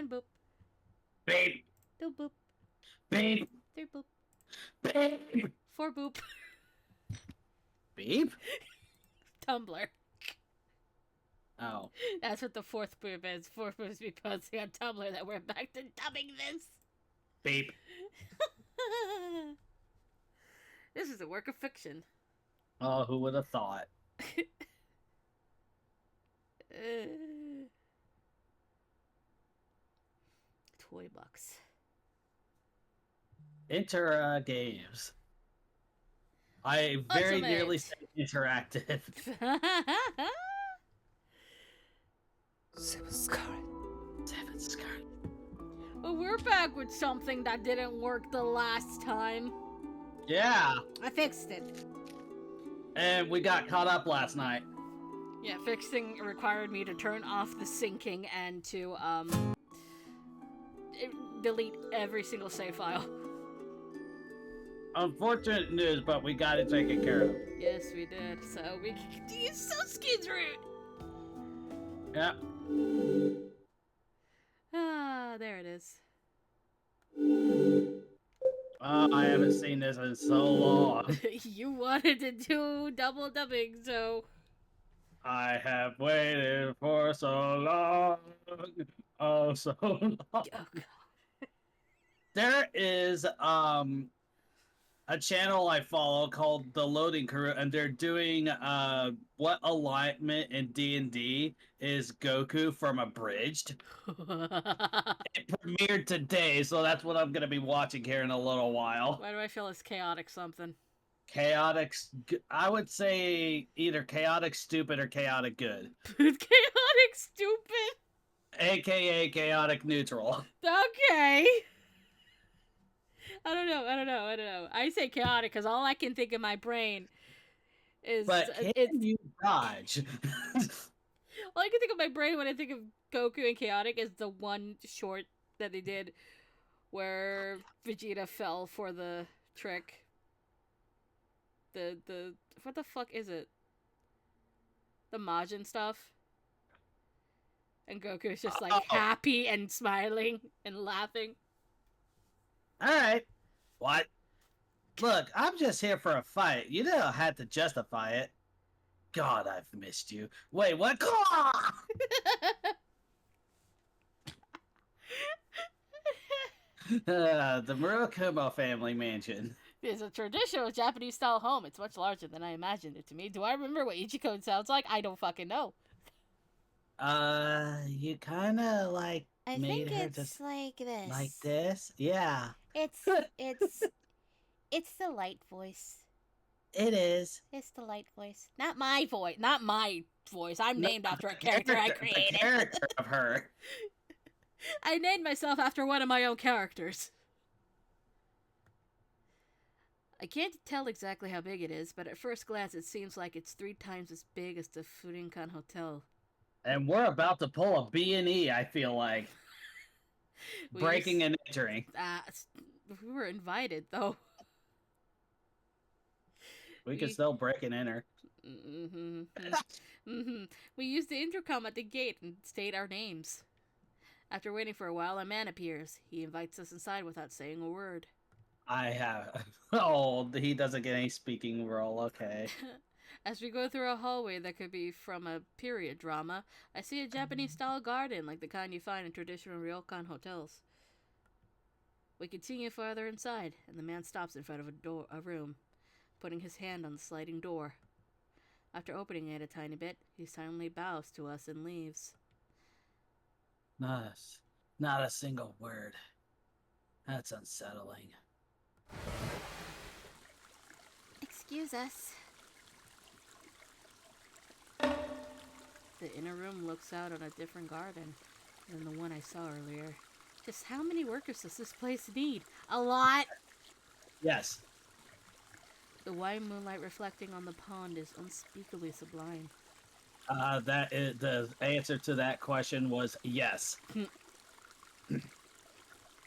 One boop. Babe. Two boop. Babe. Three boop. Babe. 4 boop. Babe? Tumblr. Oh. That's what the 4th boop is. 4th boop is me posting on Tumblr that we're back to dubbing this. Babe. This is a work of fiction. Oh, who would have thought? Toy box. Enter games. I very Ultimate. nearly said interactive. 7'scarlet. 7'scarlet. Well, we're back with something that didn't work the last time. Yeah. I fixed it. And we got caught up last night. Yeah, fixing required me to turn off the syncing and to delete every single save file. Unfortunate news, but we got it taken care of. Yes, we did. So we can continue Suski's route. Yeah. Ah, there it is. I haven't seen this in so long. You wanted to do double dubbing, so I have waited for so long. Oh, so long. oh, God. There is a channel I follow called The Loading Crew, and they're doing what alignment in D&D is Goku from Abridged. It premiered today, so that's what I'm gonna be watching here in a little while. Why do I feel it's chaotic something? Chaotic, I would say either chaotic stupid or chaotic good, Chaotic stupid. aka chaotic neutral. Okay. I don't know. I say chaotic because all I can think in my brain is But can you dodge? all I can think of my brain when I think of Goku and chaotic is the one short that they did where Vegeta fell for the trick. The what the fuck is it? The Majin stuff. And Goku is just like happy and smiling and laughing. Alright. What? Look, I'm just here for a fight. You don't have to justify it. God, I've missed you. Wait, what? The Murakumo family mansion. It's a traditional Japanese-style home. It's much larger than I imagined it to be. Do I remember what Ichiko sounds like? I don't fucking know. You kind of like I made think her it's just like this. like this? Yeah. It's the light voice. It is. It's the light voice. Not my voice. Not my voice. I'm named after a character I created. The character of her. I named myself after one of my own characters. I can't tell exactly how big it is, but at first glance it seems like it's 3 times as big as the Furinkan Hotel. And we're about to pull a B&E, I feel like. Breaking and entering. We were invited, though. We can still break and enter. We used the intercom at the gate and state our names. After waiting for a while, a man appears. He invites us inside without saying a word. I have. Oh, he doesn't get any speaking role. Okay. As we go through a hallway that could be from a period drama, I see a Japanese-style garden like the kind you find in traditional ryokan hotels. We continue farther inside, and the man stops in front of a room, putting his hand on the sliding door. After opening it a tiny bit, he silently bows to us and leaves. Not a single word. That's unsettling. Excuse us. The inner room looks out on a different garden than the one I saw earlier. Just how many workers does this place need? A lot! Yes. The white moonlight reflecting on the pond is unspeakably sublime. That is, the answer to that question was yes.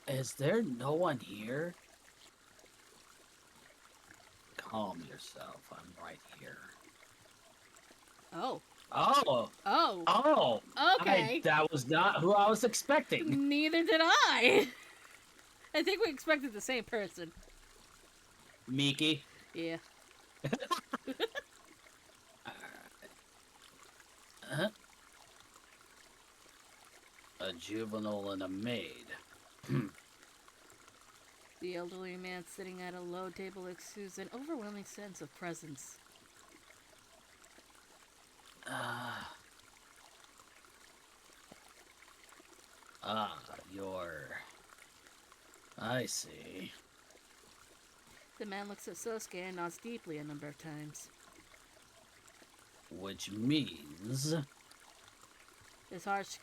Is there no one here? Calm yourself. I'm right here. Oh. Oh, Oh, oh. okay. That was not who I was expecting. Neither did I. I think we expected the same person. Miki. Yeah. Uh, a juvenile and a maid. The elderly man sitting at a low table exudes an overwhelming sense of presence. Ah, you're... I see. The man looks at Sosuke and nods deeply a number of times. Which means... His harsh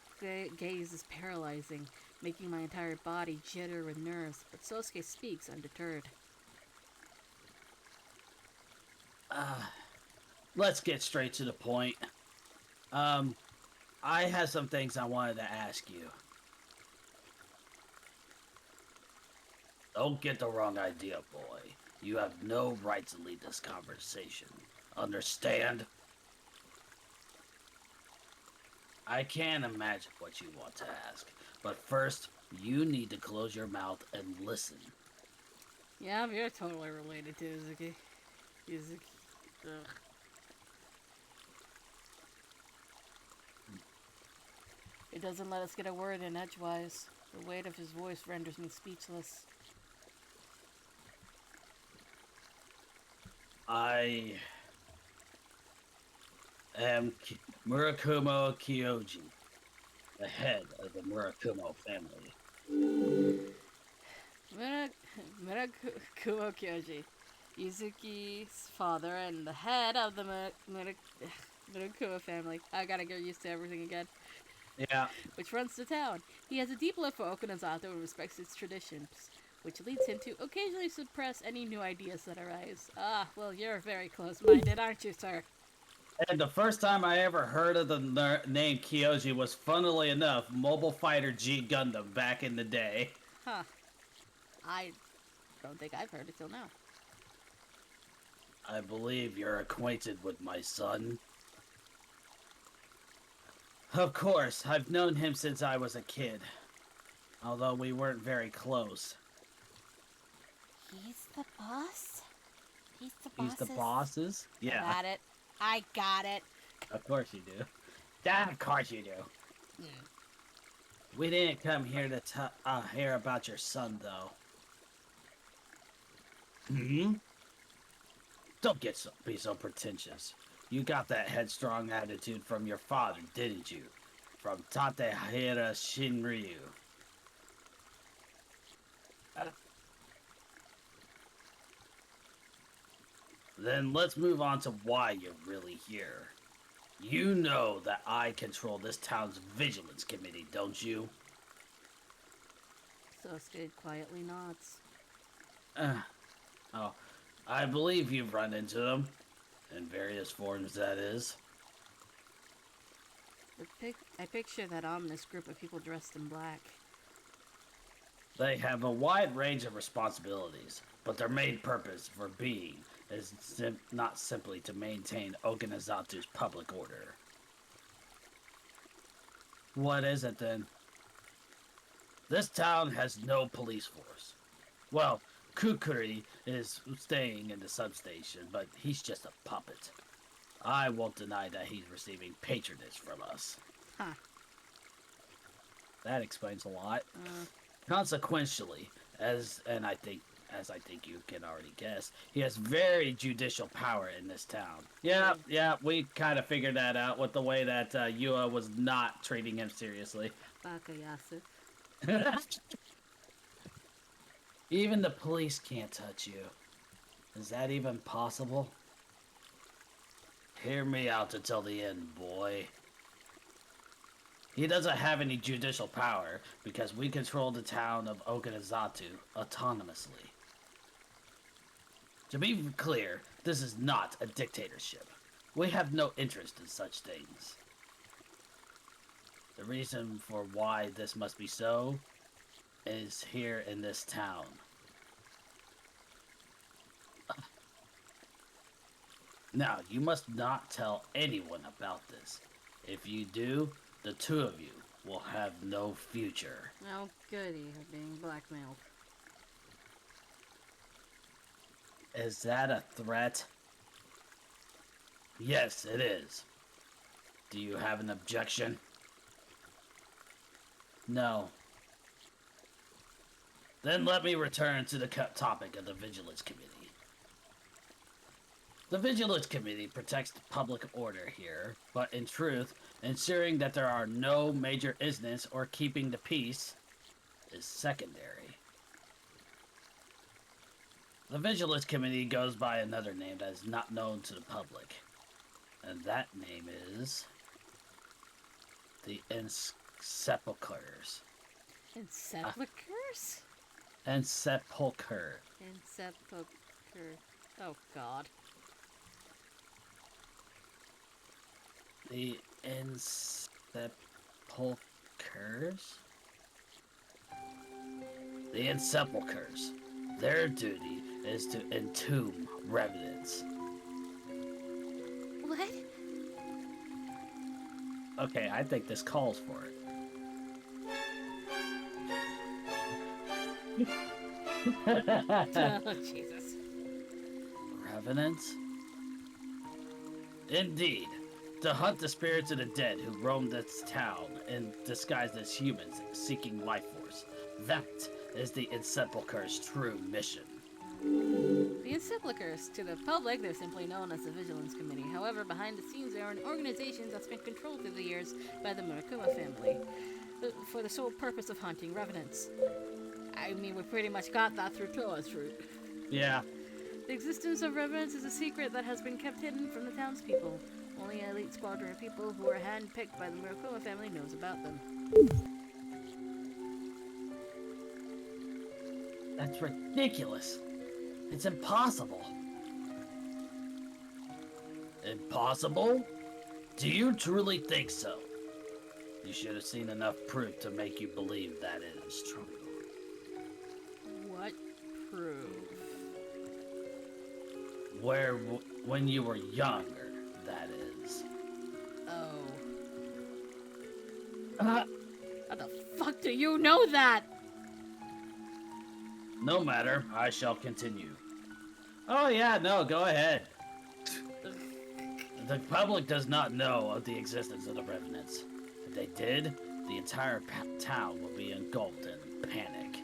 gaze is paralyzing, making my entire body jitter with nerves, but Sosuke speaks undeterred. Let's get straight to the point. I have some things I wanted to ask you. Don't get the wrong idea, boy. You have no right to lead this conversation. Understand? I can't imagine what you want to ask, but first, you need to close your mouth and listen. Yeah, you're totally related to Izuki. Ugh. He doesn't let us get a word in edgewise. The weight of his voice renders me speechless. I am Murakumo Kyoji, the head of the Murakumo family. Murakumo Kyoji, Izuki's father and the head of the Murakumo family. I gotta get used to everything again. Yeah. Which runs the town. He has a deep love for Okinazato and respects its traditions, which leads him to occasionally suppress any new ideas that arise. Ah, well, you're very close-minded, aren't you, sir? And the first time I ever heard of the name Kyoji was, funnily enough, Mobile Fighter G Gundam back in the day. Huh. I don't think I've heard it till now. I believe you're acquainted with my son. Of course, I've known him since I was a kid. Although we weren't very close. He's the boss? He's He's the boss's? Yeah. Got it. I got it. Of course you do. Yeah, of course you do. We didn't come here to hear about your son, though. Hmm? Don't be so pretentious. You got that headstrong attitude from your father, didn't you? From Tatehira Shinryu. Then let's move on to why you're really here. You know that I control this town's vigilance committee, don't you? Sosuke quietly nods. Oh, I believe you've run into them. In various forms, that is. I picture that ominous group of people dressed in black. They have a wide range of responsibilities, but their main purpose for being is not simply to maintain Okinazatu's public order. What is it then? This town has no police force. Well, Kukuri is staying in the substation, but he's just a puppet. I won't deny that he's receiving patronage from us. Huh. That explains a lot. Consequentially, as I think you can already guess, he has very judicial power in this town. Yeah, we kind of figured that out with the way that Yua was not treating him seriously. Bakayasu. Even the police can't touch you. Is that even possible? Hear me out until the end, boy. He doesn't have any judicial power because we control the town of Okinazatu autonomously. To be clear, this is not a dictatorship. We have no interest in such things. The reason for why this must be so is here in this town. Now, you must not tell anyone about this. If you do, the two of you will have no future. Oh, goody, you're being blackmailed. Is that a threat? Yes, it is. Do you have an objection? No. Then let me return to the topic of the Vigilance Committee. The Vigilance Committee protects the public order here, but in truth, ensuring that there are no major incidents or keeping the peace is secondary. The Vigilance Committee goes by another name that is not known to the public, and that name is the Sepulchres. Sepulchres? Sepulcher. Sepulchre. Oh, God. The Sepulchres? The Sepulchres. Their duty is to entomb revenants. What? Okay, I think this calls for it. Oh, Jesus. Revenants? Indeed. To hunt the spirits of the dead who roam this town in disguised as humans seeking life force. That is the Sepulchre's true mission. The Sepulchres. To the public, they're simply known as the Vigilance Committee. However, behind the scenes, they are an organization that's been controlled through the years by the Murakuma family for the sole purpose of hunting revenants. I mean, we pretty much got that through Toa's route. Yeah. The existence of revenants is a secret that has been kept hidden from the townspeople. Only an elite squadron of people who are handpicked by the Murakuma family knows about them. That's ridiculous. It's impossible. Impossible? Do you truly think so? You should have seen enough proof to make you believe that it is true. What proof? When you were younger, that is. Oh. How the fuck do you know that? No matter, I shall continue. Oh yeah, no, go ahead. The public does not know of the existence of the revenants. If they did, the entire town would be engulfed in panic.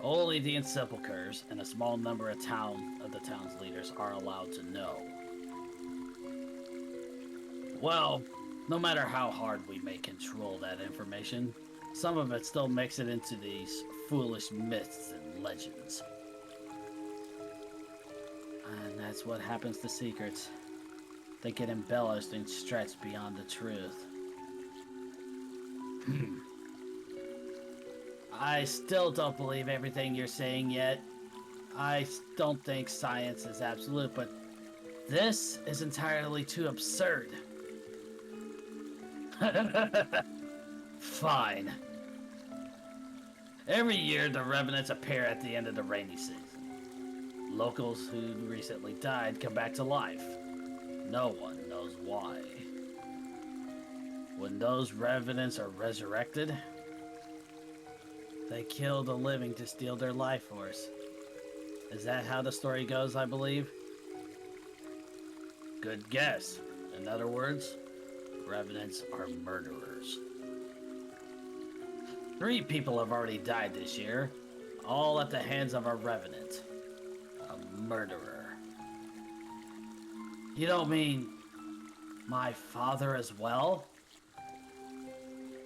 Only the Sepulchres and a small number of the town's leaders are allowed to know. Well, no matter how hard we may control that information, some of it still makes it into these foolish myths and legends. And that's what happens to secrets. They get embellished and stretched beyond the truth. I still don't believe everything you're saying yet. I don't think science is absolute, but this is entirely too absurd. Fine. Every year, the revenants appear at the end of the rainy season. Locals who recently died come back to life. No one knows why. When those revenants are resurrected, they kill the living to steal their life force. Is that how the story goes, I believe? Good guess. In other words, revenants are murderers. 3 people have already died this year, all at the hands of a revenant. A murderer. You don't mean my father as well?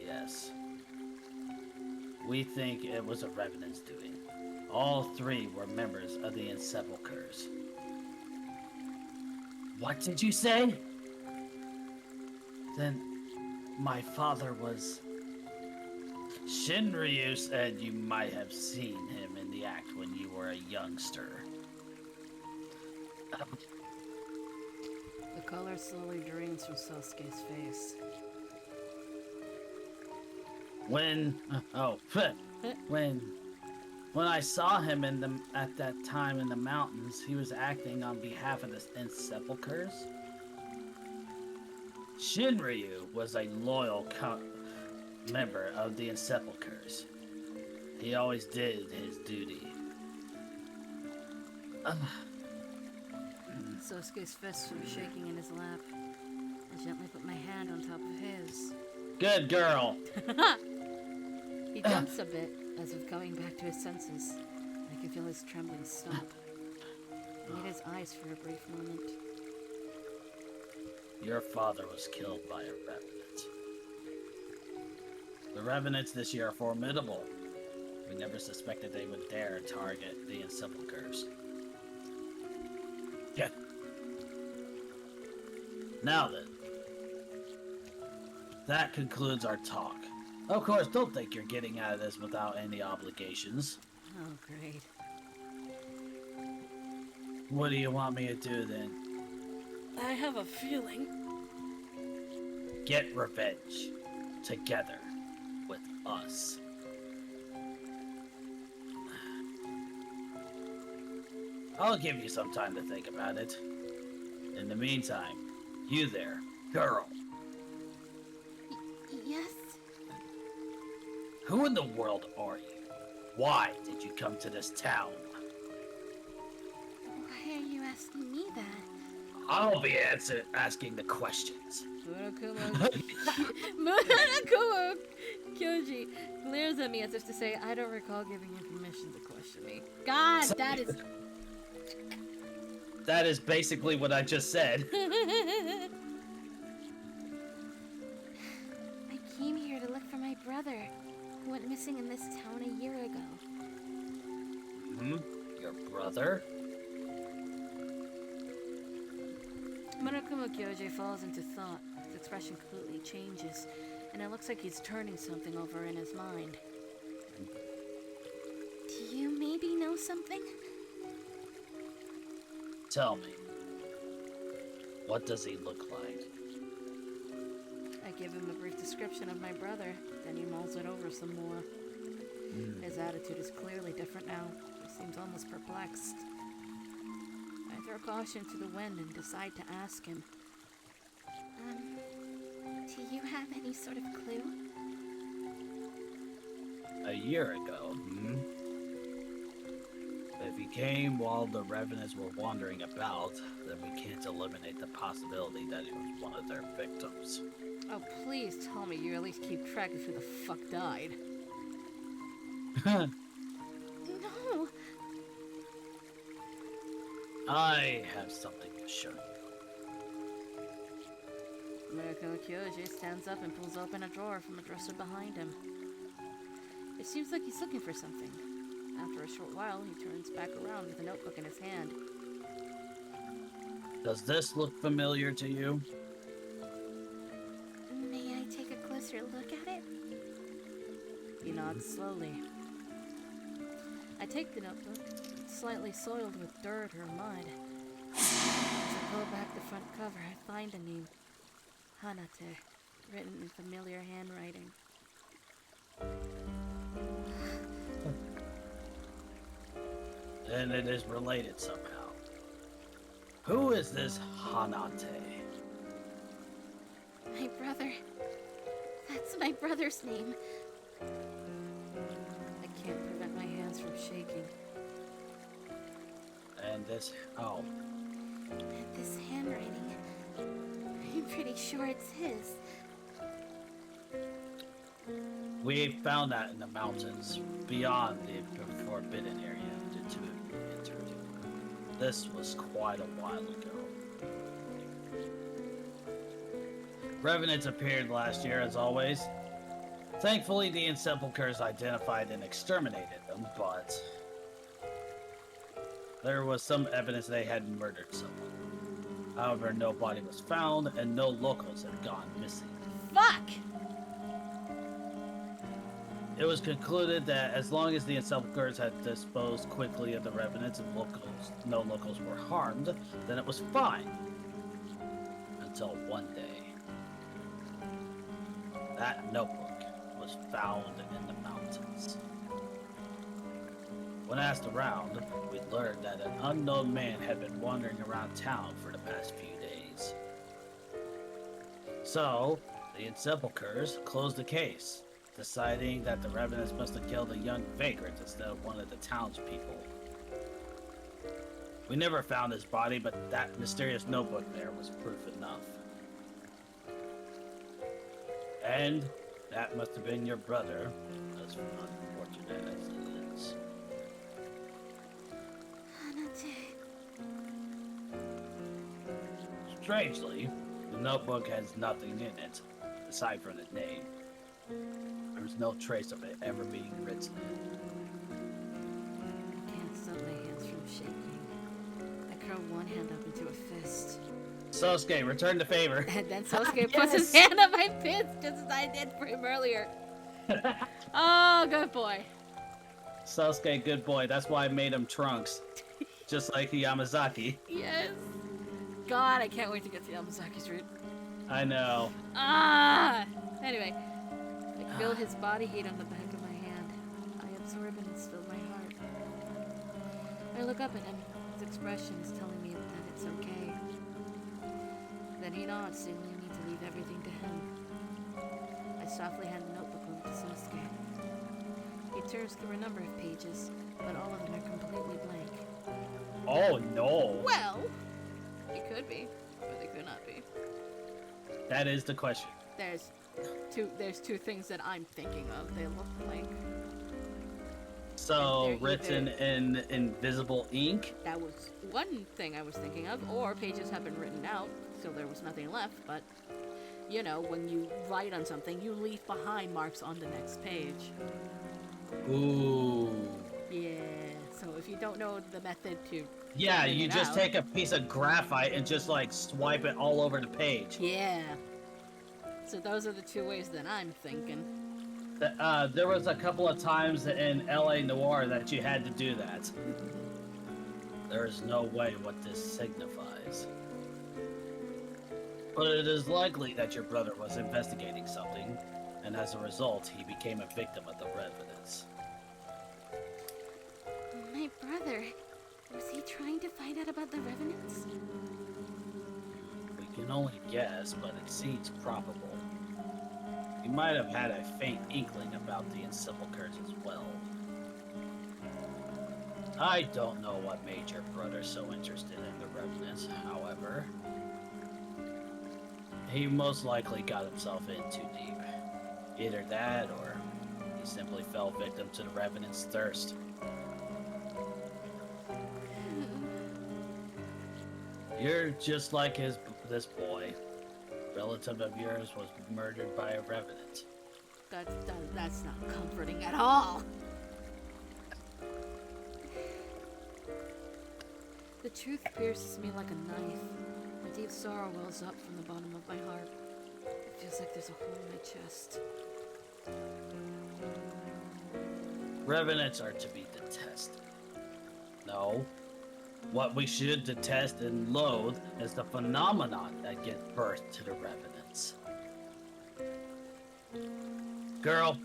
Yes. We think it was a revenant's doing. All 3 were members of the Sepulchres. What did you say? Then my father was... Shinryu said you might have seen him in the act when you were a youngster. The color slowly drains from Sasuke's face. When When I saw him at that time in the mountains, he was acting on behalf of the Sepulchres. Shinryu was a loyal member of the Sepulchres. He always did his duty. Sosuke's fists were shaking in his lap. I gently put my hand on top of his. Good girl. He jumps a bit, as if coming back to his senses. I can feel his trembling stop. I meet his eyes for a brief moment. Your father was killed by a revenant. The revenants this year are formidable. We never suspected they would dare target the Sepulchres. Yeah. Now then. That concludes our talk. Of course, don't think you're getting out of this without any obligations. Oh, great. What do you want me to do then? I have a feeling. Get revenge. Together. With us. I'll give you some time to think about it. In the meantime, you there, girl. Yes? Who in the world are you? Why did you come to this town? Why are you asking me that? I'll be asking the questions. Murakumo Kyoji glares at me as if to say, I don't recall giving you permission to question me. God, that is... That is basically what I just said. I came here to look for my brother, who went missing in this town a year ago. Hmm? Your brother? Murakumo Kyoji falls into thought. His expression completely changes, and it looks like he's turning something over in his mind. Do you maybe know something? Tell me. What does he look like? I give him a brief description of my brother, then he mulls it over some more. His attitude is clearly different now. He seems almost perplexed. I throw caution to the wind and decide to ask him. Do you have any sort of clue? A year ago, If he came while the revenants were wandering about, then we can't eliminate the possibility that he was one of their victims. Oh, please tell me you at least keep track of who the fuck died. No! I have something to show you. Murakumo Kyoji stands up and pulls open a drawer from a dresser behind him. It seems like he's looking for something. After a short while, he turns back around with a notebook in his hand. Does this look familiar to you? May I take a closer look at it? He nods slowly. I take the notebook, slightly soiled with dirt or mud. As I pull back the front cover, I find the name Hanate, written in familiar handwriting. And it is related somehow. Who is this Hanate? My brother. That's my brother's name. I can't prevent my hands from shaking. And this... oh. This handwriting. I'm pretty sure it's his. We found that in the mountains, beyond the forbidden area to be entered. This was quite a while ago. Revenants appeared last year, as always. Thankfully, the Sepulchres identified and exterminated them, but there was some evidence they had murdered someone. However, no body was found, and no locals had gone missing. Fuck! It was concluded that as long as the Sepulchres had disposed quickly of the revenants and no locals were harmed, then it was fine. Until one day, that notebook was found in the mountains. When asked around, we learned that an unknown man had been wandering around town for the past few days. So, the Sepulchres closed the case, deciding that the revenants must have killed a young vagrant instead of one of the townspeople. We never found his body, but that mysterious notebook there was proof enough. And that must have been your brother, as unfortunate as it is. Strangely, the notebook has nothing in it, aside from the name. There's no trace of it ever being written. I can't stop my hands from shaking. I curl one hand up into a fist. Sosuke, return the favor. And then Sosuke puts his Yes! hand on my pits, just as I did for him earlier. Oh, good boy. Sosuke, good boy. That's why I made him Trunks. Just like Yamazaki. Yes. God, I can't wait to get to Yamazaki's route. I know. Ah! Anyway, I feel his body heat on the back of my hand. I absorb and it's filled my heart. I look up at him. His expression is telling me that it's okay. Then he nods, signaling me to leave everything to him. I softly hand the notebook over to Sasuke. He turns through a number of pages, but all of them are completely blank. Oh no. Well, it could be, but it could not be. That is the question. There's two things that I'm thinking of. They look like So, They're written in invisible ink? that was one thing I was thinking of, or pages have been written out, so there was nothing left, but you know, when you write on something, you leave behind marks on the next page. Ooh. Yeah, so if you don't know the method to Yeah, figuring you it just out- take a piece of graphite and just like swipe it all over the page. Yeah. So those are the two ways that I'm thinking. There was a couple of times in LA Noir that you had to do that. There is no way what this signifies. But it is likely that your brother was investigating something, and as a result, he became a victim of the revenants. My brother. Was he trying to find out about the revenants? We can only guess, but it seems probable. He might have had a faint inkling about the Sepulchres as well. I don't know what made your brother so interested in the revenants, however. He most likely got himself in too deep. Either that, or he simply fell victim to the revenants' thirst. You're just like this boy. Relative of yours was murdered by a revenant. That's not comforting at all. The truth pierces me like a knife. A deep sorrow wells up from the bottom of my heart. It feels like there's a hole in my chest. Revenants are to be detested. No. What we should detest and loathe is the phenomenon that gives birth to the revenants. Girl,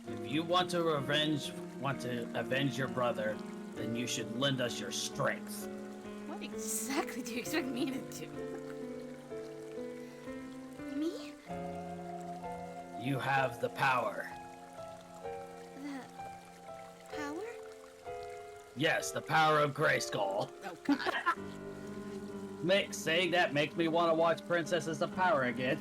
if you want to avenge your brother, then you should lend us your strength. What exactly do you expect me to do? Me? You have the power. The power? Yes, the power of Grayskull. Oh God. Saying that makes me want to watch Princesses of Power again.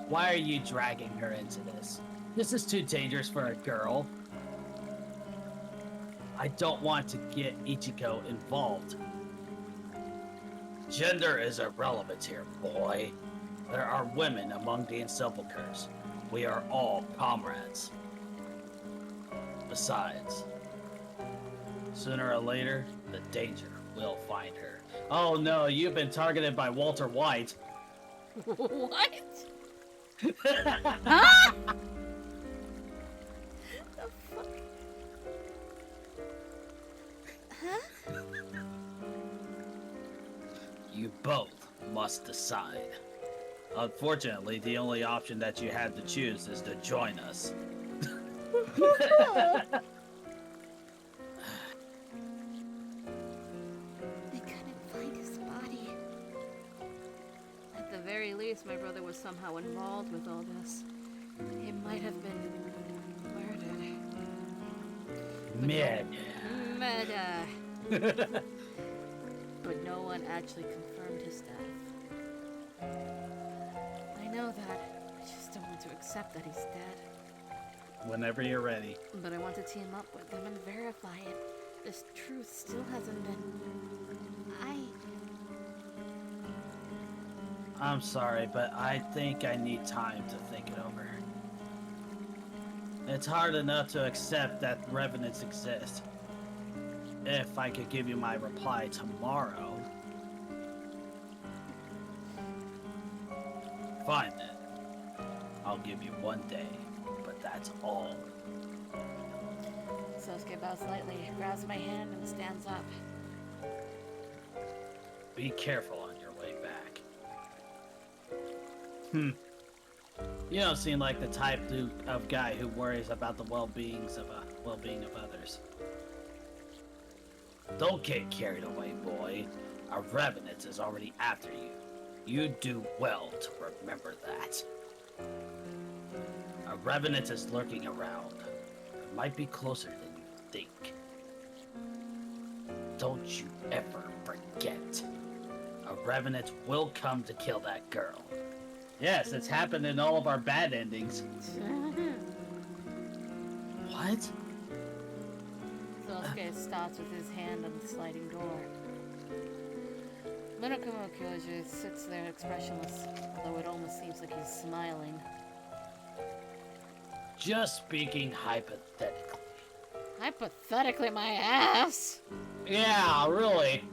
Why are you dragging her into this? This is too dangerous for a girl. I don't want to get Ichiko involved. Gender is irrelevant here, boy. There are women among the Sepulchres. We are all comrades. Besides, sooner or later, the danger will find her. Oh no, you've been targeted by Walter White. What? Huh? The fuck? Huh? You both must decide. Unfortunately, the only option that you have to choose is to join us. case my brother was somehow involved with all this. He might have been murdered. Murder. But no one actually confirmed his death. I know that. I just don't want to accept that he's dead. Whenever you're ready. But I want to team up with them and verify it. This truth still hasn't been... I'm sorry, but I think I need time to think it over. It's hard enough to accept that revenants exist. If I could give you my reply tomorrow... Fine then. I'll give you 1 day, but that's all. Sosuke bows slightly, grabs my hand, and stands up. Be careful on your way back. You don't seem like the type of guy who worries about the well-being of others. Don't get carried away, boy. A revenant is already after you. You do well to remember that. A revenant is lurking around. It might be closer than you think. Don't you ever forget. A revenant will come to kill that girl. Yes, it's happened in all of our bad endings. What? Sosuke stops with his hand on the sliding door. Minokumo Kyoji sits there expressionless, although it almost seems like he's smiling. Just speaking hypothetically. Hypothetically, my ass! Yeah, really.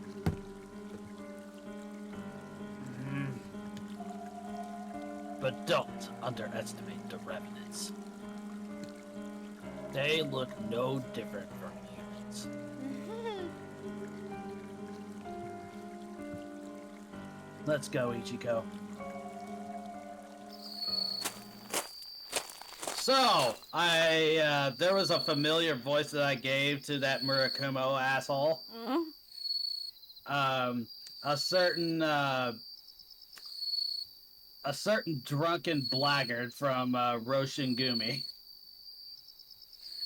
But don't underestimate the revenants. They look no different from humans. Let's go, Ichiko. So, there was a familiar voice that I gave to that Murakumo asshole. A certain drunken blackguard from Roshingumi.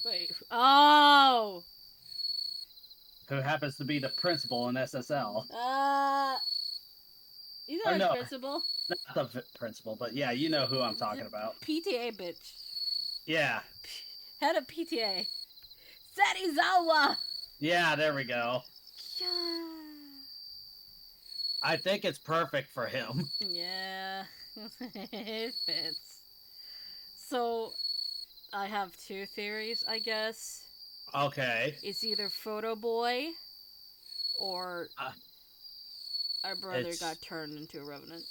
Wait. Oh! Who happens to be the principal in SSL. He's Or not no. a principal. Not the principal, but yeah, you know who I'm talking about. PTA bitch. Yeah. Head of PTA. Sarizawa! Yeah, there we go. Yeah. I think it's perfect for him. Yeah. It fits. So, I have two theories, I guess. Okay. It's either Photo Boy or our brother got turned into a revenant.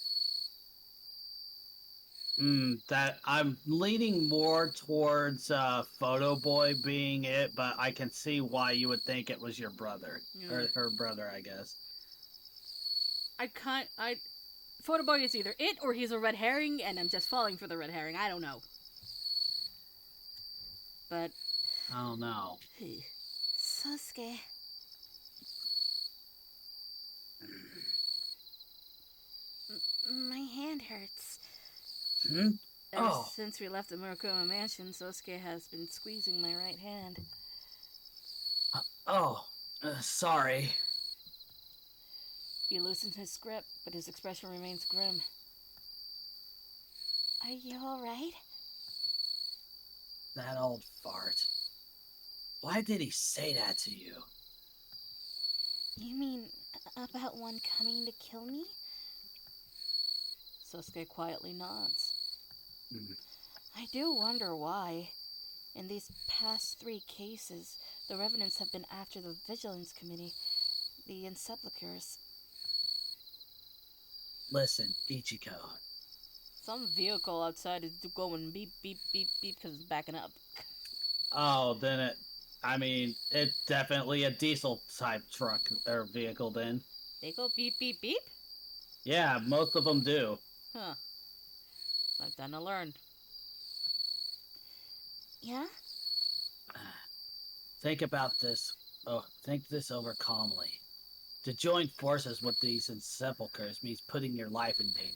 That I'm leaning more towards Photo Boy being it, but I can see why you would think it was your brother. Yeah. Or her brother, I guess. Photo Boy is either it or he's a red herring and I'm just falling for the red herring. I don't know. But I don't know. Sosuke. My hand hurts. Ever since we left the Murakumo mansion, Sosuke has been squeezing my right hand. Sorry. He loosened his grip, but his expression remains grim. Are you alright? That old fart. Why did he say that to you? You mean about one coming to kill me? Sosuke quietly nods. I do wonder why. In these past 3 cases, the Revenants have been after the Vigilance Committee, the Insepulchres. Listen, Ichiko. Some vehicle outside is going beep, beep, beep, beep because it's backing up. Oh, then it's definitely a diesel type truck or vehicle then. They go beep, beep, beep? Yeah, most of them do. Huh. I've done to learn. Yeah? Think about this. Think this over calmly. To join forces with these sepulchres means putting your life in danger.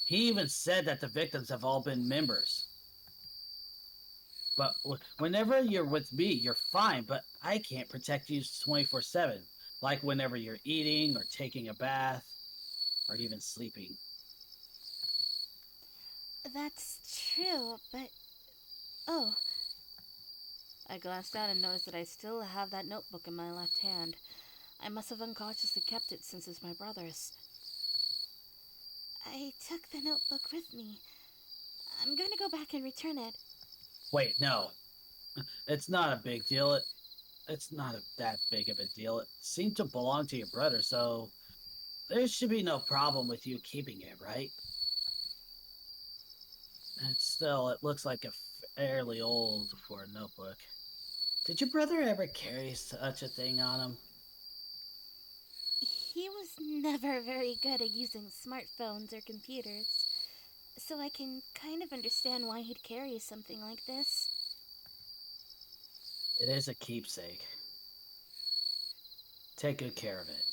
He even said that the victims have all been members. But whenever you're with me, you're fine, but I can't protect you 24/7. Like whenever you're eating or taking a bath or even sleeping. That's true, but... Oh, I glanced down and noticed that I still have that notebook in my left hand. I must have unconsciously kept it since it's my brother's. I took the notebook with me. I'm going to go back and return it. Wait, no. It's not a big deal. It's not that big of a deal. It seemed to belong to your brother, so there should be no problem with you keeping it, right? And still, it looks like a fairly old for a notebook. Did your brother ever carry such a thing on him? He was never very good at using smartphones or computers, so I can kind of understand why he'd carry something like this. It is a keepsake. Take good care of it.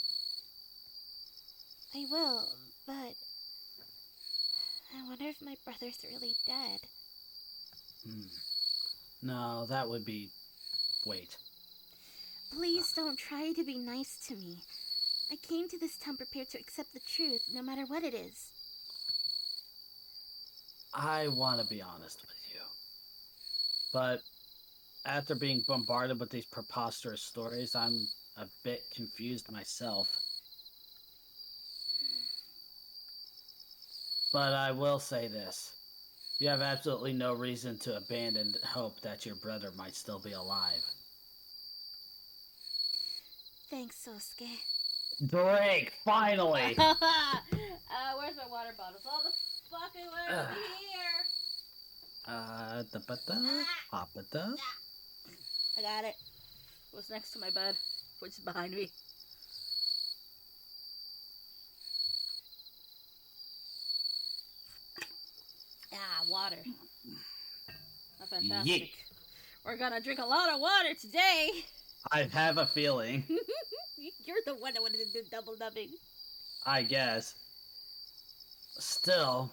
I will, but... I wonder if my brother's really dead. No, that would be... Wait. Please don't try to be nice to me. I came to this town prepared to accept the truth, no matter what it is. I want to be honest with you. But after being bombarded with these preposterous stories, I'm a bit confused myself. But I will say this. You have absolutely no reason to abandon hope that your brother might still be alive. Thanks, Sosuke. Drake, finally! Where's my water bottles? All the fucking way over here! Papata. I got it. What's next to my bed? Which is behind me. Water. Oh, fantastic. Yeet. We're gonna drink a lot of water today. I have a feeling. You're the one that wanted to do double dubbing. I guess. Still,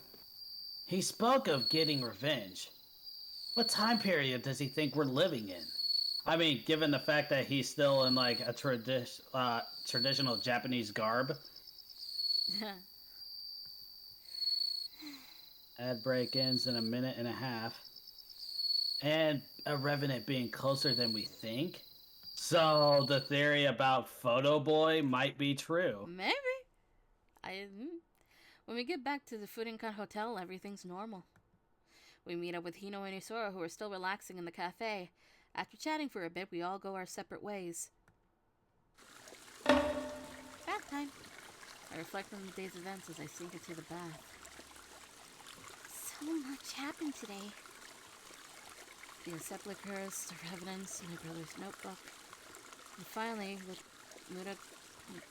he spoke of getting revenge. What time period does he think we're living in? I mean, given the fact that he's still in like a traditional Japanese garb. Ad break ends in a minute and a half. And a revenant being closer than we think. So the theory about Photo Boy might be true. Maybe. When we get back to the Furinkan Hotel, everything's normal. We meet up with Hino and Isora, who are still relaxing in the cafe. After chatting for a bit, we all go our separate ways. Bath time. I reflect on the day's events as I sink into the bath. So much happened today. The sepulchres, the revenants, my brother's notebook. And finally, what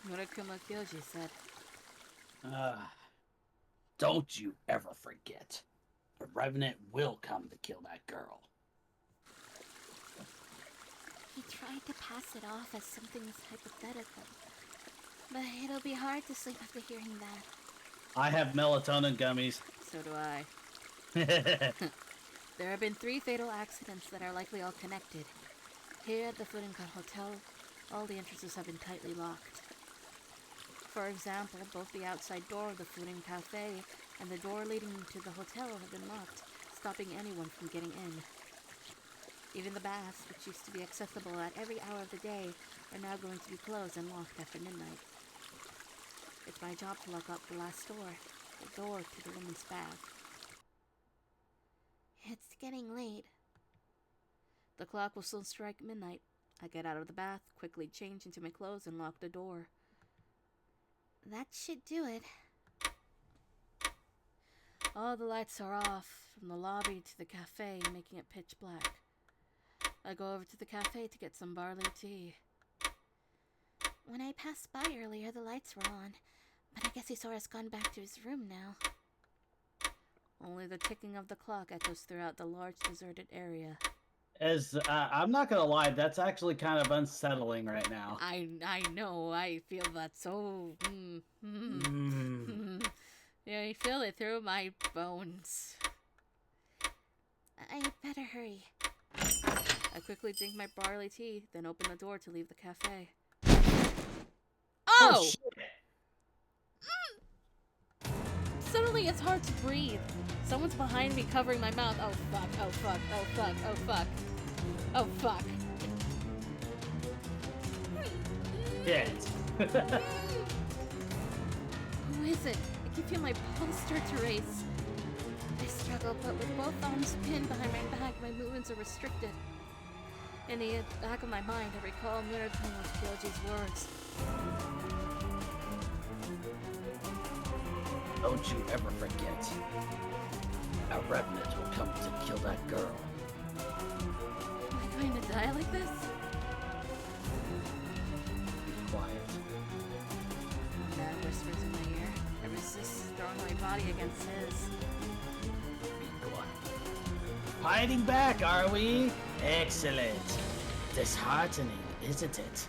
Murakuma Kyoji said. Don't you ever forget. The Revenant will come to kill that girl. He tried to pass it off as something hypothetical. But it'll be hard to sleep after hearing that. I have melatonin gummies. So do I. There have been 3 fatal accidents that are likely all connected. Here at the Furinkan Hotel, all the entrances have been tightly locked. For example, both the outside door of the Furin Cafe and the door leading to the hotel have been locked, stopping anyone from getting in. Even the baths, which used to be accessible at every hour of the day, are now going to be closed and locked after midnight. It's my job to lock up the last door, the door to the women's bath. It's getting late. The clock will soon strike midnight. I get out of the bath, quickly change into my clothes, and lock the door. That should do it. All the lights are off, from the lobby to the cafe, making it pitch black. I go over to the cafe to get some barley tea. When I passed by earlier, the lights were on, but I guess Isora's gone back to his room now. Only the ticking of the clock echoes throughout the large deserted area. I'm not gonna lie, that's actually kind of unsettling right now. I know, I feel that so... Yeah, you feel it through my bones. I better hurry. I quickly drink my barley tea, then open the door to leave the cafe. Oh, Oh! shit. Suddenly it's hard to breathe. Someone's behind me covering my mouth. Oh fuck, oh fuck, oh fuck, oh fuck. Oh fuck. Shit. Who is it? I can feel my pulse start to race. I struggle, but with both arms pinned behind my back, my movements are restricted. In the back of my mind, I recall monotone of Kyoji's words. Don't you ever forget. A revenant will come to kill that girl. Am I going to die like this? Be quiet. Matt whispers in my ear. I resist throwing my body against his. Be quiet. Fighting back, are we? Excellent. Disheartening, isn't it?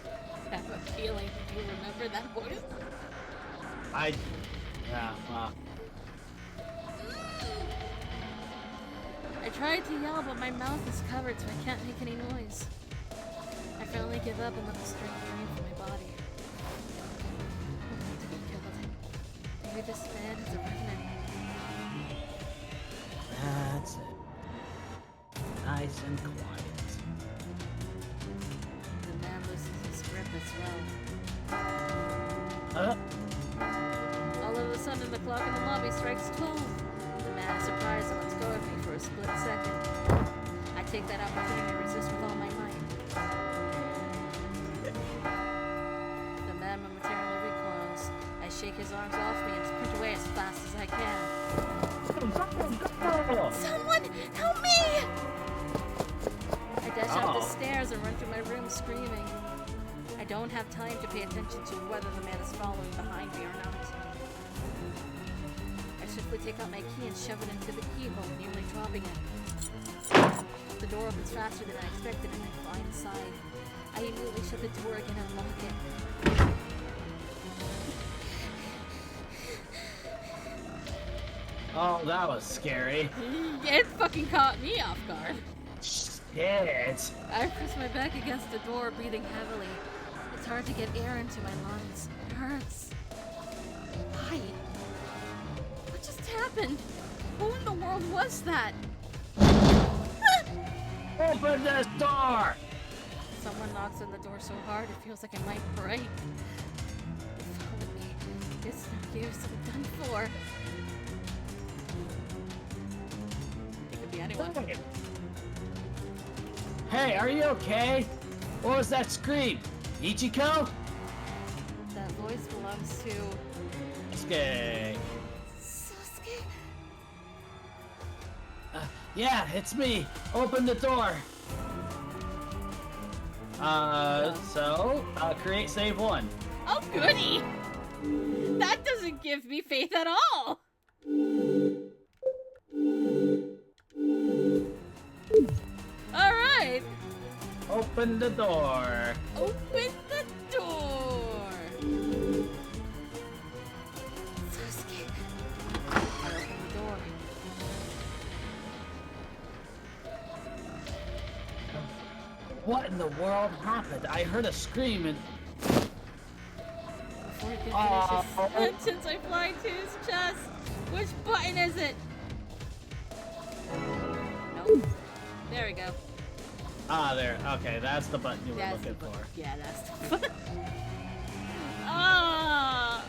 I have a feeling. Do you remember that voice? Yeah, well. I tried to yell, but my mouth is covered, so I can't make any noise. I finally give up and let the strength drain from my body. I'm going to be killed. Maybe this man is a revenant. That's it. Nice and quiet. The man loosens his grip as well. All of a sudden, the clock in the lobby strikes 12. The man is surprised and lets go of me for a split second. I take that opportunity to resist with all my might. The man momentarily recoils. I shake his arms off me and sprint away as fast as I can. Someone help me! I dash up the stairs and run through my room screaming. I don't have time to pay attention to whether the man is following behind me or not. I swiftly take out my key and shove it into the keyhole, nearly dropping it. The door opens faster than I expected and I fly inside. I immediately shut the door again and lock it. Oh, that was scary. It fucking caught me off guard. Shit. I press my back against the door, breathing heavily. It's hard to get air into my lungs. It hurts. Why? What just happened? Who in the world was that? Open this door! Someone knocks on the door so hard it feels like it might break. They followed me. It's no use. I'm done for. It could be anyone. Hey, are you okay? What was that scream? Ichiko? That voice belongs to Sasuke. Sasuke? Yeah, it's me. Open the door. Create save one. Oh, goody! That doesn't give me faith at all! Alright! Open the door. Open the door! Sasuke. I open the door. What in the world happened? I heard a scream and Before he can finish his sentence, I fly to his chest. Which button is it? Nope. There we go. there. Okay, that's the button you were That's the looking button. for. Yeah, that's the button. Ah!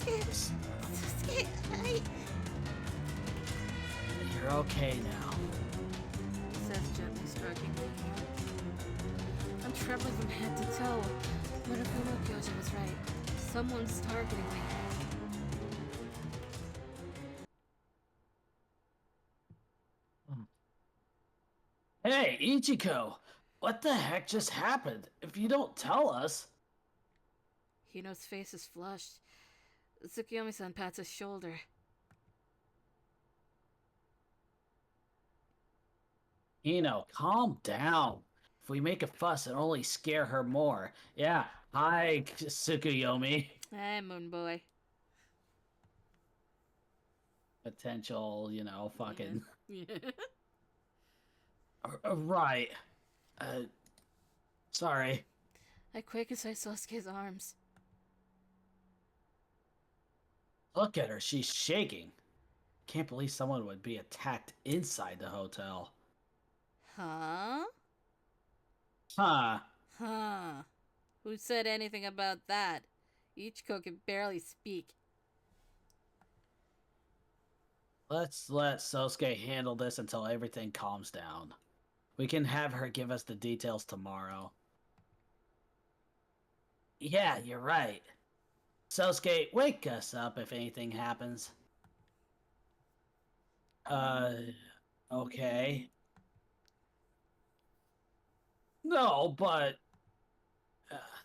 Sasuke, You're okay now. He says, gently stroking me. I'm trembling from head to toe. Murakumo Kyoji was right. Someone's targeting me. Hey, Ichiko! What the heck just happened? If you don't tell us... Hino's face is flushed. Tsukiyomi-san pats his shoulder. Calm down. If we make a fuss, it'll only scare her more. Yeah, hi, Tsukuyomi. Hey, Moon Boy. Potential, fucking. Yeah. Right. Sorry. I quake inside Sasuke's arms. Look at her. She's shaking. Can't believe someone would be attacked inside the hotel. Huh? Huh. Huh. Who said anything about that? Ichiko can barely speak. Let's let Sosuke handle this until everything calms down. We can have her give us the details tomorrow. Yeah, you're right. Sosuke, wake us up if anything happens. Okay. No, but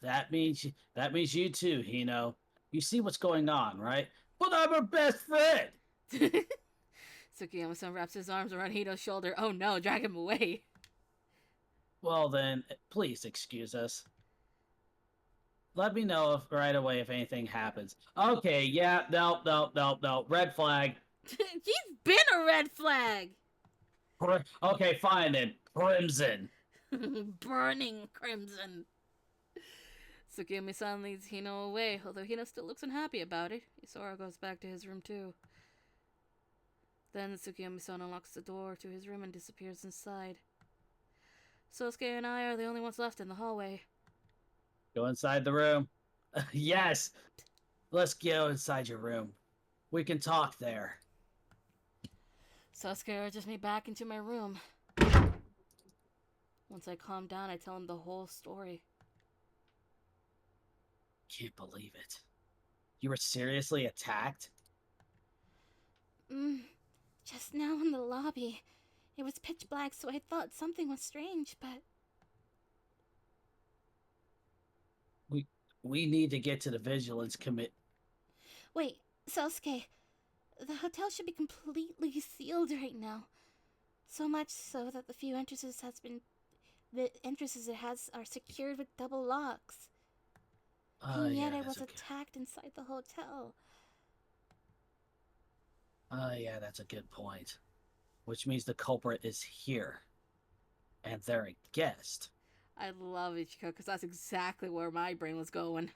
that means you too, Hino. You see what's going on, right? But I'm her best friend. Tsukiyama-san wraps his arms around Hito's shoulder. Oh no, drag him away. Well then, please excuse us. Let me know if right away if anything happens. Okay, yeah, no. Red flag. He's been a red flag. Okay, fine then. Crimson. Burning crimson. Tsukiyama-san leads Hino away, although Hino still looks unhappy about it. Isora goes back to his room too. Then Tsukiyama-san unlocks the door to his room and disappears inside. Sosuke and I are the only ones left in the hallway. Go inside the room. Yes! Let's go inside your room. We can talk there. Sasuke urges me back into my room. Once I calm down, I tell him the whole story. Can't believe it. You were seriously attacked? Just now in the lobby. It was pitch black, so I thought something was strange, but... We need to get to the vigilance commit. Wait, Sasuke. The hotel should be completely sealed right now. So much so that the entrances it has are secured with double locks. And yet I was attacked inside the hotel. Yeah, that's a good point. Which means the culprit is here. And they're a guest. I love Ichiko because that's exactly where my brain was going.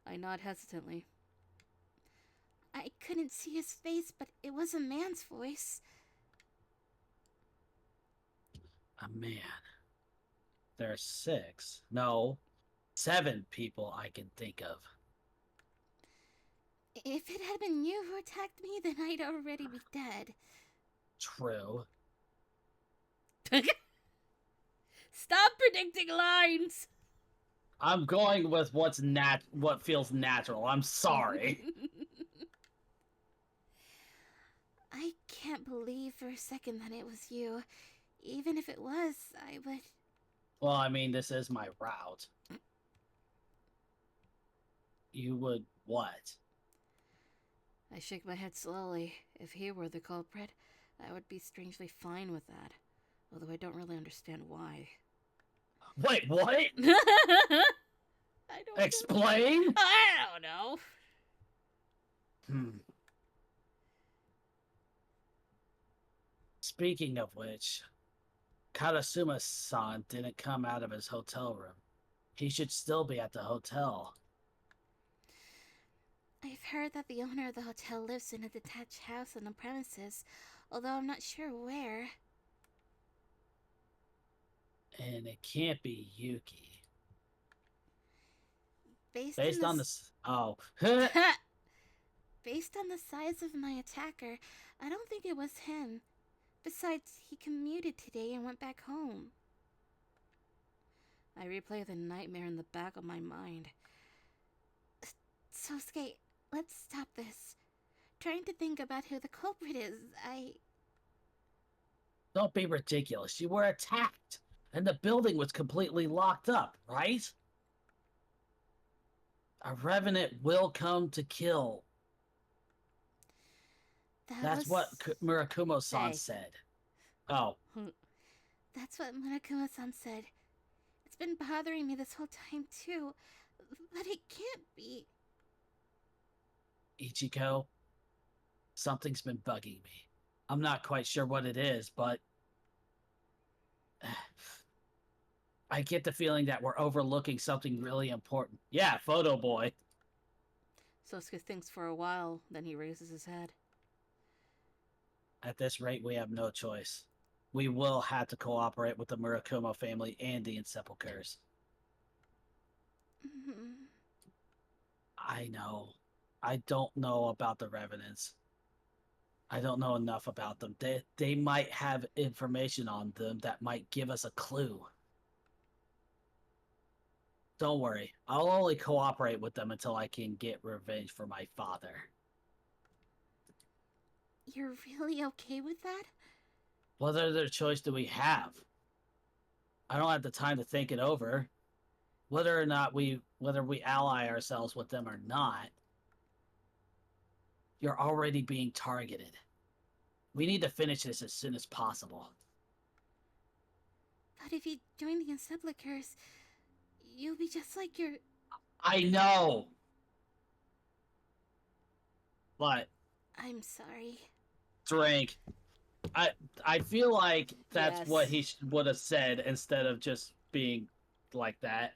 I nod hesitantly. I couldn't see his face, but it was a man's voice. A man. There are 6. No. 7 people I can think of. If it had been you who attacked me, then I'd already be dead. True. Stop predicting lines! I'm going with what feels natural. I'm sorry. I can't believe for a second that it was you. Even if it was, I would... Well, I mean, this is my route. You would what? I shake my head slowly. If he were the culprit, I would be strangely fine with that. Although I don't really understand why. Wait, what? I don't Explain? know. I don't know. Speaking of which, Karasuma-san didn't come out of his hotel room. He should still be at the hotel. I've heard that the owner of the hotel lives in a detached house on the premises, although I'm not sure where. And it can't be Yuki. Based on the... Oh. Based on the size of my attacker, I don't think it was him. Besides, he commuted today and went back home. I replay the nightmare in the back of my mind. Sosuke, let's stop this. Trying to think about who the culprit is, Don't be ridiculous. You were attacked. And the building was completely locked up, right? A revenant will come to kill. That's what Murakumo-san said. Oh. That's what Murakumo-san said. It's been bothering me this whole time, too. But it can't be. Ichiko, something's been bugging me. I'm not quite sure what it is, but I get the feeling that we're overlooking something really important. Yeah, photo boy. Sosuke thinks for a while, then he raises his head. At this rate, we have no choice. We will have to cooperate with the Murakumo family and the Sepulchres. I know. I don't know about the Revenants. I don't know enough about them. They might have information on them that might give us a clue. Don't worry. I'll only cooperate with them until I can get revenge for my father. You're really okay with that? What other choice do we have? I don't have the time to think it over. Whether we ally ourselves with them or not, you're already being targeted. We need to finish this as soon as possible. But if you join the Sepulchres, you'll be just like your... I know! What? I'm sorry. Drink. I feel like that's Yes. what he would have said instead of just being like that.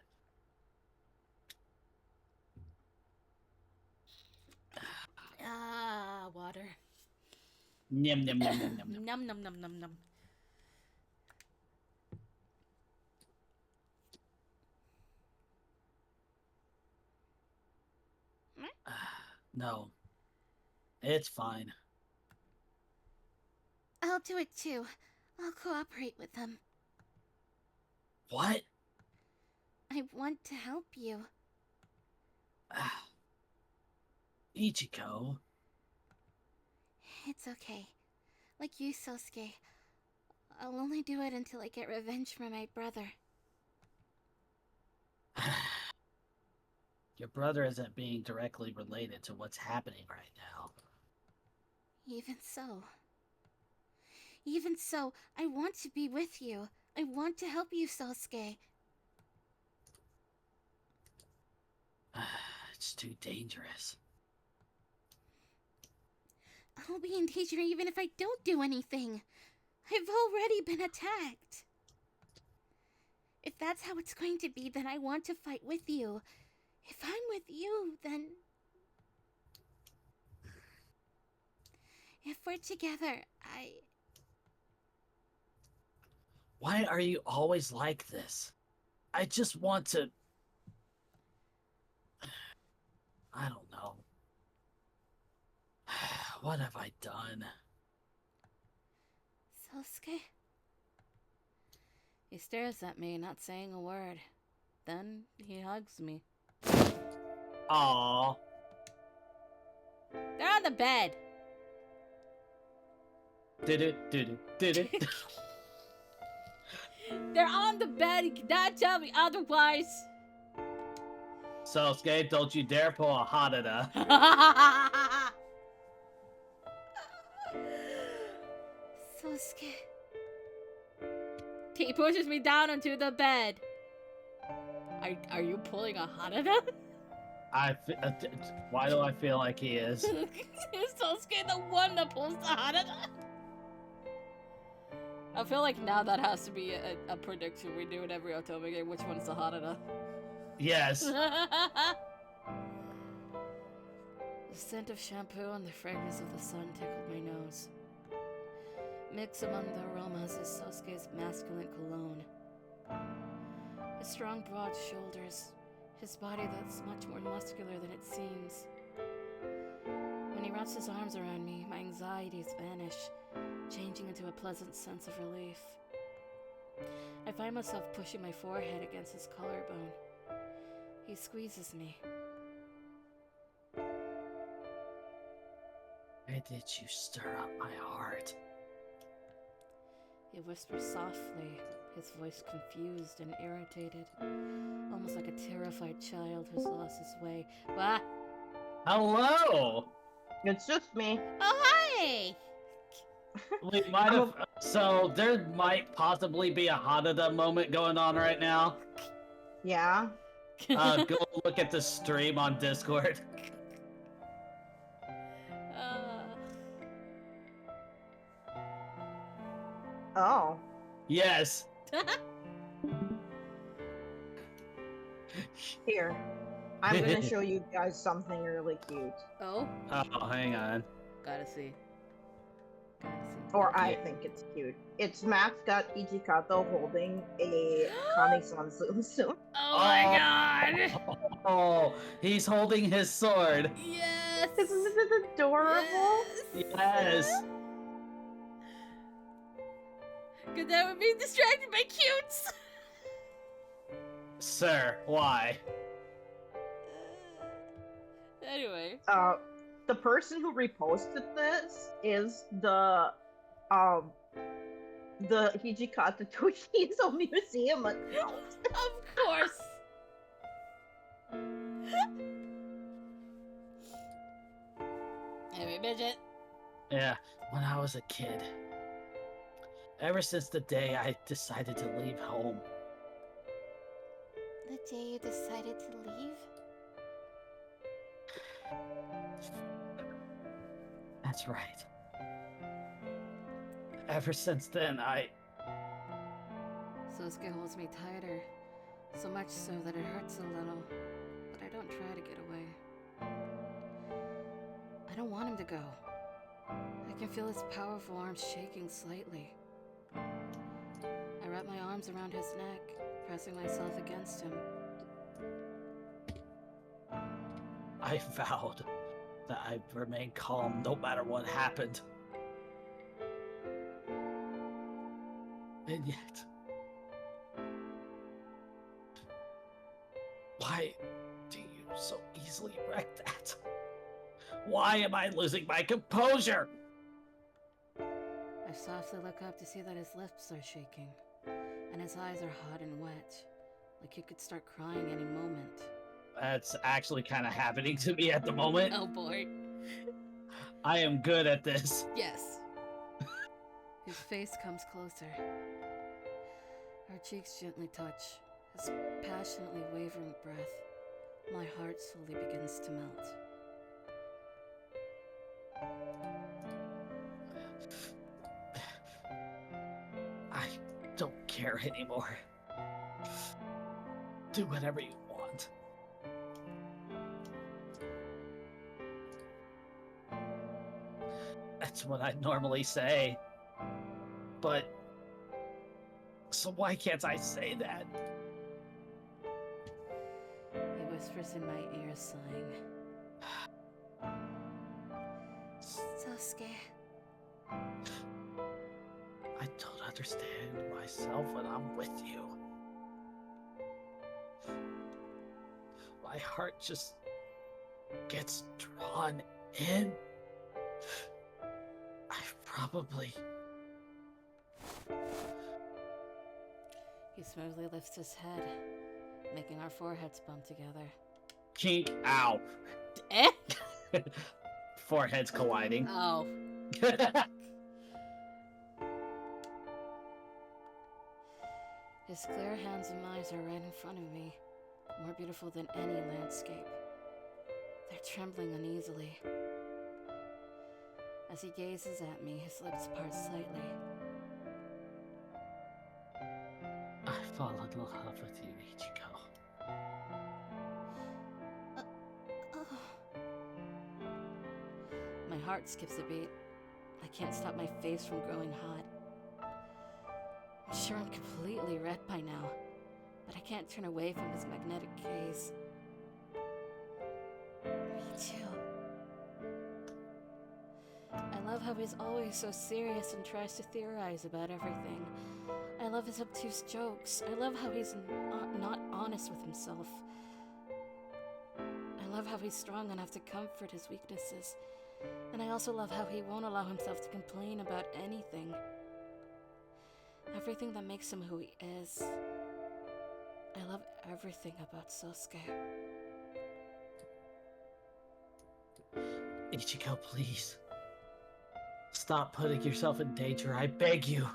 Ah, water. Nim nim nim nim nim. Num num num num num. No. It's fine. I'll do it too. I'll cooperate with them. What? I want to help you. Ichiko. It's okay. Like you, Sosuke. I'll only do it until I get revenge for my brother. Your brother isn't being directly related to what's happening right now. Even so. Even so, I want to be with you. I want to help you, Sosuke. It's too dangerous. I'll be in danger even if I don't do anything. I've already been attacked. If that's how it's going to be, then I want to fight with you. If I'm with you, then... If we're together, Why are you always like this? I just want to... I don't know. What have I done? Sosuke? He stares at me, not saying a word. Then he hugs me. Aww. They're on the bed. Did it. They're on the bed. You cannot tell me otherwise. Sosuke, don't you dare pull a Hanada. Sosuke. He pushes me down onto the bed. Are you pulling a Hanada? Why do I feel like he is? Is Sosuke the one that pulls the Hanada? I feel like now that has to be a prediction we do in every Otome game. Which one's the Hanada? Yes. The scent of shampoo and the fragrance of the sun tickled my nose. Mixed among the aromas is Sosuke's masculine cologne. His strong, broad shoulders, his body that's much more muscular than it seems. When he wraps his arms around me, my anxieties vanish, changing into a pleasant sense of relief. I find myself pushing my forehead against his collarbone. He squeezes me. Why did you stir up my heart? He whispers softly, his voice confused and irritated, almost like a terrified child who's lost his way. What? Hello! It's just me. Oh, hi! We might have. So there might possibly be a Hanada moment going on right now. Yeah. Go look at the stream on Discord. Oh. Yes. Here. I'm gonna show you guys something really cute. Oh, Oh, hang on. gotta see. Gotta see. Or I Yeah. think it's cute. It's mascot Ichikato holding a Kami-san Susu. Oh my god! Oh, he's holding his sword. Yes! Isn't it adorable? Yes. Good that we're being distracted by cutes! Sir, why? Anyway. The person who reposted this is the Hijikata Toshizo Museum account. Of course! Anyway, midget. Yeah, when I was a kid. Ever since the day I decided to leave home. The day you decided to leave? That's right. Ever since then, Sosuke holds me tighter. So much so that it hurts a little. But I don't try to get away. I don't want him to go. I can feel his powerful arms shaking slightly. I wrap my arms around his neck, pressing myself against him. I vowed that I'd remain calm no matter what happened. And yet, why do you so easily wreck that? Why am I losing my composure? I softly look up to see that his lips are shaking, and his eyes are hot and wet, like he could start crying any moment. That's actually kind of happening to me at the moment. Oh boy. I am good at this. Yes. His face comes closer. Our cheeks gently touch, his passionately wavering breath. My heart slowly begins to melt. I don't care anymore. Do whatever you want. That's what I normally say. But so why can't I say that? He whispers in my ear, sighing. Sosuke. I don't understand myself when I'm with you. My heart just gets drawn in. I've probably... He smoothly lifts his head, making our foreheads bump together. Kink. Ow. Eh? Foreheads colliding. Oh. His clear hands and eyes are right in front of me, more beautiful than any landscape. They're trembling uneasily. As he gazes at me, his lips part slightly. I fall in love with you, Ichiko. Oh. My heart skips a beat. I can't stop my face from growing hot. I'm sure I'm completely red by now, but I can't turn away from his magnetic gaze. Me too. I love how he's always so serious and tries to theorize about everything. I love his obtuse jokes. I love how he's not honest with himself. I love how he's strong enough to comfort his weaknesses. And I also love how he won't allow himself to complain about anything. Everything that makes him who he is. I love everything about Sosuke. Ichiko, please. Stop putting yourself in danger, I beg you.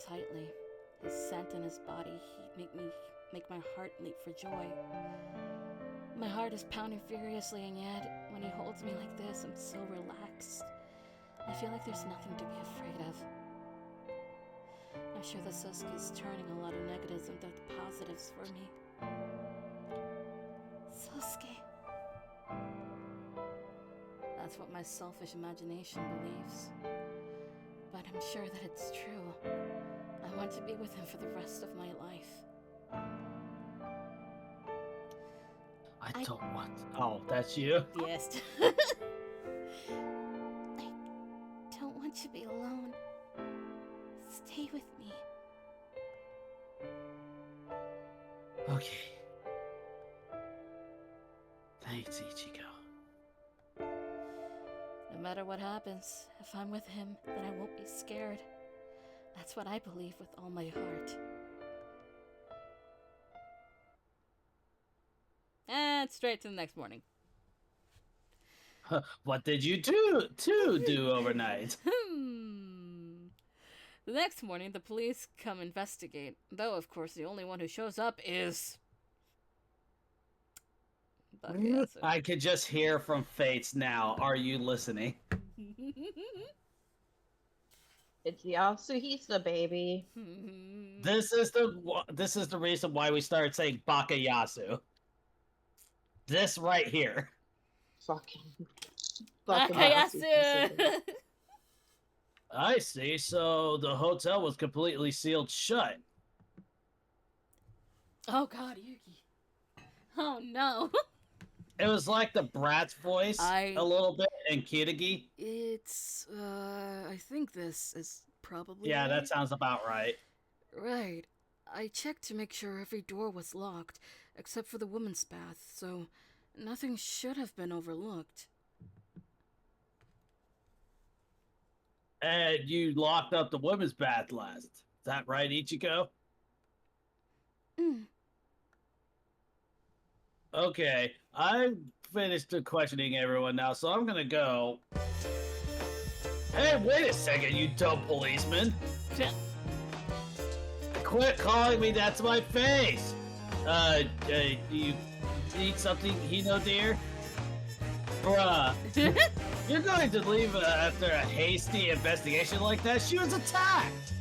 tightly. His scent and his body make my heart leap for joy. My heart is pounding furiously, and yet, when he holds me like this, I'm so relaxed. I feel like there's nothing to be afraid of. I'm sure that Sosuke's turning a lot of negatives into positives for me. Sosuke. That's what my selfish imagination believes. But I'm sure that it's true. I want to be with him for the rest of my life. I don't want. Oh, that's you? Yes. I don't want to be alone. Stay with me. Okay. Thanks, Ichigo. No matter what happens, if I'm with him, then I won't be scared. That's what I believe with all my heart. And straight to the next morning. What did you do overnight? The next morning, the police come investigate. Though, of course, the only one who shows up is... Bakayasu. I could just hear from Fates now. Are you listening? It's Yasuhisa, baby. This is the reason why we started saying Bakayasu. This right here. Fucking Bakayasu! Yasuhisa. I see. So the hotel was completely sealed shut. Oh god, Yuki. Oh no. It was like the Brat's voice a little bit in Kirigi. It's, I think this is probably... Yeah, right. that sounds about right. Right. I checked to make sure every door was locked, except for the women's bath, so nothing should have been overlooked. And you locked up the women's bath last. Is that right, Ichigo? Okay, I've finished questioning everyone now, so I'm gonna go. Hey, wait a second, you dumb policeman! Quit calling me that's my face! You need something, Hino dear? Bruh, you're going to leave after a hasty investigation like that? She was attacked!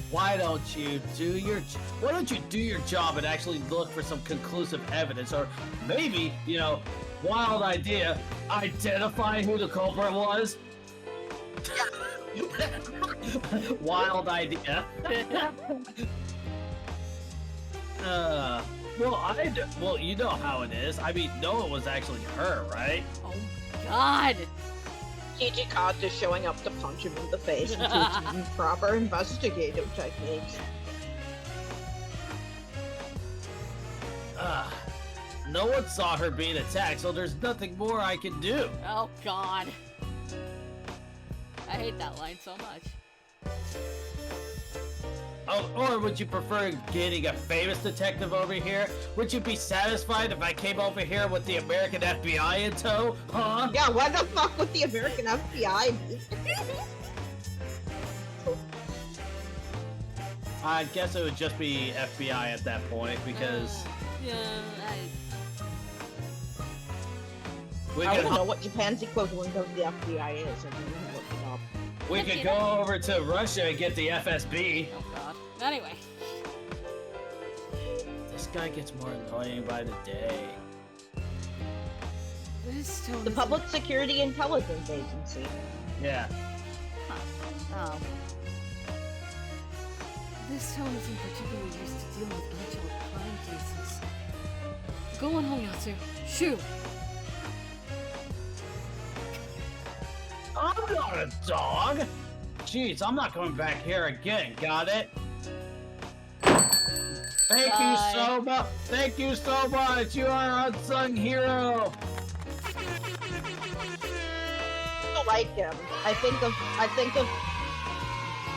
Why don't you do your job and actually look for some conclusive evidence, or maybe, wild idea, identify who the culprit was? Wild idea. Well, you know how it is. I mean, no, it was actually her, right? Oh god! Hijikata showing up to punch him in the face and teach him proper investigative techniques. No one saw her being attacked, so there's nothing more I can do. Oh god. I hate that line so much. Oh, or would you prefer getting a famous detective over here? Would you be satisfied if I came over here with the American FBI in tow? Huh? Yeah, why the fuck would the American FBI be? I guess it would just be FBI at that point, because we I could don't know what Japan's equivalent of the FBI is. I didn't even look it up. we could go over to Russia and get the FSB. Oh god. Anyway. This guy gets more annoying by the day. This tone The isn't- Public Security Intelligence Agency. Yeah. Oh. This tone isn't particularly used to dealing with actual crime cases. Go on home, Yatsu. Shoo! I'm not a dog! Jeez, I'm not coming back here again, got it? Thank you so much! Thank you so much! You are our unsung hero! I like him.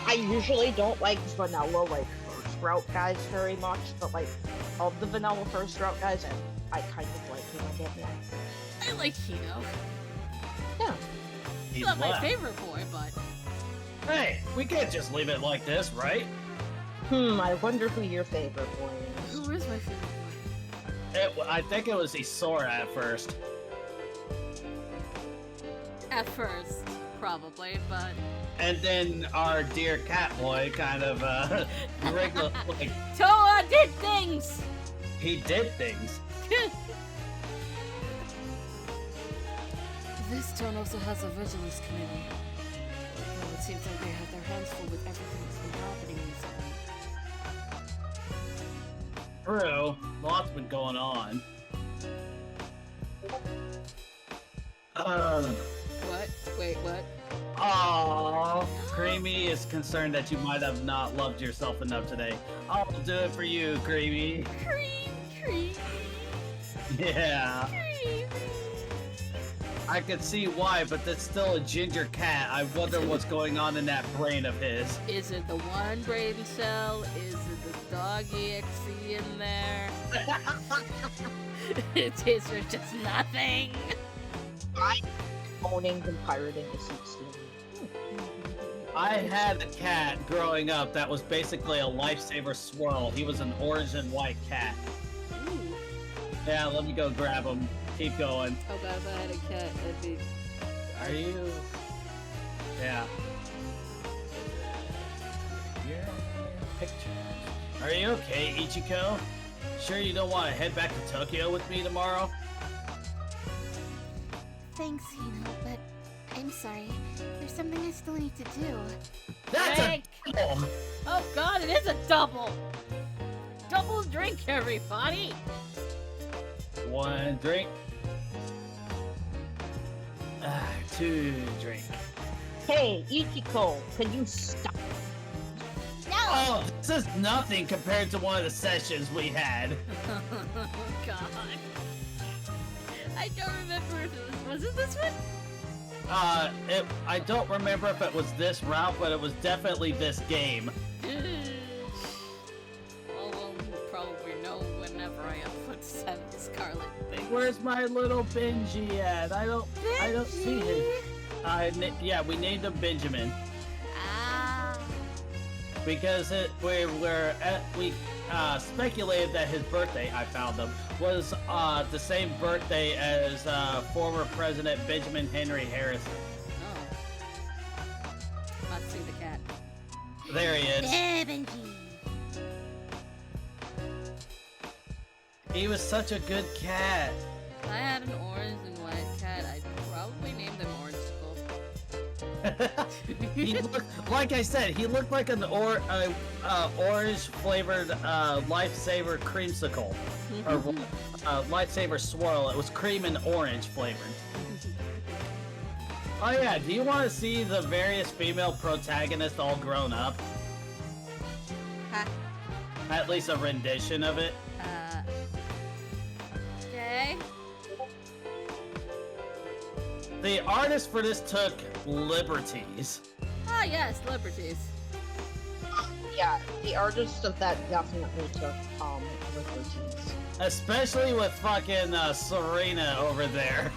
I usually don't like vanilla, first route guys very much, but, of the vanilla first route guys, I kind of like him a bit more. I like Hino. Yeah. He's not my favorite boy, but... Hey, we can't just leave it like this, right? I wonder who your favorite boy is. Who is my favorite I think it was Isora at first. boy? At first, probably, but And then our dear cat boy kind of, wriggled, like, Toa did things. he did things. This town also has a vigilance committee. Well, it seems like they have their hands full with everything that's been happening recently. True, lots been going on. What? Wait, what? Aww. Creamy is concerned that you might have not loved yourself enough today. I'll do it for you, Creamy. Cream. Yeah. I could see why, but that's still a ginger cat. I wonder what's going on in that brain of his. Is it the one brain cell? Is it the dog EXE in there? Is there just nothing? Owning and pirating the 16. I had a cat growing up that was basically a lifesaver swirl. He was an orange and white cat. Ooh. Yeah, let me go grab him. Keep going. Oh god, if I had a cat, that'd be... Are you? Yeah. Are you okay, Ichiko? Sure you don't want to head back to Tokyo with me tomorrow? Thanks, but I'm sorry. There's something I still need to do. That's Drink! a double! Oh god, it is a double! Double drink, everybody! One drink. Two drink. Hey, Ichiko, can you stop? No! Oh, this is nothing compared to one of the sessions we had. God. I don't remember if it was it this one? I don't remember if it was this route, but it was definitely this game. Well, we'll probably know whenever I upload 7'scarlet thing. Where's my little Benji at? I don't see him. Yeah, we named him Benjamin Ah. because we speculated that his birthday, I found him, was the same birthday as former President Benjamin Henry Harrison. Oh. Let's see the cat. There he is. There, Benji. He was such a good cat. If I had an orange and white cat, I'd probably name them Orangesicle. He looked, like I said, he looked like an orange flavored lifesaver creamsicle or lifesaver swirl. It was cream and orange flavored. Oh yeah, do you want to see the various female protagonists all grown up? Ha. At least a rendition of it. Okay. The artist for this took liberties. Ah, yes, liberties. Yeah, the artist of that definitely took liberties. Especially with fucking Serena over there.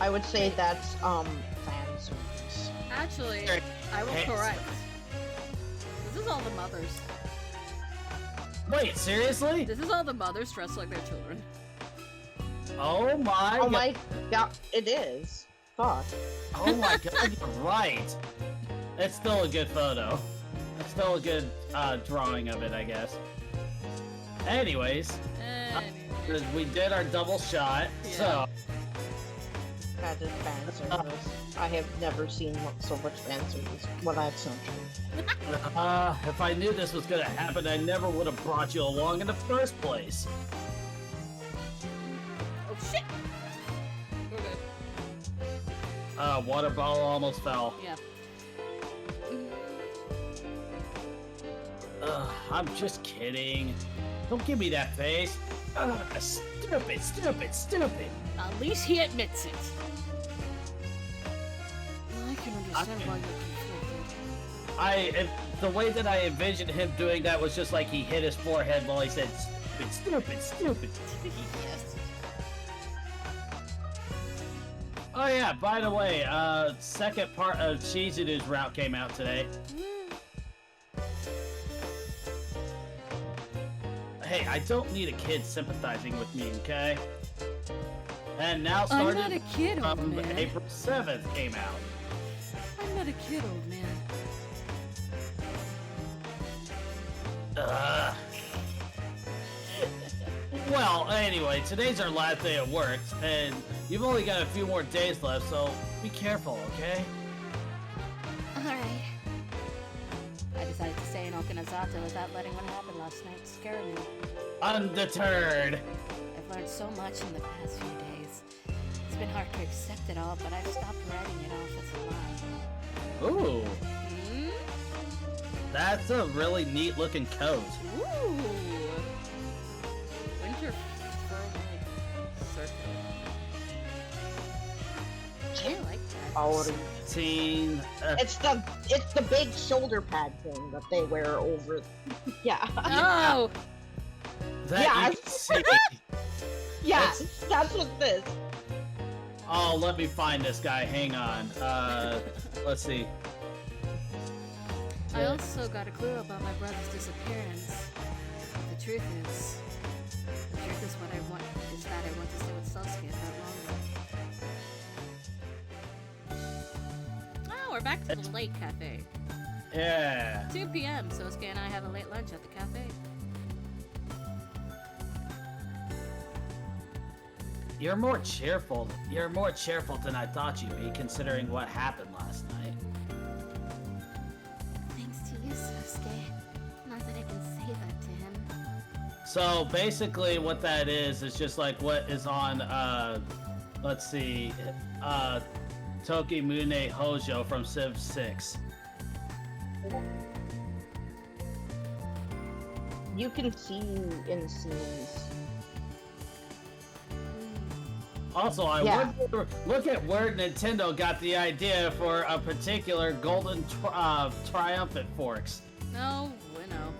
I would say that's fan service. Actually, I will Hey. correct. This is all the mothers. Wait, seriously? This is all the mothers dressed like their children. Oh my Oh god. my god, it is. Fuck. Oh my god, you're right. It's still a good photo. It's still a good drawing of it, I guess. Anyways, Anyway. we did our double shot, so That is fan service. I have never seen so much fan service. Well, that's not true. if I knew this was gonna happen, I never would have brought you along in the first place. Oh shit! We're good. Water bottle almost fell. Yeah. I'm just kidding. Don't give me that face. Stupid, stupid, stupid. At least he admits it. I can understand why you're conflicted. The way that I envisioned him doing that was just like he hit his forehead while he said stupid, stupid, stupid. Yes. Oh yeah, by the way, second part of Shizuru's route came out today. Hey, I don't need a kid sympathizing with me, okay? And now I'm started not a kid, old man. April 7th came out. I'm not a kid, old man. Well, anyway, today's our last day of work, and you've only got a few more days left, so be careful, okay? Alright. I decided to stay in Okinazawa without letting what happened last night scare me. Undeterred. I've learned so much in the past few days. It's been hard to accept it all, but I've stopped writing it off as a lie. Ooh, Hmm? that's a really neat looking coat. Ooh! Winter circle. I like that. Quality. Teen. It's the big shoulder pad thing that they wear over. Yeah. Oh! That Yeah. you can see. Yeah. That's what this. Oh, let me find this guy. Hang on. Let's see. I also got a clue about my brother's disappearance. The truth is what I want is that I want to stay with Sasuke a bit longer. Oh, we're back to the late cafe. Yeah. 2 p.m. Sasuke and I have a late lunch at the cafe. You're more cheerful. You're more cheerful than I thought you'd be, considering what happened last night. Thanks to you, Sasuke. Not that I can say that to him. So basically, what that is just like what is on. Let's see, Tokimune Hojo from Civ 6. You can see in scenes. Also, I Yeah. wonder, look at where Nintendo got the idea for a particular golden triumphant forks. No, bueno.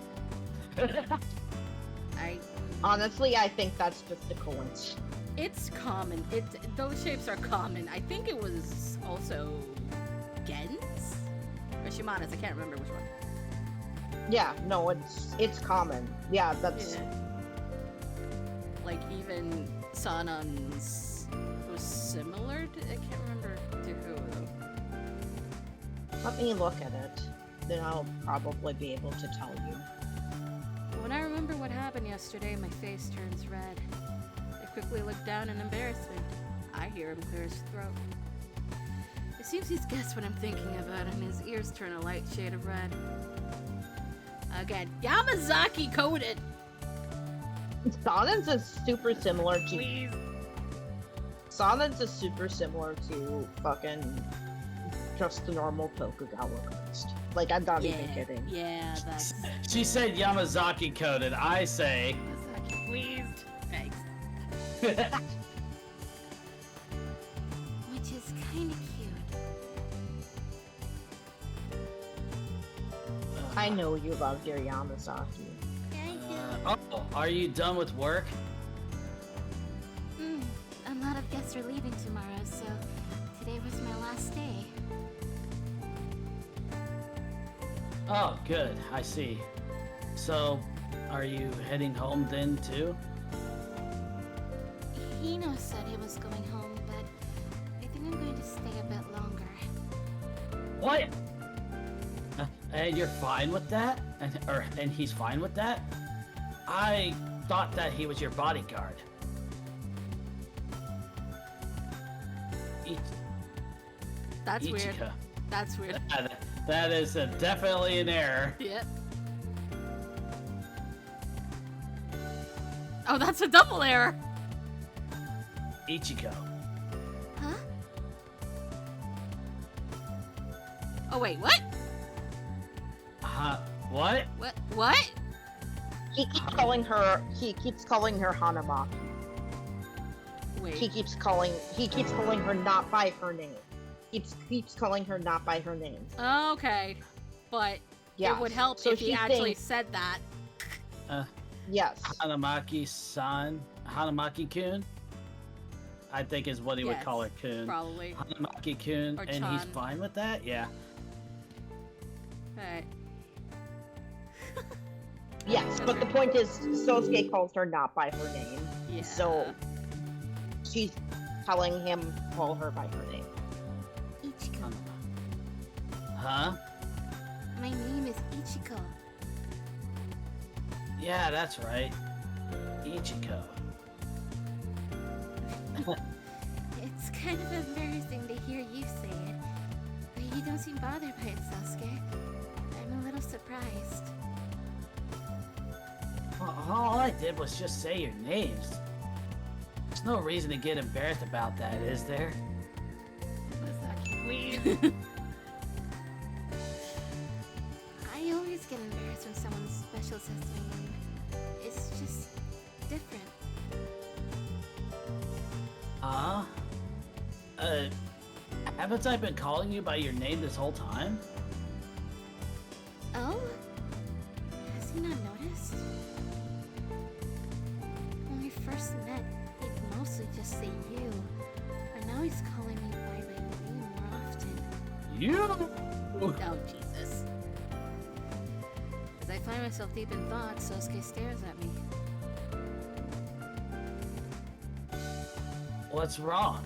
Honestly, I think that's just a coincidence. It's common. Those shapes are common. I think it was also Gen's or Shimano's. I can't remember which one. Yeah, no, it's common. Yeah, that's. Yeah. Like even Sanon's was similar to. I can't remember to who though. Let me look at it. Then I'll probably be able to tell you. When I remember what happened yesterday, my face turns red. I quickly look down in embarrassment. I hear him clear his throat. It seems he's guessed what I'm thinking about, and his ears turn a light shade of red. Again, Yamazaki coded! Sonen's is super similar to. Please. Sonen's is super similar to fucking just the normal Tokugawa crest. Like, I'm not even kidding. Yeah, that's... She said Yamazaki coded. I say. Yamazaki, please. Thanks. Which is kinda cute. I know you love your Yamazaki. Oh, are you done with work? A lot of guests are leaving tomorrow, so today was my last day. Oh, good. I see. So, are you heading home then, too? Hino said he was going home, but I think I'm going to stay a bit longer. What? And you're fine with that? And he's fine with that? I thought that he was your bodyguard. That's weird. Ichika. That's weird. That is definitely an error. Yep. Oh, that's a double error! Ichiko. Huh? Oh, wait, what? What? What? He keeps calling her. He keeps calling her Hanamaki. Wait. He keeps calling her not by her name. Keeps calling her not by her name. Okay. But Yeah. it would help So if he she actually thinks- said that. Yes. Hanamaki-san? Hanamaki-kun? I think is what he would Yes, call her, Kun. Probably. Hanamaki-kun, Or and he's Chan. fine with that? Yeah. Alright. Yes, but the point is, Sosuke calls her not by her name. Yeah. So she's telling him to call her by her name. Ichiko. Huh? My name is Ichiko. Yeah, that's right. Ichiko. It's kind of embarrassing to hear you say it, but you don't seem bothered by it, Sasuke. I'm a little surprised. All I did was just say your names. There's no reason to get embarrassed about that, is there? Please. I always get embarrassed when someone special says my name. It's just different. Haven't I been calling you by your name this whole time? Oh? Has he not noticed? When we first met, he'd mostly just say you. But now he's calling me by my name more often. You? Oh, Jesus. As I find myself deep in thought, Sosuke stares at me. What's wrong?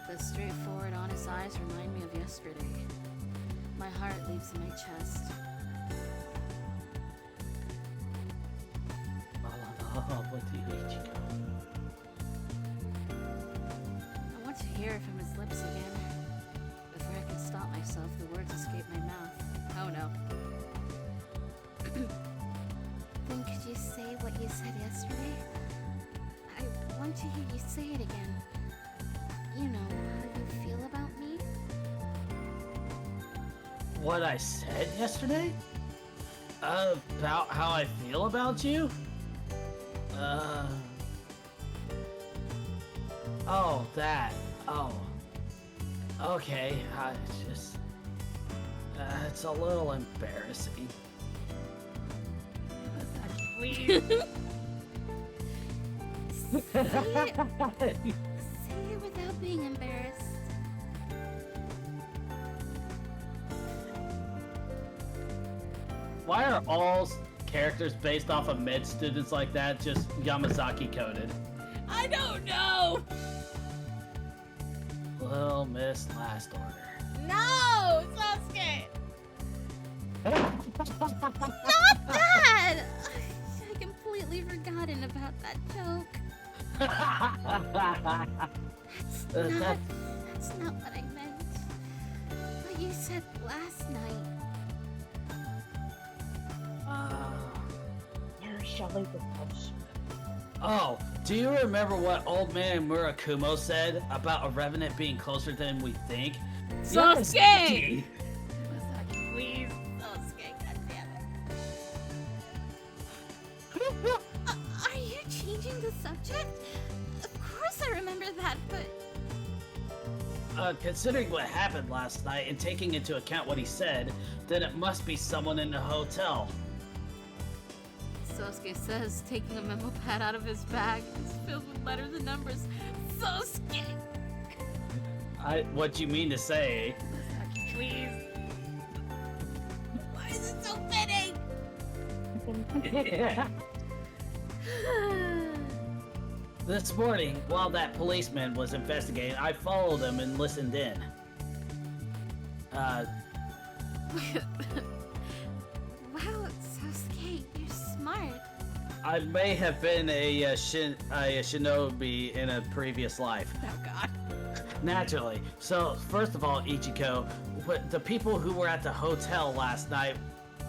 The straightforward, honest eyes remind me of yesterday. My heart leaps in my chest. What do you Ichiko? I want to hear it from his lips again. Before I can stop myself, the words escape my mouth. Oh no. Then could you say what you said yesterday? I want to hear you say it again. You know how you feel about me? What I said yesterday? About how I feel about you? Oh, that. Oh. Okay, it's a little embarrassing. Please. Say it without being embarrassed. Why are all characters based off of med students like that just Yamazaki coded? I don't know! Little Miss Last Order. No! Sasuke! Not that! I completely forgotten about that joke. That's not what I meant. What you said last night. Where's Shelly the postman? Oh, do you remember what old man Murakumo said about a revenant being closer than we think? Sasuke! Yamazaki! Please. Sasuke, goddammit. Are you changing the subject? Of course I remember that, but Considering what happened last night and taking into account what he said, then it must be someone in the hotel. Sosuke says, taking a memo pad out of his bag. It's filled with letters and numbers. Sosuke! What you mean to say? Please. why is it so fitting? This morning, while that policeman was investigating, I followed him and listened in. Wow, Sasuke, you're smart. I may have been a shinobi in a previous life. Oh god. Naturally. So, first of all, Ichiko, the people who were at the hotel last night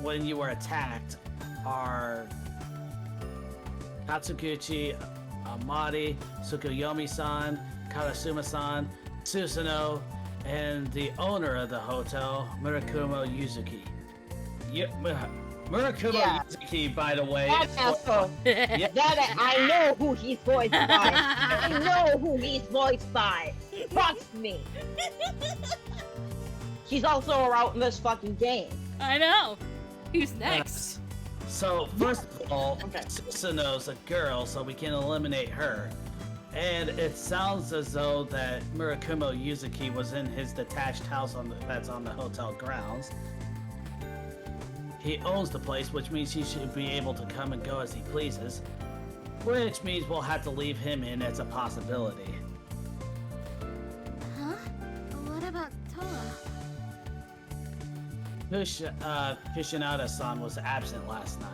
when you were attacked are Katsuguchi, Amari, Tsukuyomi-san, Karasuma-san, Susanoo, and the owner of the hotel, Murakumo Yuzuki. Murakumo Yeah. Yuzuki, by the way. That asshole. Yeah. That I know who he's voiced by. I know who he's voiced by. Trust me. He's also out in this fucking game. I know. Who's next? So, first of all, Okay. Susanoo's a girl, so we can eliminate her. And it sounds as though that Murakumo Yuzuki was in his detached house that's on the hotel grounds. He owns the place, which means he should be able to come and go as he pleases. Which means we'll have to leave him in as a possibility. Huh? What about Toa? Kushinada-san was absent last night.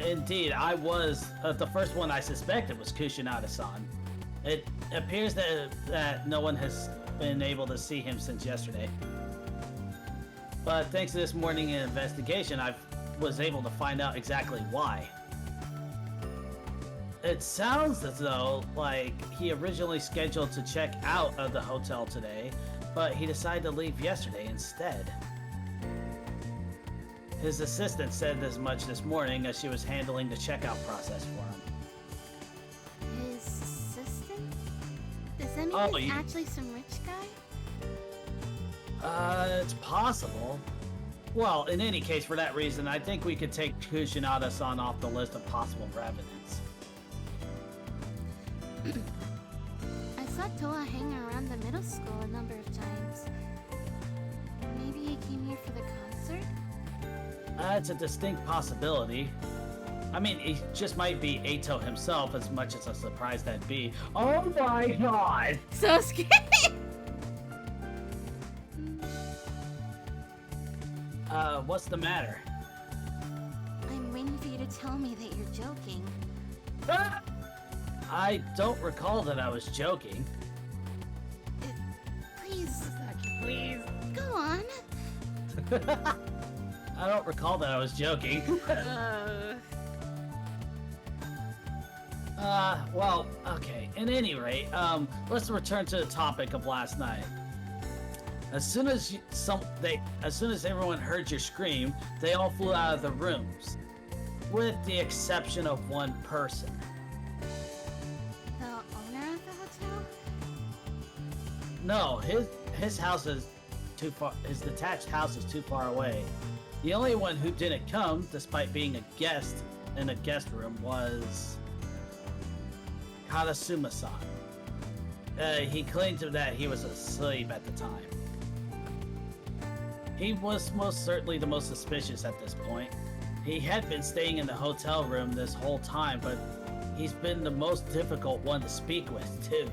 Indeed, I was the first one I suspected was Kushinada-san. It appears that no one has been able to see him since yesterday. But thanks to this morning investigation, I was able to find out exactly why. It sounds as though, like, he originally scheduled to check out of the hotel today, but he decided to leave yesterday instead. His assistant said as much this morning as she was handling the checkout process for him. His assistant? Does that mean Oh, he's you- actually some rich guy? It's possible. Well, in any case, for that reason, I think we could take Kushinada-san off the list of possible revenants. I saw Toa hanging around the middle school a number of times. Maybe he came here for the concert? It's a distinct possibility. I mean, it just might be Eito himself, as much as a surprise that'd be. Oh my god! So scary! What's the matter? I'm waiting for you to tell me that you're joking. Ah! I don't recall that I was joking. Please, Please. go on. I don't recall that I was joking. Well, okay. At any rate, let's return to the topic of last night. As soon as everyone heard your scream, they all flew out of the rooms, with the exception of one person. The owner of the hotel? No, his house is too far. His detached house is too far away. The only one who didn't come, despite being a guest in a guest room, was Karasuma-san. He claimed that he was asleep at the time. He was most certainly the most suspicious at this point. He had been staying in the hotel room this whole time, but he's been the most difficult one to speak with, too.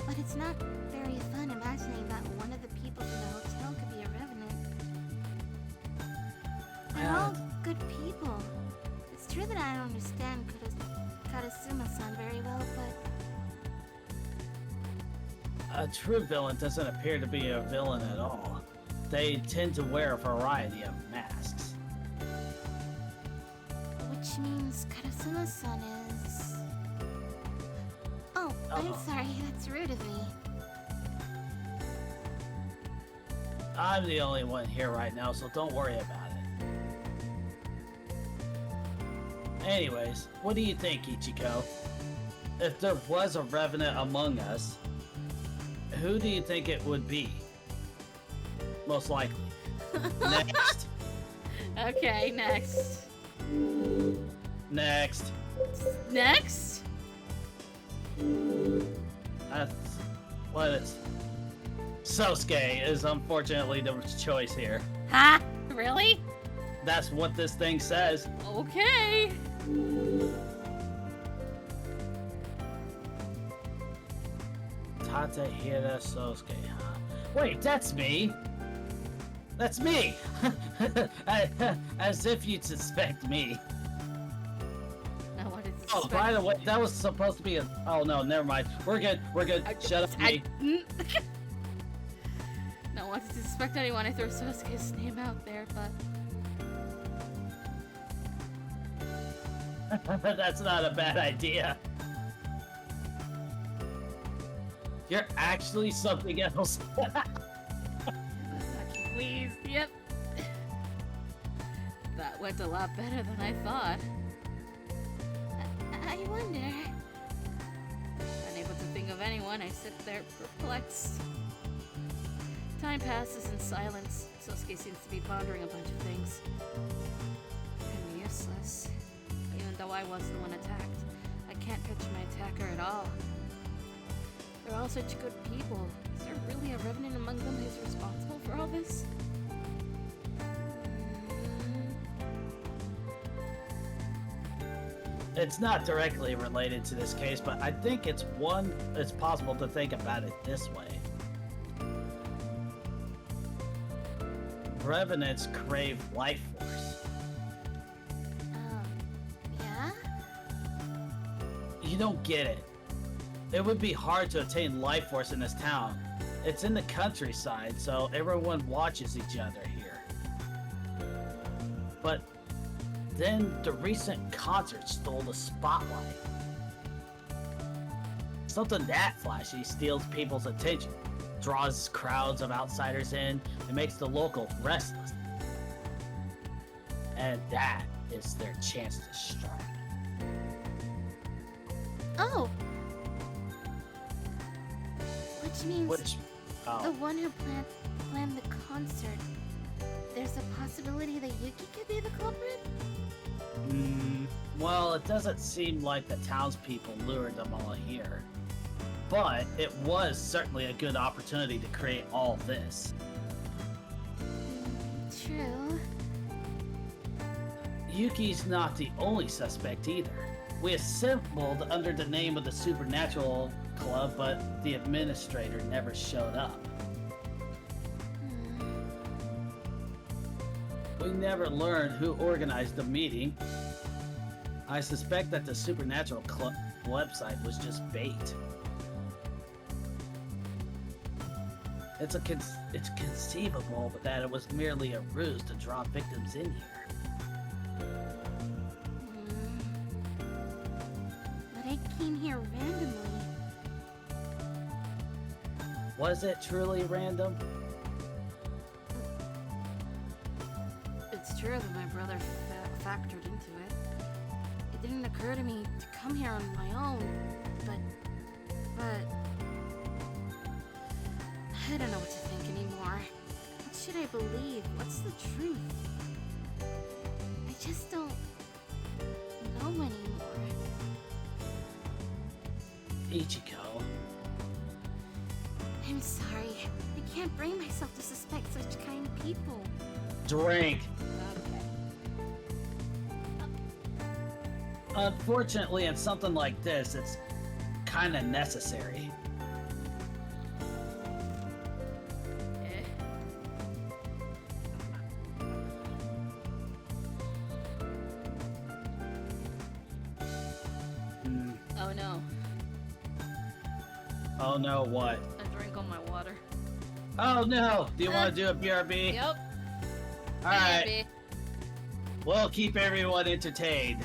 But it's not very fun imagining that one of the people in the hotel could be a revenant. They're all good people. It's true that I don't understand Karasuma-san very well, but A true villain doesn't appear to be a villain at all. They tend to wear a variety of masks. which means Karasuma-san is... Oh, I'm Uh-oh. sorry, that's rude of me. I'm the only one here right now, so don't worry about it. Anyways, what do you think, Ichiko? If there was a revenant among us, who do you think it would be? Most likely. Next. Okay, next. Next. Next? That's what it's. Sosuke is unfortunately the choice here. Ha? Really? That's what this thing says. Okay. Tatehira Sosuke, huh? Wait, that's me! That's me! As if you'd suspect me. I wanted to Oh, by the way, that was supposed to be a... Oh, no, never mind. We're good, we're good. Shut up, me. Not wanting to suspect anyone, I threw Sosuke's name out there, but... That's not a bad idea. You're actually something else. Please, yep. That went a lot better than I thought. I wonder... Unable to think of anyone, I sit there perplexed. Time passes in silence. Sosuke seems to be pondering a bunch of things. I'm useless. Even though I was the one attacked. I can't touch my attacker at all. They're all such good people. Is there really a revenant among them who's responsible for all this? It's not directly related to this case, but I think it's possible to think about it this way. Revenants crave life force. Yeah? You don't get it. It would be hard to attain life force in this town. It's in the countryside, so everyone watches each other here. But then the recent concert stole the spotlight. Something that flashy steals people's attention, draws crowds of outsiders in, and makes the locals restless. And that is their chance to strike. Oh! Which means the Oh, one who planned the concert. There's a possibility that Yuki could be the culprit? well, it doesn't seem like the townspeople lured them all here. But it was certainly a good opportunity to create all this. True. Yuki's not the only suspect either. We assembled under the name of the Supernatural Club, but the administrator never showed up. We never learned who organized the meeting. I suspect that the Supernatural Club website was just bait. It's conceivable that it was merely a ruse to draw victims in here. But I came here randomly. Was it truly random? It's true that my brother factored into it. It didn't occur to me to come here on my own, but I don't know what to think anymore. What should I believe? What's the truth? I just don't know anymore. Ichiko. I'm sorry. I can't bring myself to suspect such kind people. Drink. Okay. Unfortunately, in something like this, it's kind of necessary. Eh. Oh no. Oh no, what? I drank all my water. Oh no! Do you want to do a BRB? Yep. Alright, Maybe. we'll keep everyone entertained.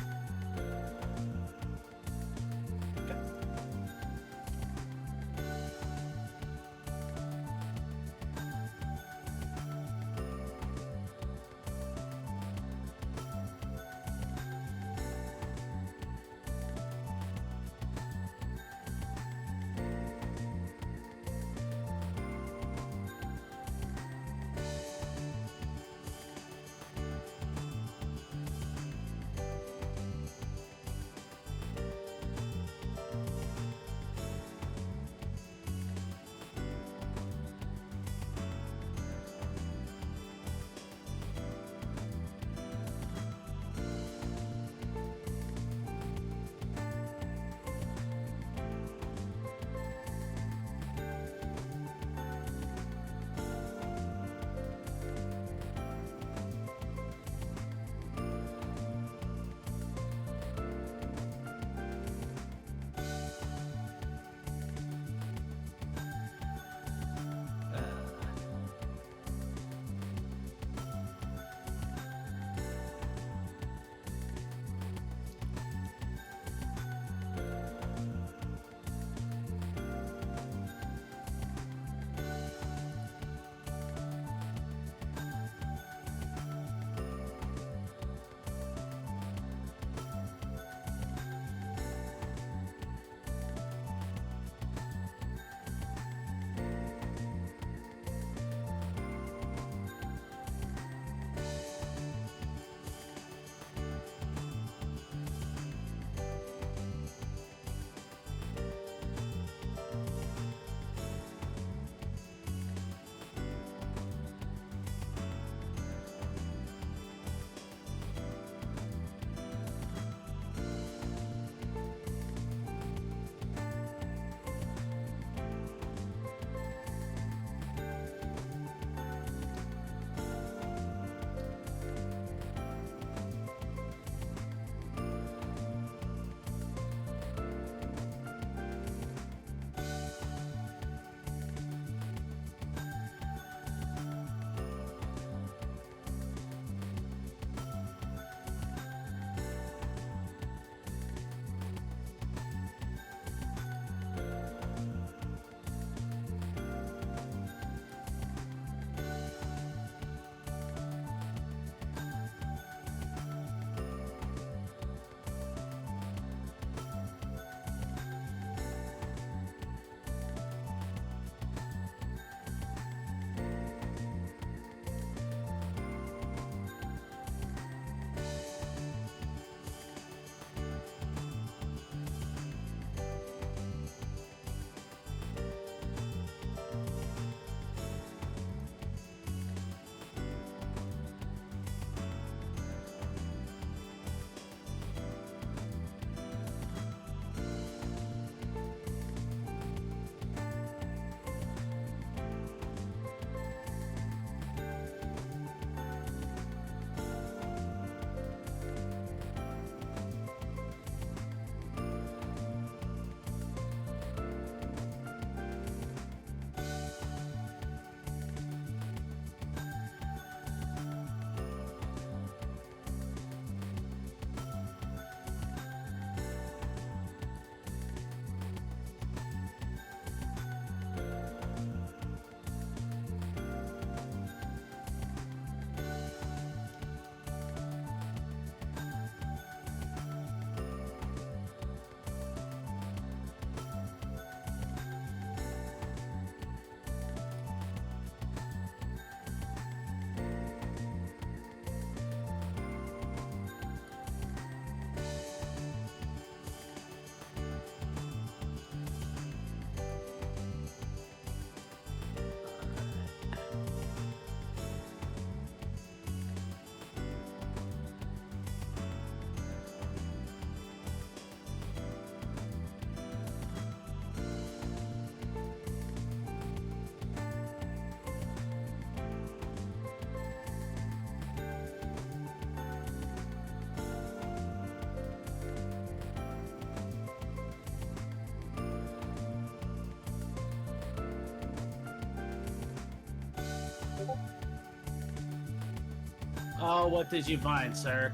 Oh, what did you find, sir?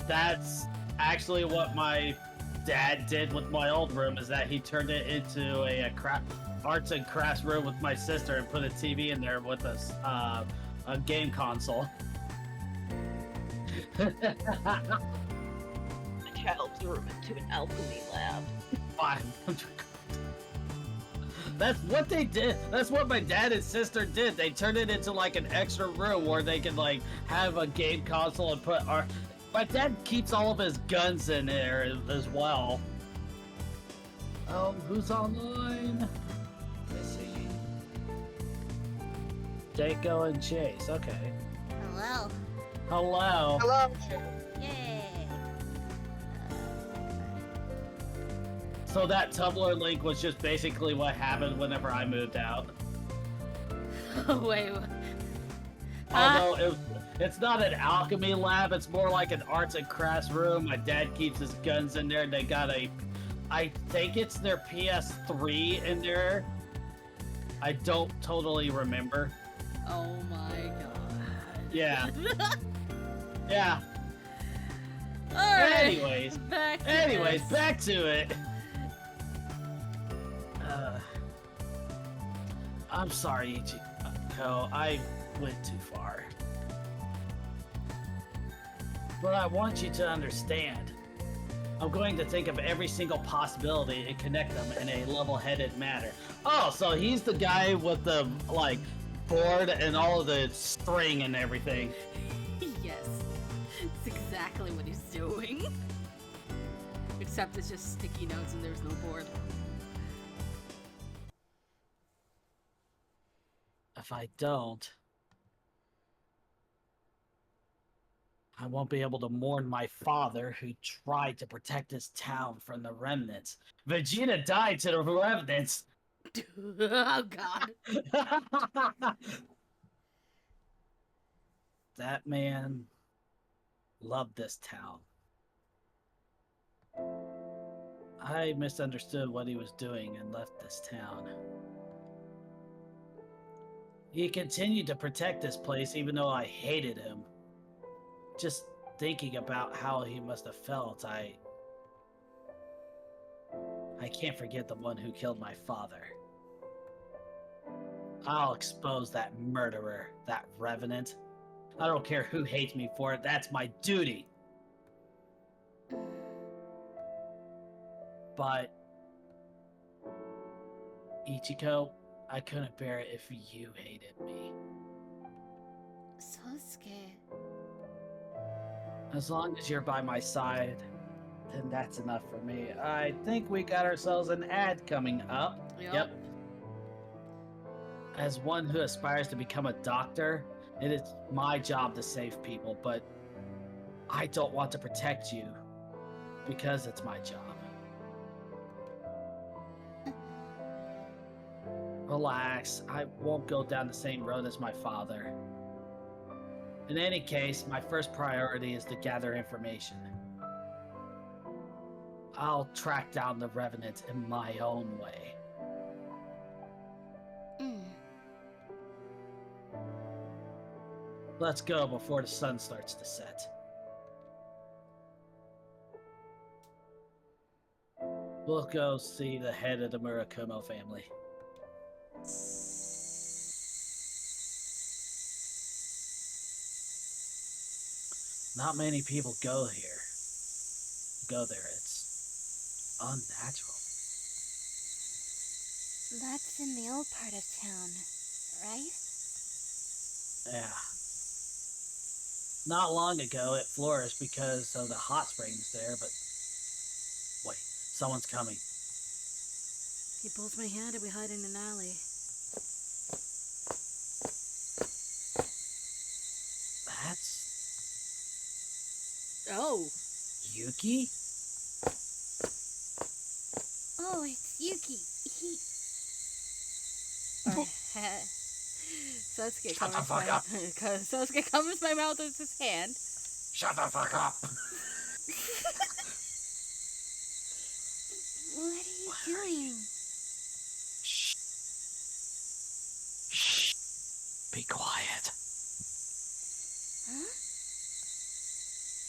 That's actually what my dad did with my old room, is that he turned it into a arts and crafts room with my sister and put a TV in there with a game console. A child's room into an alchemy lab. 500. That's what they did. That's what my dad and sister did. They turned it into like an extra room where they could like have a game console and put our. My dad keeps all of his guns in there as well. Who's online? Let's see. Daco and Chase. Okay. Hello. Hello. Hello. Yay. So that Tumblr link was just basically what happened whenever I moved out. Wait. Although it's not an alchemy lab, it's more like an arts and crafts room. My dad keeps his guns in there. They got I think it's their PS3 in there. I don't totally remember. Oh my god. Yeah. Yeah. Alright. Anyways, Back to anyways, this. back to it. I'm sorry, Ichiko. I went too far. But I want you to understand. I'm going to think of every single possibility and connect them in a level-headed manner. Oh, so he's the guy with the, like, board and all of the string and everything. Yes. It's exactly what he's doing. Except it's just sticky notes and there's no board. If I don't, I won't be able to mourn my father who tried to protect his town from the remnants. Vegeta died to the remnants. Oh god. That man loved this town. I misunderstood what he was doing and left this town. He continued to protect this place even though I hated him. Just thinking about how he must have felt, I can't forget the one who killed my father. I'll expose that murderer, that revenant. I don't care who hates me for it, that's my duty. But, Ichiko, I couldn't bear it if you hated me. Sosuke. As long as you're by my side, then that's enough for me. I think we got ourselves an ad coming up. Yep. As one who aspires to become a doctor, it is my job to save people, but I don't want to protect you because it's my job. Relax, I won't go down the same road as my father. In any case, my first priority is to gather information. I'll track down the Revenant in my own way. Let's go before the sun starts to set. We'll go see the head of the Murakumo family. Not many people go here. Go there. It's unnatural. That's in the old part of town, right? Yeah. Not long ago, it flourished because of the hot springs there, but... Wait, someone's coming. He pulls my hand and we hide in an alley. That's... Oh. Yuki? Oh, it's Yuki. Sosuke Shut the covers fuck my up. Sosuke covers my mouth with his hand. Shut the fuck up. What are you doing? Shh. Shh. Be quiet. Huh?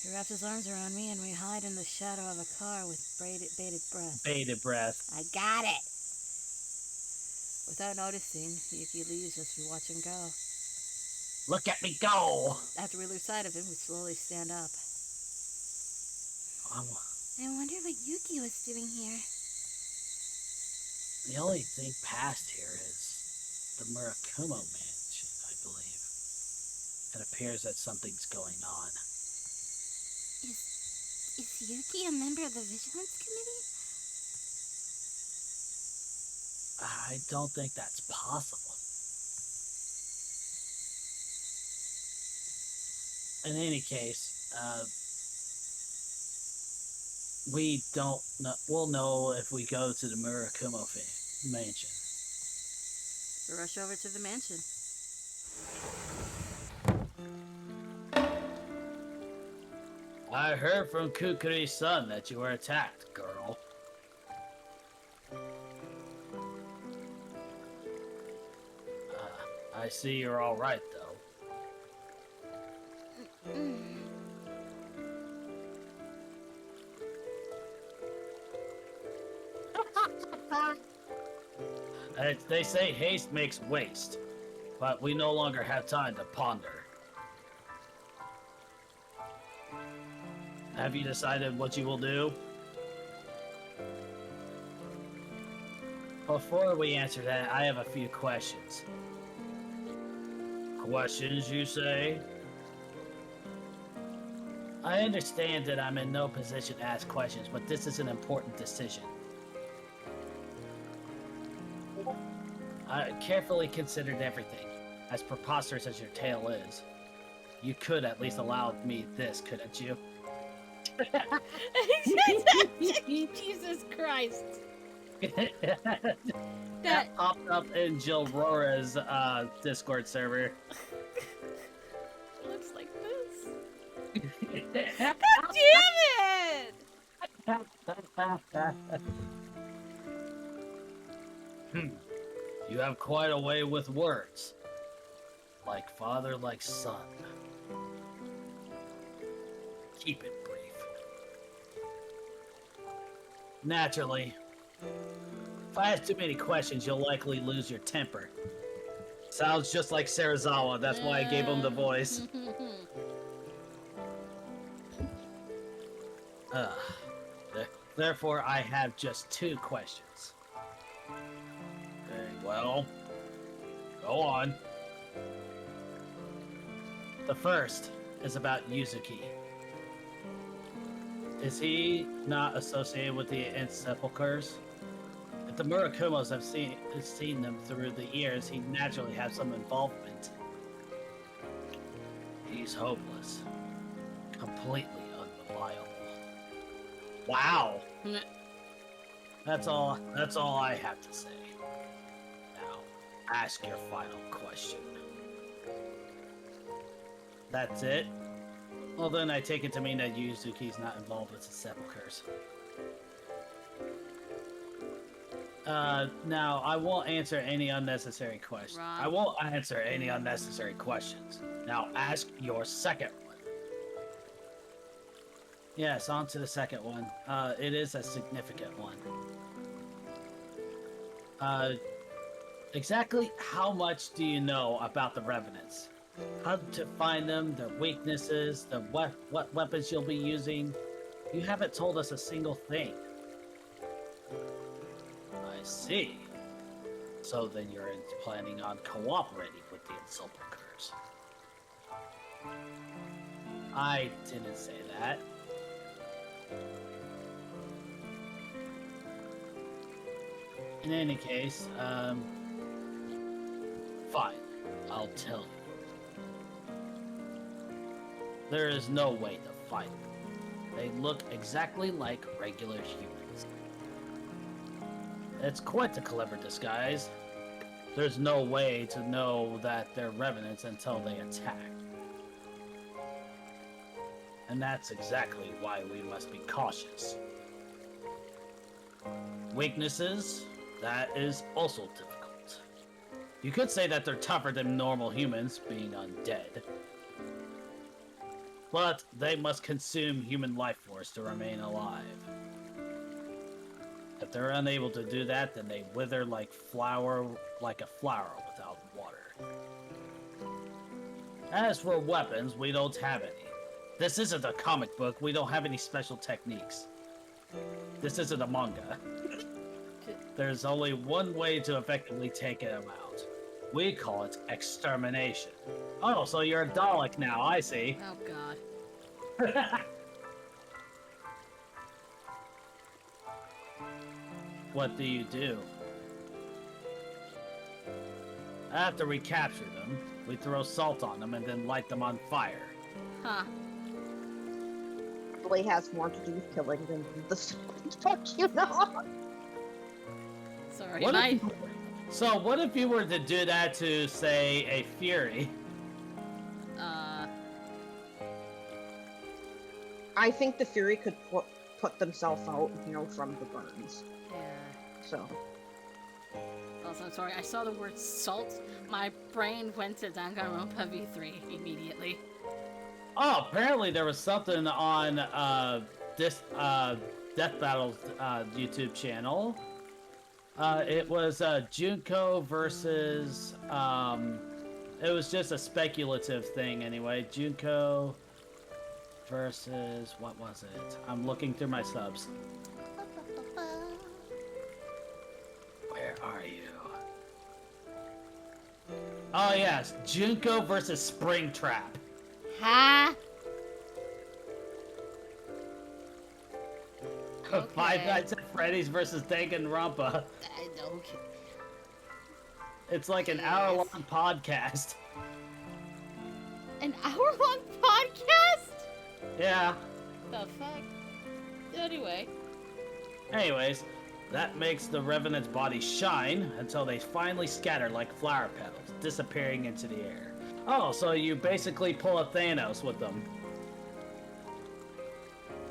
He wraps his arms around me and we hide in the shadow of a car with bated breath. Bated breath. I got it! Without noticing, Yuki leaves as we watch him go. Look at me go. After we lose sight of him, we slowly stand up. I wonder what Yuki was doing here. The only thing past here is the Murakumo mansion, I believe. It appears that something's going on. Is Yuki a member of the Vigilance Committee? I don't think that's possible. In any case, we don't know. We'll know if we go to the Murakumo mansion. We rush over to the mansion. I heard from Kukuri's son that you were attacked, girl. I see you're all right, though. They say haste makes waste, but we no longer have time to ponder. Have you decided what you will do? Before we answer that, I have a few questions. Questions, you say? I understand that I'm in no position to ask questions, but this is an important decision. I carefully considered everything, as preposterous as your tale is. You could at least allow me this, couldn't you? Jesus Christ. That popped up in Jill Rora's Discord server. Looks like this. God damn it! You have quite a way with words. Like father, like son. Keep it brief. Naturally, if I ask too many questions, you'll likely lose your temper. Sounds just like Sarazawa, that's why I gave him the voice. Therefore, I have just 2 questions. Very well. Go on. The first is about Yuzuki. Is he not associated with the sepulchers? If the Murakumos have seen them through the years, he naturally has some involvement. He's hopeless. Completely unreliable. Wow. That's all I have to say. Now, ask your final question. That's it? Well, then I take it to mean that Yuzuki's not involved with the sepulchers. Now, I won't answer any unnecessary questions. Ron. I won't answer any unnecessary questions. Now, ask your second one. Yes, on to the second one. It is a significant one. Exactly how much do you know about the Revenants? How to find them, their weaknesses, what weapons you'll be using? You haven't told us a single thing. I see. So then you're planning on cooperating with the sepulchers. I didn't say that. In any case, fine. I'll tell you. There is no way to fight them. They look exactly like regular humans. It's quite a clever disguise. there's no way to know that they're revenants until they attack. And that's exactly why we must be cautious. Weaknesses, that is also difficult. You could say that they're tougher than normal humans, being undead. But they must consume human life force to remain alive. If they're unable to do that, then they wither like a flower without water. As for weapons, we don't have any. This isn't a comic book, we don't have any special techniques. This isn't a manga. There's only one way to effectively take them out. We call it extermination. Oh, so you're a Dalek now, I see. Oh god. What do you do? After we capture them, we throw salt on them and then light them on fire. Huh. Really has more to do with killing than the stuff, you know. Sorry, What I... So what if you were to do that to, say, a Fury? I think the Fury could put themselves out, you know, from the burns. Yeah. So. Also, I'm sorry, I saw the word salt. My brain went to Danganronpa V3 immediately. Oh, apparently there was something on this Death Battle's YouTube channel. It was Junko versus it was just a speculative thing anyway. Junko versus what was it? I'm looking through my subs. Where are you? Oh yes, Junko versus Springtrap. Ha! Five Nights at Freddy's versus Danganronpa. I don't. It's like an hour-long podcast. An hour-long podcast? Yeah. The fuck? Anyway. Anyways, that makes the Revenant's body shine until they finally scatter like flower petals, disappearing into the air. Oh, so you basically pull a Thanos with them.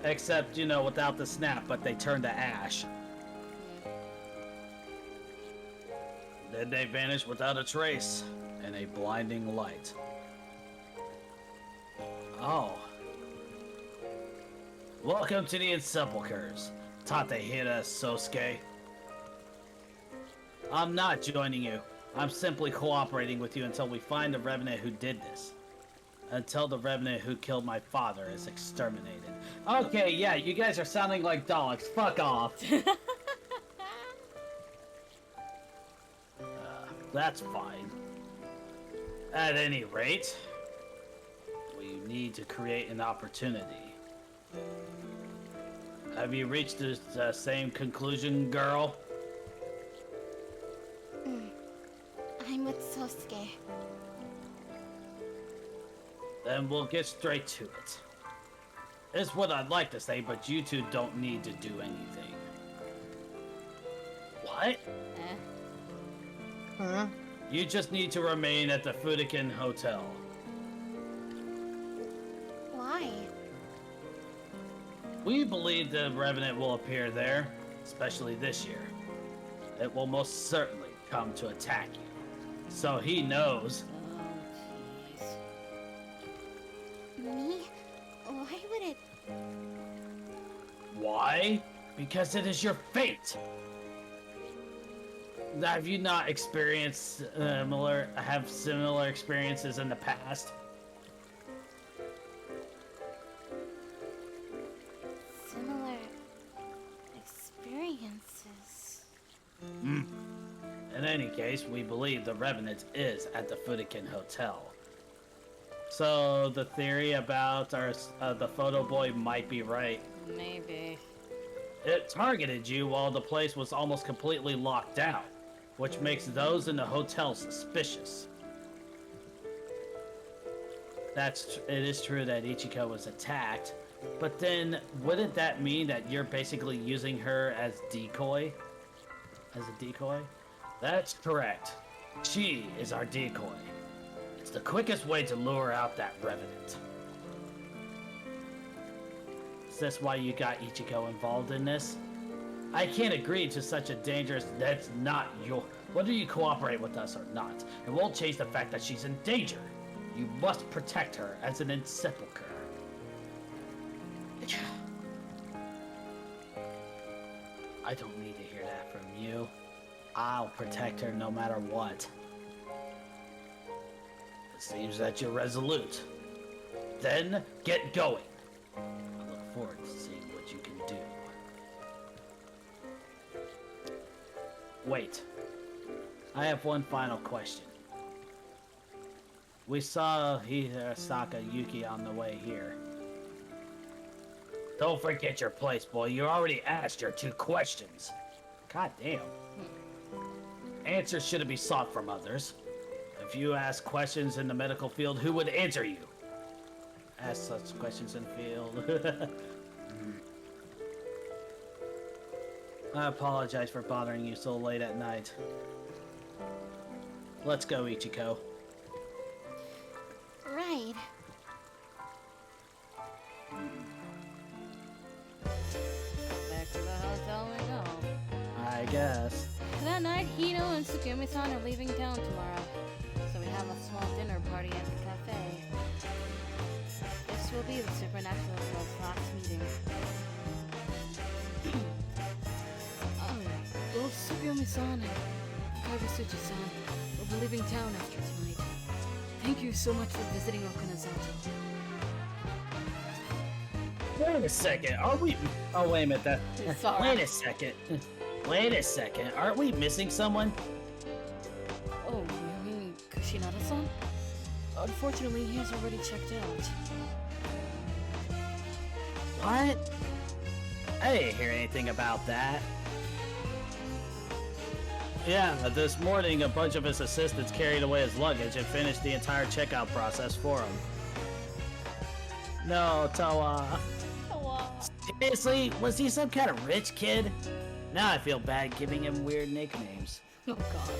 Except, you know, without the snap, but they turn to ash. Then they vanish without a trace in a blinding light. Oh. Welcome to the Sepulchres, Tatehira Sosuke. I'm not joining you. I'm simply cooperating with you until we find the Revenant who did this. Until the Revenant who killed my father is exterminated. Okay, yeah, you guys are sounding like Daleks. Fuck off. That's fine. At any rate, we need to create an opportunity. Have you reached the same conclusion, girl? I'm with Sosuke. Then we'll get straight to it. It's what I'd like to say, but you two don't need to do anything. What? Huh? You just need to remain at the Fudikin Hotel. Why? We believe the Revenant will appear there, especially this year. It will most certainly come to attack you. So he knows. Oh, jeez. Me? Why would it? Why? Because it is your fate. Have you not experienced similar experiences in the past? Similar experiences. In any case, we believe the Revenant is at the Fudikin Hotel. So the theory about the photo boy might be right. Maybe. It targeted you while the place was almost completely locked down, which makes those in the hotel suspicious. It is true that Ichiko was attacked, but then wouldn't that mean that you're basically using her as decoy? As a decoy? That's correct. She is our decoy. It's the quickest way to lure out that revenant. Is this why you got Ichigo involved in this? I can't agree to such a dangerous... That's not your... Whether you cooperate with us or not, it won't change the fact that she's in danger. You must protect her as an sepulcher. I don't need to hear that from you. I'll protect her no matter what. It seems that you're resolute. Then, get going. I look forward to seeing what you can do. Wait. I have one final question. We saw Hirasaka Yuki on the way here. Don't forget your place, boy. You already asked your 2 questions. God damn. Answers shouldn't be sought from others. If you ask questions in the medical field, who would answer you? Ask such questions in the field. I apologize for bothering you so late at night. Let's go, Ichiko. Right. Back to the hotel we go. I guess. That night, Hino and Tsukumi-san are leaving town tomorrow, so we have a small dinner party at the cafe. This will be the Supernatural Club's last meeting. Both Tsukumi-san and Kaibasuchi-san will be leaving town after tonight. Thank you so much for visiting Okinazato. Wait a second, are we... Oh, wait a minute, that... Sorry. Wait a second. Wait a second, aren't we missing someone? Oh, you mean Kushinada-san? Unfortunately, he has already checked out. What? I didn't hear anything about that. Yeah, this morning a bunch of his assistants carried away his luggage and finished the entire checkout process for him. No, Tawa. Seriously? Was he some kind of rich kid? Now I feel bad giving him weird nicknames. Oh god.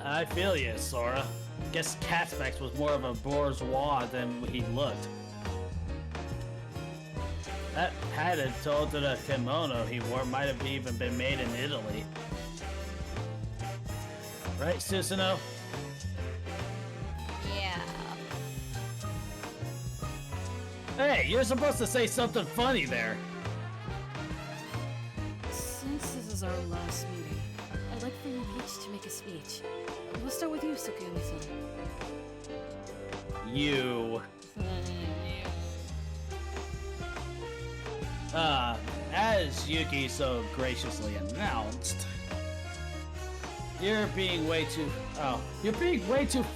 I feel you, Sora. Guess Catspex was more of a bourgeois than he looked. That padded Totara kimono he wore might have even been made in Italy. Right, Susanoo? Yeah. Hey, you're supposed to say something funny there. Since this is our last meeting, I'd like for you each to make a speech. We'll start with you, Tsukumi-san. You. As Yuki so graciously announced, you're being way too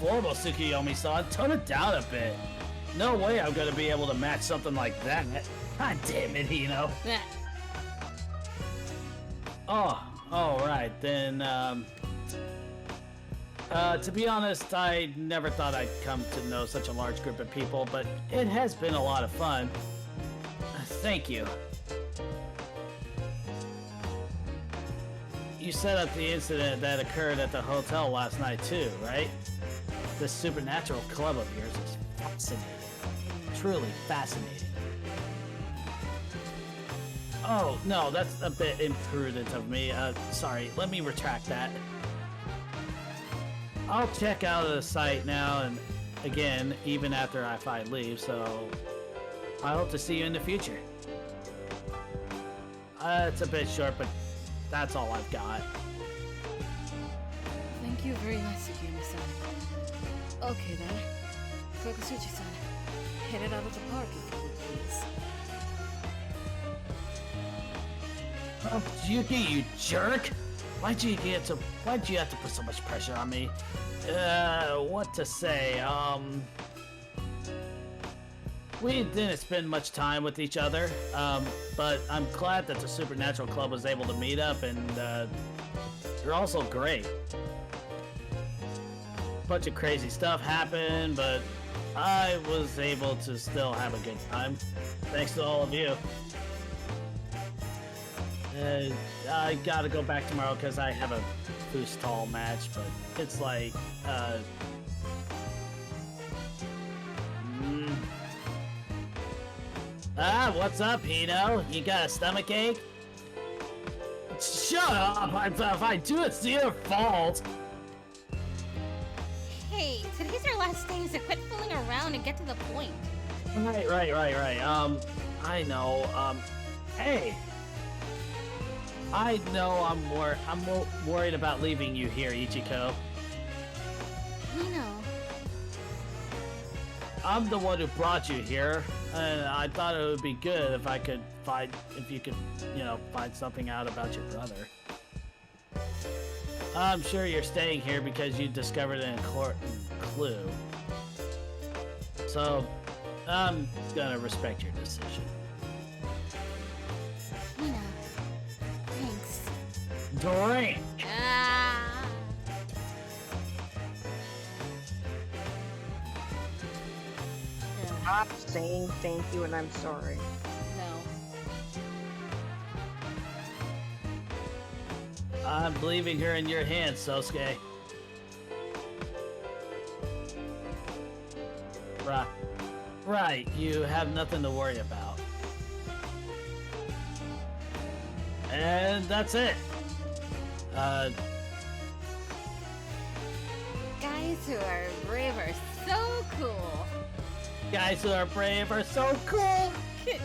formal, Tsukiyomi-san. Tone it down a bit. No way I'm gonna be able to match something like that. God damn it, Hino. Oh, alright, then, to be honest, I never thought I'd come to know such a large group of people, but it has been a lot of fun. Thank you. You set up the incident that occurred at the hotel last night too, right? This supernatural club of yours is fascinating. Truly fascinating. Oh, no, that's a bit imprudent of me. Sorry, let me retract that. I'll check out of the site now and again, even after I leave, so I hope to see you in the future. It's a bit short, but that's all I've got. Thank you very much, Tsukumi-san. Okay then. Kokosuchi-san, head it out of the park if you would, please. Oh, Yuki, you jerk! Why'd you have to put so much pressure on me? What to say, we didn't spend much time with each other, but I'm glad that the Supernatural Club was able to meet up, and, you're also great. Bunch of crazy stuff happened, but I was able to still have a good time. Thanks to all of you. I gotta go back tomorrow because I have a foosball match, but it's like, what's up, Hino? You got a stomach ache? Shut up! If I do, it's your fault. Hey, today's our last day, so quit fooling around and get to the point. Right. I know. Hey. I know I'm worried about leaving you here, Ichiko. You know. I'm the one who brought you here, and I thought it would be good if you could, find something out about your brother. I'm sure you're staying here because you discovered an important clue. So, I'm gonna respect your decision. You know. Thanks. Drink! Ah. Stop saying thank you and I'm sorry. No. I'm leaving her in your hands, Sosuke. Right, you have nothing to worry about. And that's it. Guys who are brave are so cool. Guys who are brave are so cool. Gee,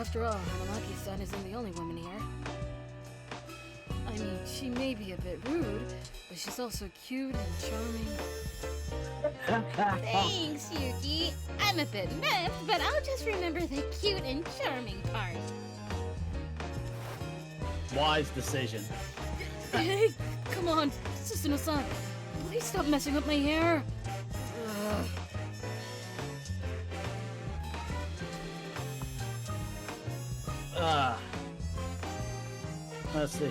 after all, Hanamaki-san isn't the only woman here. I mean, she may be a bit rude, but she's also cute and charming. Thanks, Yuki. I'm a bit miffed, but I'll just remember the cute and charming part. Wise decision. Hey, come on, Susuno-san. Please stop messing up my hair. Ugh. Let's see.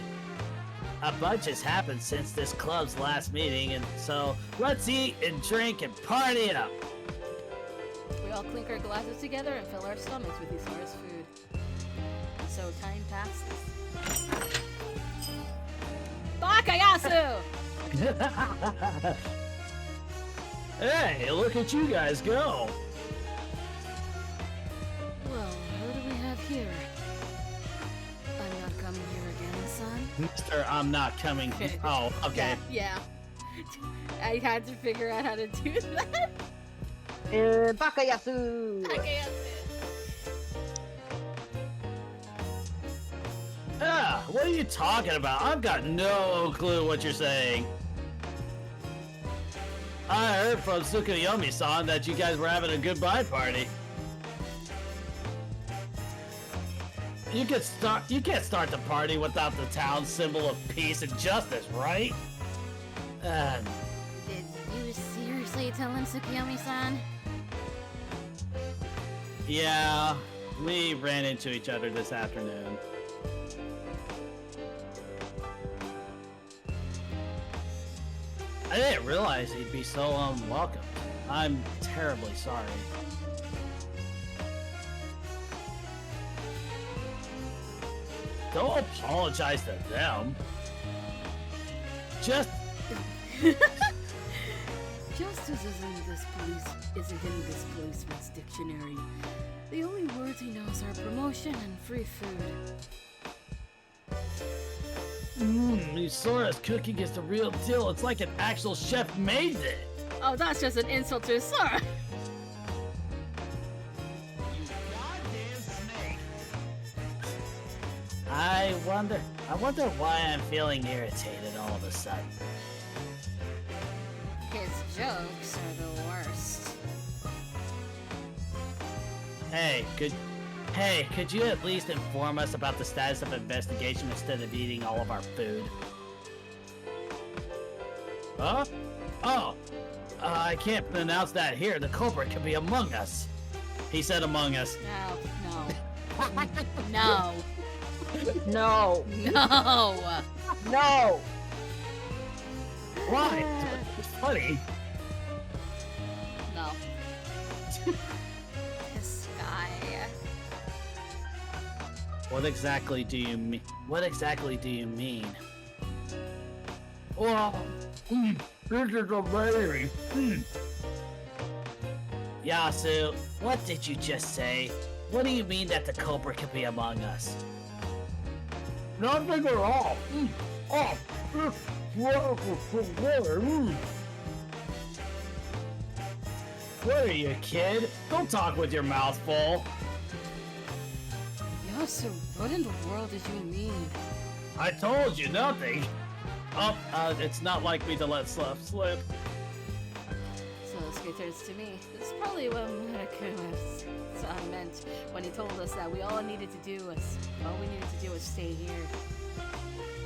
A bunch has happened since this club's last meeting, and so let's eat and drink and party up. We all clink our glasses together and fill our stomachs with Isara's food. And so time passes. Bakayasu! Hey, look at you guys go. Well, who do we have here? I'm not coming here again, son. Mister, I'm not coming. Oh, okay. Yeah. I had to figure out how to do that. Bakayasu! Bakayasu. Ah, what are you talking about? I've got no clue what you're saying. I heard from Tsukuyomi-san that you guys were having a goodbye party. You can't start the party without the town's symbol of peace and justice, right? Did you seriously tell him, Tsukuyomi-san? Yeah, we ran into each other this afternoon. I didn't realize he'd be so unwelcome. I'm terribly sorry. Don't apologize to them. Just Justice isn't in this policeman's dictionary. The only words he knows are promotion and free food. Sora's cooking is the real deal. It's like an actual chef made it. Oh, that's just an insult to Sora. You goddamn snake. I wonder why I'm feeling irritated all of a sudden. His jokes are the worst. Hey, could you at least inform us about the status of investigation instead of eating all of our food? Huh? Oh, I can't announce that here. The culprit could be among us. He said among us. No. No. No. No. No. Why? It's funny. No. This guy. What exactly do you mean? What exactly do you mean? Well, this is amazing. Yasu, what did you just say? What do you mean that the culprit could be among us? Nothing at all. Oh, what are you, kid? Don't talk with your mouth full. Yasu, what in the world did you mean? I told you nothing. Oh, it's not like me to let stuff slip. So Sasuke turns to me. This is probably what Murakumo-san meant when he told us that all we needed to do was stay here.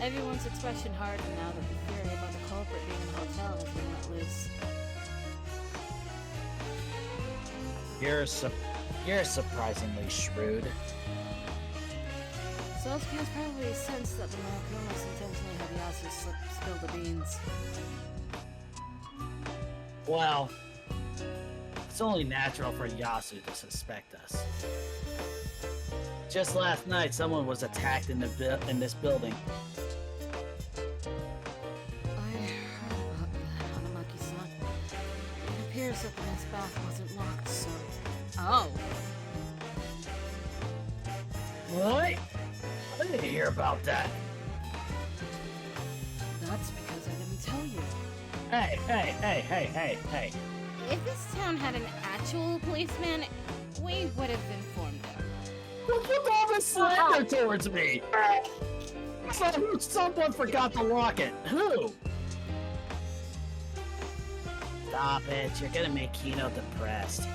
Everyone's expression hardened now that the theory about the culprit being in the hotel has been let loose. You're surprisingly shrewd. Sasuke has probably sensed that the Murakumo's intentionally had Yasu spill the beans. Well, it's only natural for Yasu to suspect us. Just last night, someone was attacked in this building. I heard about that, Hanamaki-san. It appears that the men's bath wasn't locked, so... Oh. What? I didn't hear about that. That's because I didn't tell you. Hey. If this town had an actual policeman, we would have informed him. What's with all this slander towards me? Someone forgot to lock it. Who? Stop it. You're gonna make Kino depressed.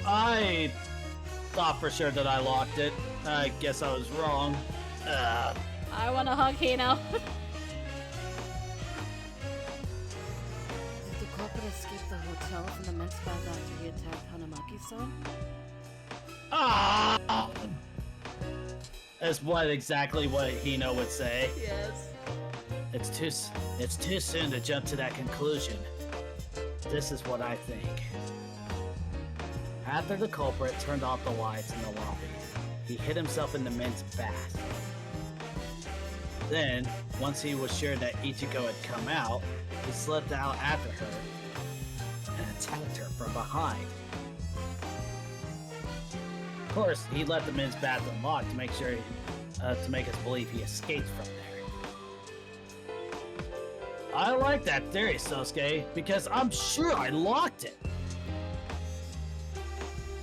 I thought for sure that I locked it. I guess I was wrong. I want to hug Hino. Did the culprit escape the hotel from the men's bath after he attacked Hanamaki-san? Ah! That's exactly what Hino would say. Yes. It's too soon to jump to that conclusion. This is what I think. After the culprit turned off the lights in the lobby, he hid himself in the men's bath. Then, once he was sure that Ichigo had come out, he slipped out after her and attacked her from behind. Of course, he left the men's bath unlocked to make us believe he escaped from there. I like that theory, Sosuke, because I'm sure I locked it.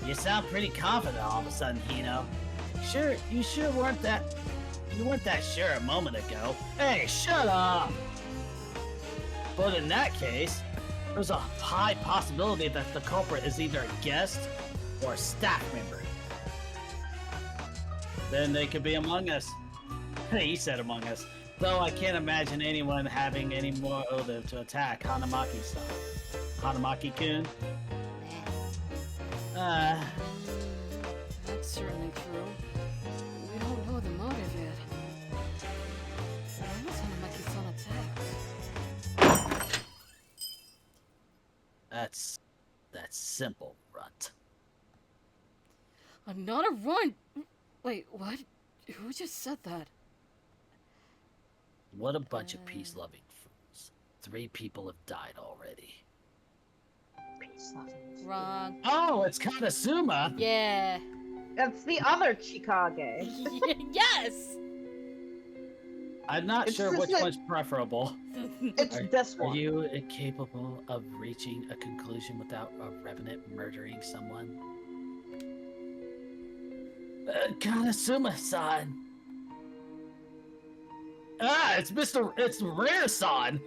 You sound pretty confident all of a sudden, Hino. You weren't that sure a moment ago. Hey, shut up! But in that case, there's a high possibility that the culprit is either a guest or a staff member. Then they could be among us. He said among us. Though I can't imagine anyone having any more motive to attack Hanamaki-san. Hanamaki-kun? That's certainly true. We don't know the motive yet. Why was Hanamaki-san attacked? That's simple, runt. I'm not a runt! Wait, what? Who just said that? What a bunch of peace-loving fools. 3 people have died already. Wrong. Oh, it's Kanasuma! Yeah. That's the other Chikage. Yes! I'm not It's sure just which that- one's preferable. It's this Are one. you incapable of reaching a conclusion without a revenant murdering someone? Kanasuma-san! Ah, it's Rare-san!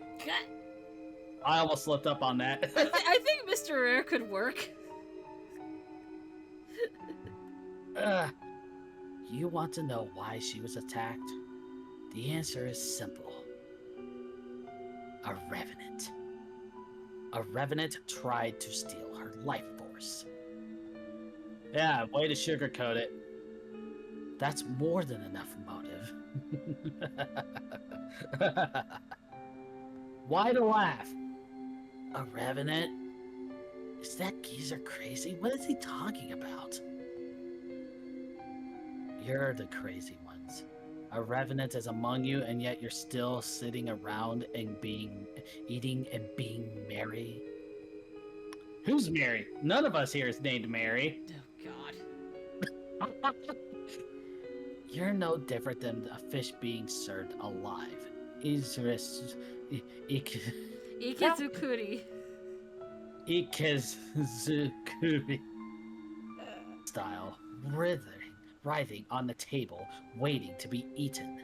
I almost slipped up on that. I think Mr. Rare could work. You want to know why she was attacked? The answer is simple. A revenant. A revenant tried to steal her life force. Yeah, way to sugarcoat it. That's more than enough motive. Why to laugh? A revenant? Is that geezer crazy? What is he talking about? You're the crazy ones. A revenant is among you, and yet you're still sitting around and eating and being merry. Who's Mary? None of us here is named Mary. Oh God. You're no different than a fish being served alive. Ikizukuri. Ikizukuri style, writhing on the table, waiting to be eaten.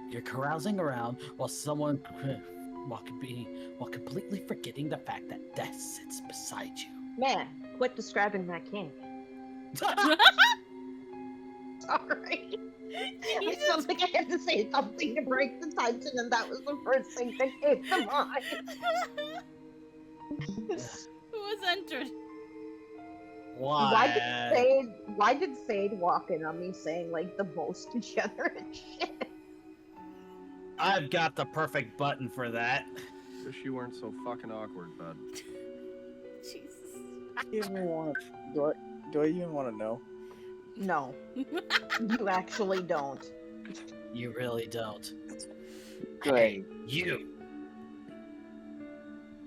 You're carousing around while completely forgetting the fact that death sits beside you. Man, quit describing that king. Sorry. I felt like I had to say something to break the tension, and that was the first thing that came to mind. Who was entered? Why did Sade walk in on me saying like the most degenerate shit? I've got the perfect button for that. Wish you weren't so fucking awkward, bud. Jesus. Do I even want to know? No, you actually don't. You really don't. Great. You.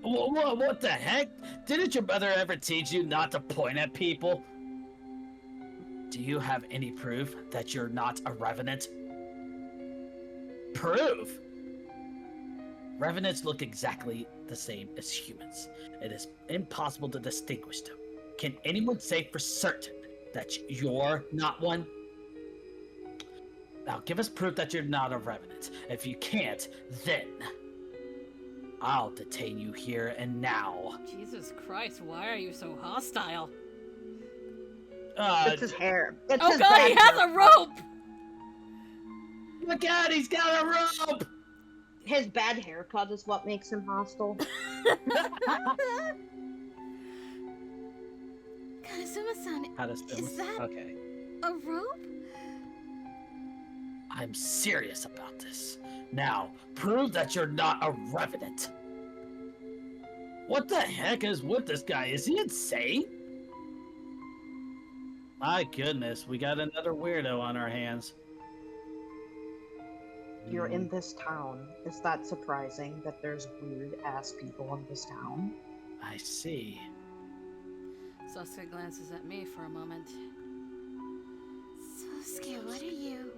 What the heck? Didn't your mother ever teach you not to point at people? Do you have any proof that you're not a revenant? Proof? Revenants look exactly the same as humans. It is impossible to distinguish them. Can anyone say for certain that you're not one? Now give us proof that you're not a revenant. If you can't, then I'll detain you here and now. Jesus Christ, why are you so hostile? It's his hair. It's Oh his God, he bad has hair. a rope! Look out, he's got a rope! His bad haircut is what makes him hostile. Kazuma-san, How does is that Okay. a rope? I'm serious about this. Now, prove that you're not a revenant. What the heck is with this guy? Is he insane? My goodness, we got another weirdo on our hands. You're in this town. Is that surprising that there's weird ass people in this town? I see. Sasuke glances at me for a moment. Sasuke, what are you?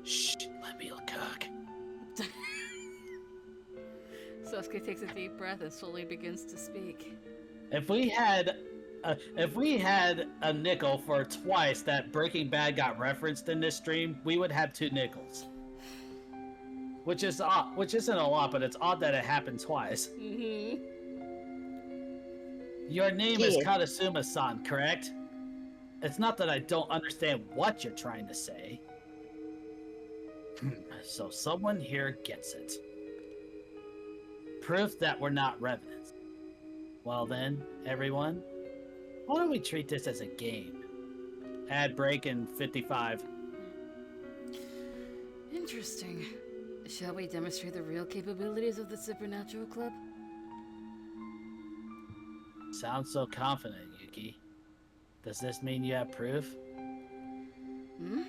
Shh, let me cook. Sasuke takes a deep breath and slowly begins to speak. If we had a nickel for twice that Breaking Bad got referenced in this stream, we would have 2 nickels. Which is odd, which isn't a lot, but it's odd that it happened twice. Mm-hmm. Your name is Yeah. Kadasuma-san, correct? It's not that I don't understand what you're trying to say. So someone here gets it. Proof that we're not revenants. Well then, everyone, why don't we treat this as a game? Ad break in 55. Interesting. Shall we demonstrate the real capabilities of the Supernatural Club? Sounds so confident, Yuki. Does this mean you have proof? Hmm?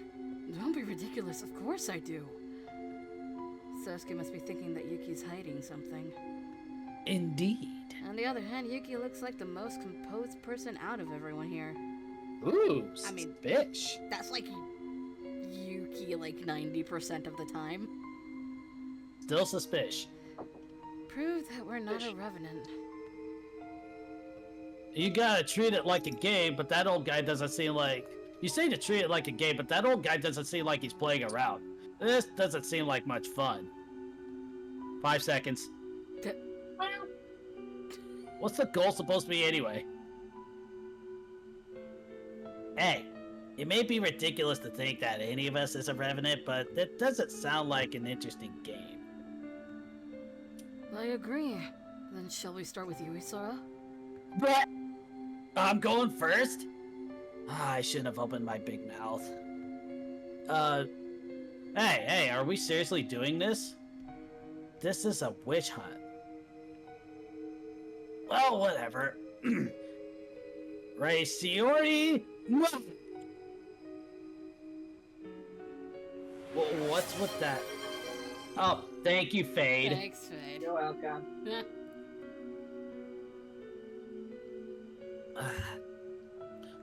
Don't be ridiculous, of course I do. Sasuke must be thinking that Yuki's hiding something. Indeed. On the other hand, Yuki looks like the most composed person out of everyone here. Ooh, I mean- bitch. That's like Yuki like 90% of the time. Still suspicious. Prove that we're not a revenant. You gotta treat it like a game, but that old guy doesn't seem like... You say to treat it like a game, but that old guy doesn't seem like he's playing around. This doesn't seem like much fun. 5 seconds. What's the goal supposed to be anyway? Hey, it may be ridiculous to think that any of us is a revenant, but that doesn't sound like an interesting game. I agree. Then shall we start with you, Isara? But I'm going first? I shouldn't have opened my big mouth. Hey, are we seriously doing this? This is a witch hunt. Well, whatever. Ray Siori? What's with that? Oh, thank you, Fade. Thanks, Fade. You're welcome.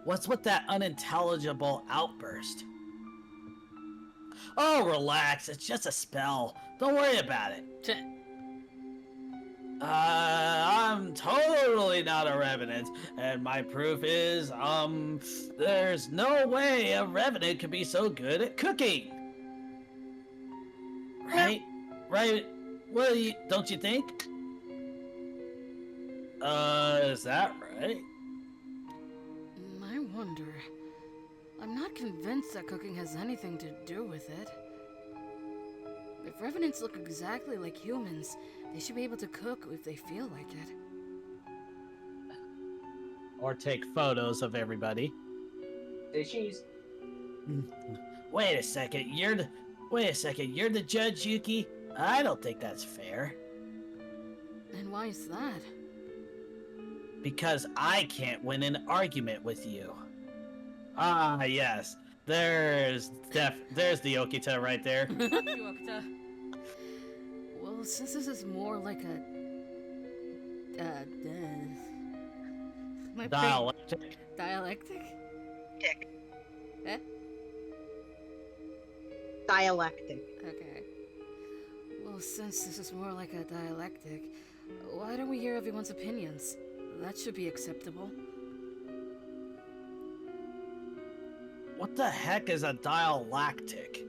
What's with that unintelligible outburst? Oh, relax. It's just a spell. Don't worry about it. I'm totally not a revenant, and my proof is, there's no way a revenant could be so good at cooking. Right? Right? Well, don't you think? Is that right? I wonder. I'm not convinced that cooking has anything to do with it. If revenants look exactly like humans, they should be able to cook if they feel like it. Or take photos of everybody. She's Wait a second, you're the judge, Yuki? I don't think that's fair. And why is that? Because I can't win an argument with you. Ah, yes. There's the Okita right there. Okita. Well, since this is more like a... my brain- Dialectic. Dialectic? Eh? dialectic. Okay. Well, since this is more like a dialectic, why don't we hear everyone's opinions? That should be acceptable. What the heck is a dialectic?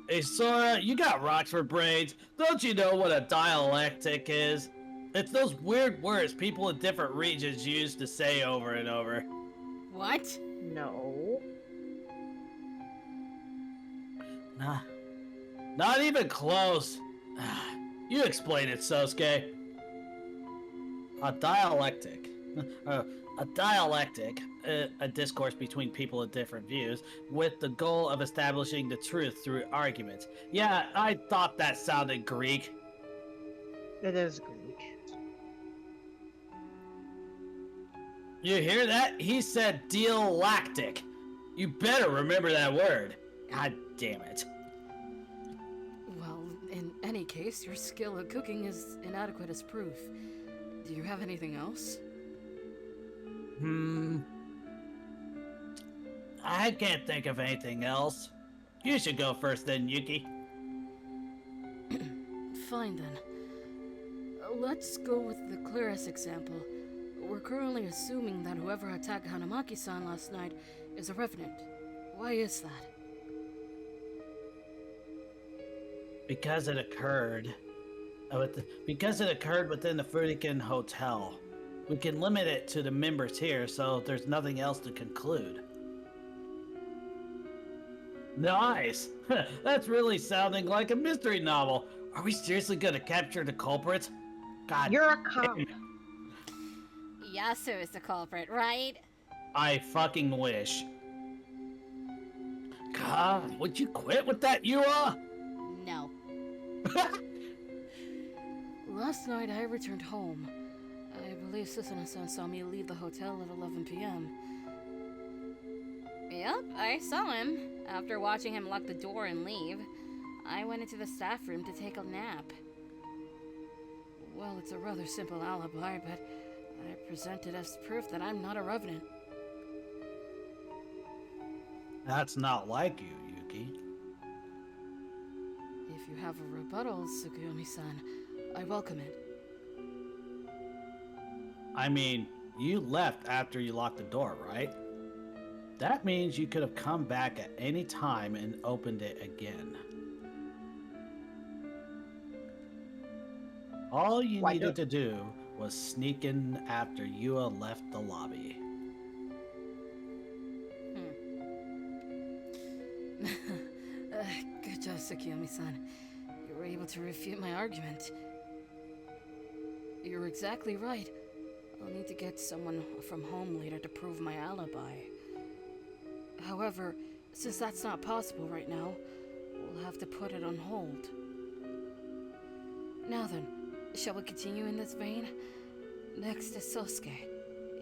Hey, Sora, you got rocks for brains. Don't you know what a dialectic is? It's those weird words people in different regions use to say over and over. What? No. Nah, not even close. You explain it, Sosuke. A dialectic. A dialectic, a discourse between people of different views, with the goal of establishing the truth through arguments. Yeah, I thought that sounded Greek. It is Greek. You hear that? He said dialectic. You better remember that word. God damn it. Well, in any case, your skill at cooking is inadequate as proof. Do you have anything else? I can't think of anything else. You should go first then, Yuki. Fine then. Let's go with the clearest example. We're currently assuming that whoever attacked Hanamaki-san last night is a revenant. Why is that? Because it occurred. Because it occurred within the Furiken Hotel. We can limit it to the members here, so there's nothing else to conclude. Nice! That's really sounding like a mystery novel. Are we seriously gonna capture the culprits? God, You're a cop. Yasu is the culprit, right? I fucking wish. God, would you quit with that, Yua? No. Last night I returned home. I believe Susanoo-san saw me leave the hotel at 11 p.m. Yep, I saw him. After watching him lock the door and leave, I went into the staff room to take a nap. Well, it's a rather simple alibi, but I present it as proof that I'm not a revenant. That's not like you, Yuki. If you have a rebuttal, Tsukuyomi-san, I welcome it. I mean, you left after you locked the door, right? That means you could have come back at any time and opened it again. All you Why needed to do was sneak in after Yua left the lobby. Good job, Tsukuyomi-san. You were able to refute my argument. You're exactly right. I'll need to get someone from home later to prove my alibi. However, since that's not possible right now, we'll have to put it on hold. Now then, shall we continue in this vein? Next is Sosuke,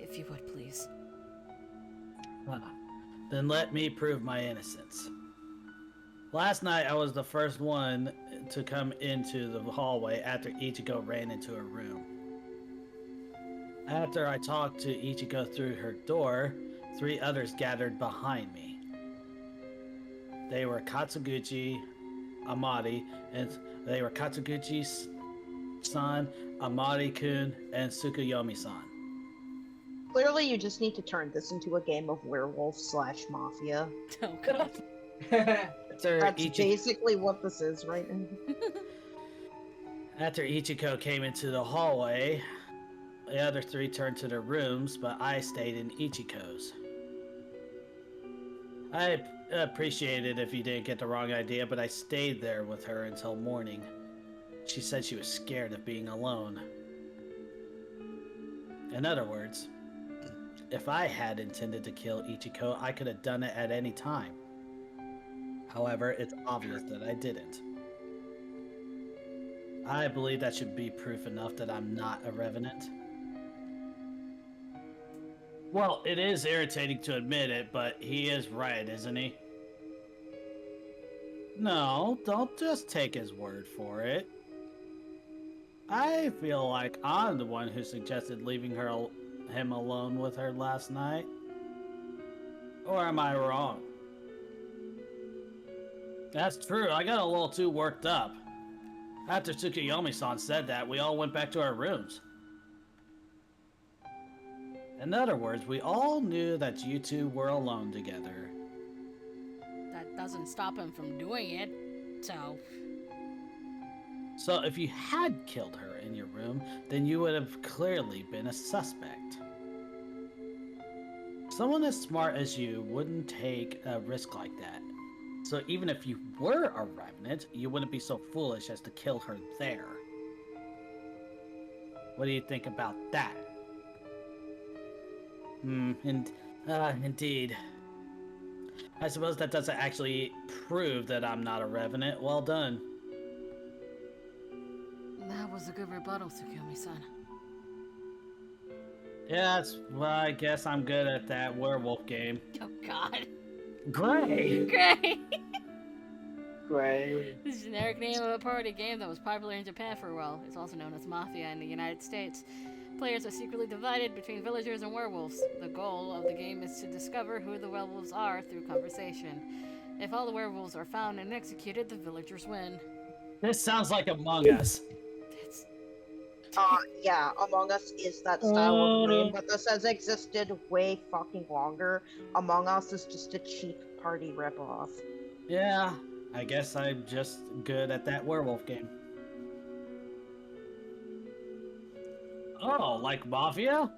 if you would please. Ah, then let me prove my innocence. Last night, I was the first one to come into the hallway after Ichigo ran into her room. After I talked to Ichigo through her door, 3 others gathered behind me. They were Katsuguchi, Amari, and they were Katsuguchi-san, Amari-kun, and Tsukuyomi-san. Clearly, you just need to turn this into a game of werewolf/mafia. Oh god. After That's basically what this is right now. After Ichiko came into the hallway, the other 3 turned to their rooms, but I stayed in Ichiko's. I appreciate it if you didn't get the wrong idea, but I stayed there with her until morning. She said she was scared of being alone. In other words, if I had intended to kill Ichiko, I could have done it at any time. However, it's obvious that I didn't. I believe that should be proof enough that I'm not a revenant. Well, it is irritating to admit it, but he is right, isn't he? No, don't just take his word for it. I feel like I'm the one who suggested leaving him alone with her last night. Or am I wrong? That's true, I got a little too worked up. After Tsukuyomi-san said that, we all went back to our rooms. In other words, we all knew that you 2 were alone together. That doesn't stop him from doing it, so... So if you had killed her in your room, then you would have clearly been a suspect. Someone as smart as you wouldn't take a risk like that. So even if you were a revenant, you wouldn't be so foolish as to kill her there. What do you think about that? Indeed. I suppose that doesn't actually prove that I'm not a revenant. Well done. That was a good rebuttal, Tsukuyomi-san. Yeah, well, I guess I'm good at that werewolf game. Oh god. Great! Great! Great. This is the generic name of a party game that was popular in Japan for a while. It's also known as Mafia in the United States. Players are secretly divided between villagers and werewolves. The goal of the game is to discover who the werewolves are through conversation. If all the werewolves are found and executed, the villagers win. This sounds like Among Us. It's... Yeah, Among Us is that style of game, but this has existed way fucking longer. Among Us is just a cheap party ripoff. Yeah, I guess I'm just good at that werewolf game. Oh, like Mafia?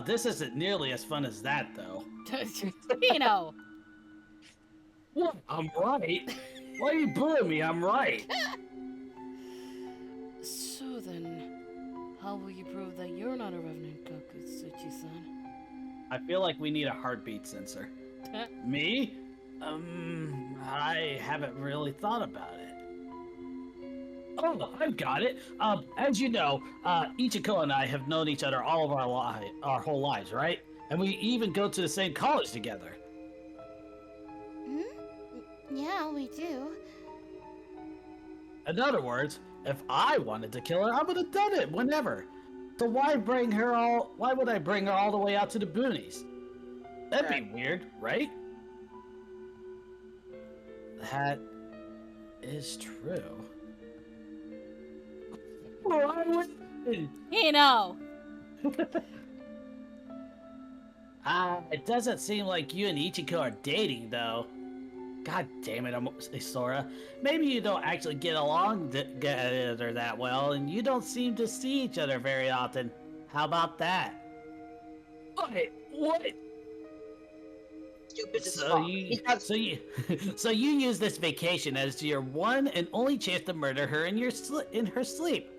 This isn't nearly as fun as that, though. You know. What? I'm right? Why are you booing me? I'm right. So then, how will you prove that you're not a revenant, Kakutsuchi-san? I feel like we need a heartbeat sensor. Me? I haven't really thought about it. Oh, I've got it. As you know, Ichiko and I have known each other all of our whole lives, right? And we even go to the same college together. Yeah, we do. In other words, if I wanted to kill her, I would have done it whenever. So why would I bring her all the way out to the boonies? That'd be weird, right? That is true. Why would You know. It doesn't seem like you and Ichiko are dating, though. God damn it, Sora. Maybe you don't actually get along together that well, and you don't seem to see each other very often. How about that? What? Stupid as fuck. So you use this vacation as your one and only chance to murder her in her sleep.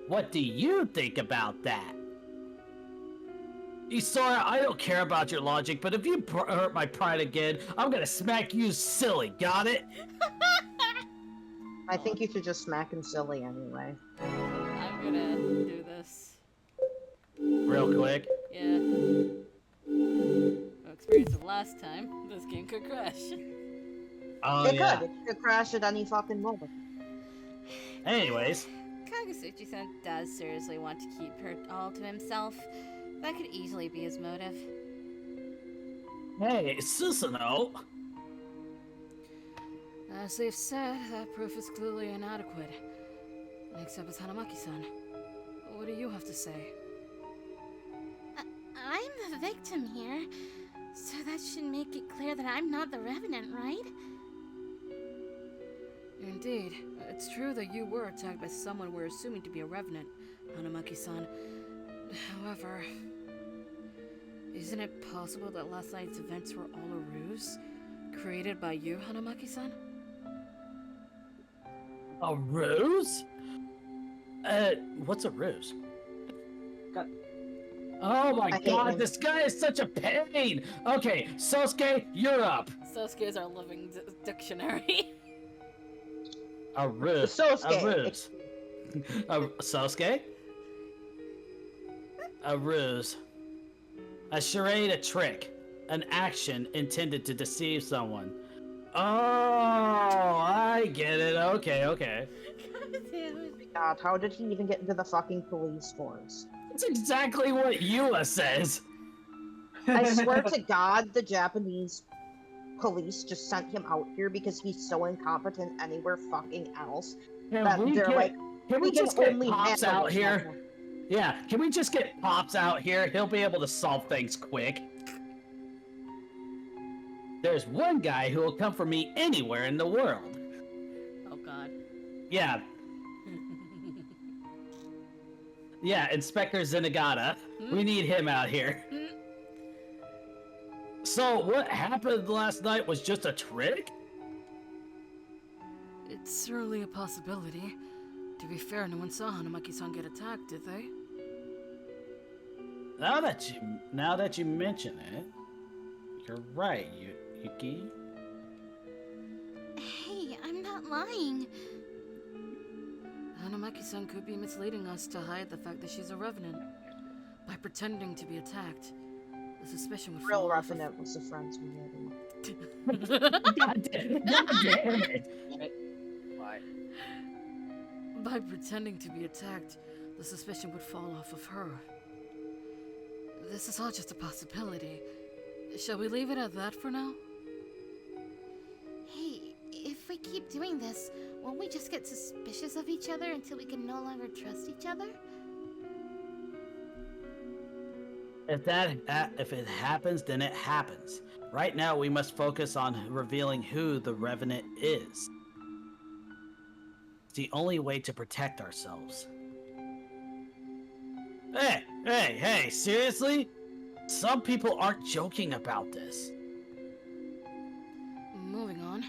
What do you think about that? Isora, I don't care about your logic, but if you hurt my pride again, I'm gonna smack you silly, got it? I think you should just smack him silly anyway. I'm gonna do this. Real quick. Yeah. experience of last time, this game could crash. Oh It yeah. could. It could crash at any fucking moment. Anyways, Kagasuchi-san does seriously want to keep her all to himself. That could easily be his motive. hey, Susanoo. As they've said, that proof is clearly inadequate. Except it's Hanamaki-san. What do you have to say? I'm the victim here, so that should make it clear that I'm not the Revenant, right? Indeed. It's true that you were attacked by someone we're assuming to be a Revenant, Hanamaki-san. However, isn't it possible that last night's events were all a ruse? Created by you, Hanamaki-san? A ruse? What's a ruse? Oh my I hate god, him. this guy is such a pain! Okay, Sosuke, you're up. Sosuke is our living dictionary. A ruse. Sosuke. A ruse. Sosuke? A ruse. A charade, a trick. An action intended to deceive someone. Oh, I get it. Okay. God, how did he even get into the fucking police force? That's exactly what Yua says. I swear to God, the Japanese police just sent him out here because he's so incompetent anywhere fucking else. That they're like, can we we can just get only Pops handle out this here? level. Yeah, can we just get Pops out here? He'll be able to solve things quick. There's one guy who will come for me anywhere in the world. Oh god. Yeah. Yeah, Inspector Zenigata. We need him out here. So, what happened last night was just a trick? It's certainly a possibility. To be fair, no one saw Hanamaki-san get attacked, did they? Now that you mention it, you're right, Yuki. Hey, I'm not lying. Hanamaki-san could be misleading us to hide the fact that she's a Revenant. By pretending to be attacked, the suspicion would Real fall off Revenant was the friends we had. God damn it! Why? By pretending to be attacked, the suspicion would fall off of her. This is all just a possibility. Shall we leave it at that for now? Hey, if we keep doing this, won't we just get suspicious of each other until we can no longer trust each other? If it happens, then it happens. Right now, we must focus on revealing who the Revenant is. It's the only way to protect ourselves. Hey, seriously? Some people aren't joking about this. Moving on.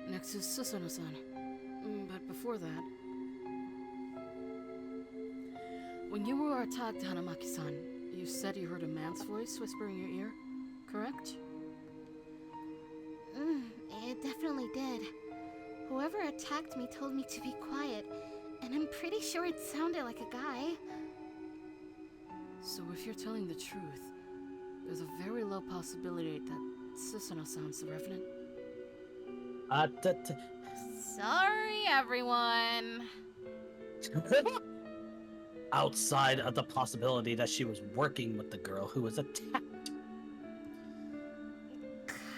Next is Susanoo-san. But before that... When you were attacked, Hanamaki-san, you said you heard a man's voice whisper in your ear, correct? It definitely did. Whoever attacked me told me to be quiet, and I'm pretty sure it sounded like a guy. So if you're telling the truth, there's a very low possibility that Susanoo-san's the Revenant. Sorry, everyone. Outside of the possibility that she was working with the girl who was attacked.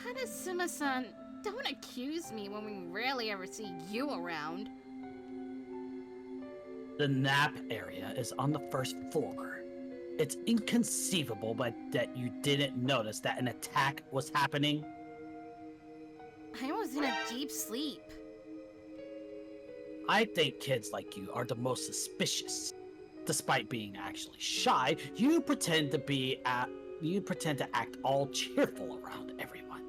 Karasuma-san, don't accuse me when we rarely ever see you around. The nap area is on the first floor. It's inconceivable that you didn't notice that an attack was happening. I was in a deep sleep. I think kids like you are the most suspicious. Despite being actually shy, you pretend to act all cheerful around everyone.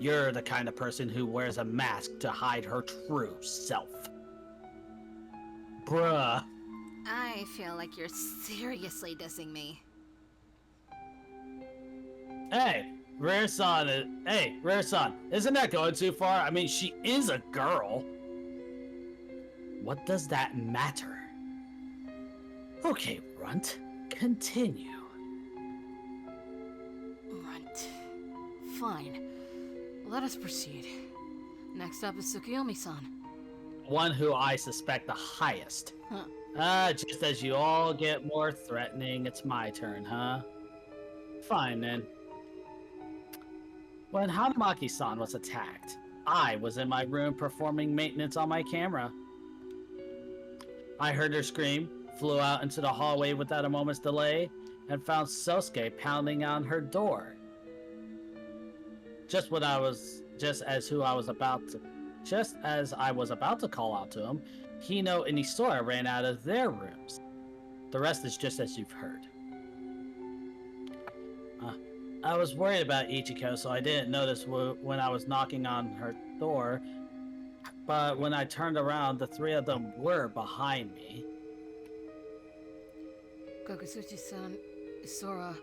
You're the kind of person who wears a mask to hide her true self. Bruh. I feel like you're seriously dissing me. Hey, Rare-san, isn't that going too far? I mean, she is a girl. What does that matter? Okay, Runt, continue. Fine. Let us proceed. Next up is Tsukiyomi-san. One who I suspect the highest. Huh. Just as you all get more threatening, it's my turn, huh? Fine then. When Hanamaki-san was attacked, I was in my room performing maintenance on my camera. I heard her scream, flew out into the hallway without a moment's delay, and found Sosuke pounding on her door. Just as I was about to call out to him, Hino and Isora ran out of their rooms. The rest is just as you've heard. I was worried about Ichiko, so I didn't notice when I was knocking on her door. But when I turned around, the three of them were behind me. Kokusuchi-san, Isora,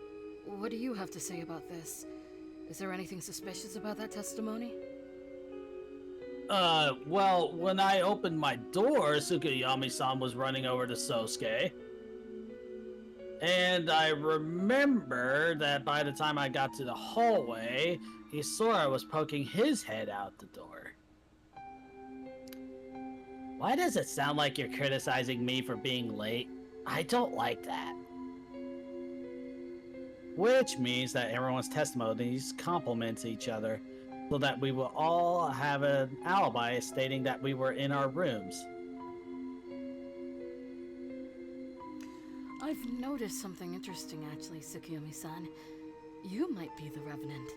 what do you have to say about this? Is there anything suspicious about that testimony? Well, when I opened my door, Tsukuyomi-san was running over to Sosuke. And I remember that by the time I got to the hallway, Isora was poking his head out the door. Why does it sound like you're criticizing me for being late? I don't like that. Which means that everyone's testimonies complement each other, so that we will all have an alibi stating that we were in our rooms. I've noticed something interesting actually, Tsukiyomi-san. You might be the Revenant.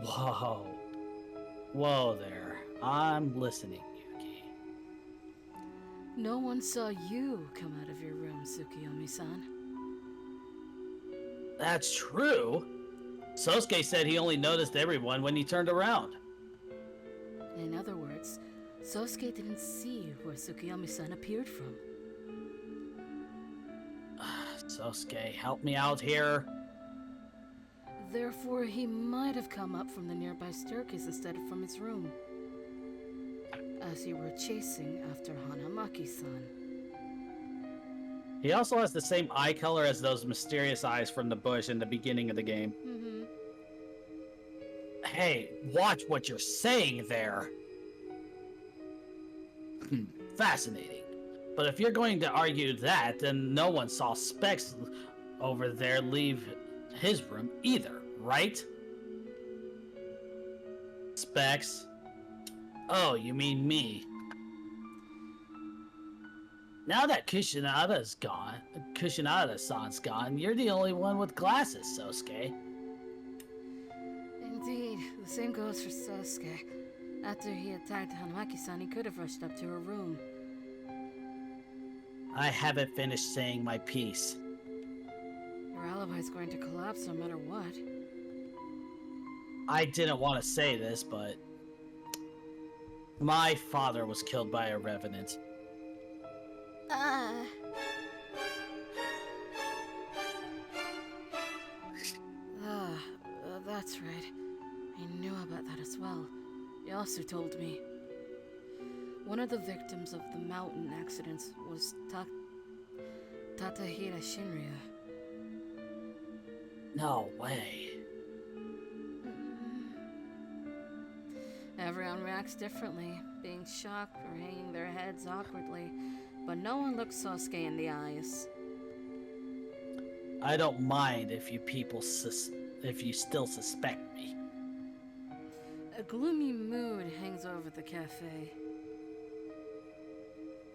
Whoa. Whoa there. I'm listening, Yuki. No one saw you come out of your room, Tsukiyomi-san. That's true. Sosuke said he only noticed everyone when he turned around. In other words, Sosuke didn't see where Tsukiyomi-san appeared from. Sosuke, help me out here. Therefore, he might have come up from the nearby staircase instead of from his room, as you were chasing after Hanamaki-san. He also has the same eye color as those mysterious eyes from the bush in the beginning of the game. Mm-hmm. Hey, watch what you're saying there. Fascinating. But if you're going to argue that, then no one saw Specs over there leave his room either, right? Specs? Oh, you mean me. Now that Kushinada's gone, Kushinada-san's gone, you're the only one with glasses, Sosuke. Indeed, the same goes for Sosuke. After he attacked Hanamaki-san, he could have rushed up to her room. I haven't finished saying my piece. Your alibi's going to collapse no matter what. I didn't want to say this, but my father was killed by a revenant. That's right. I knew about that as well. He also told me. One of the victims of the mountain accidents was Tatahira Shinryu. No way. Everyone reacts differently, being shocked or hanging their heads awkwardly, but no one looks Sosuke in the eyes. I don't mind if you people if you still suspect me. A gloomy mood hangs over the cafe.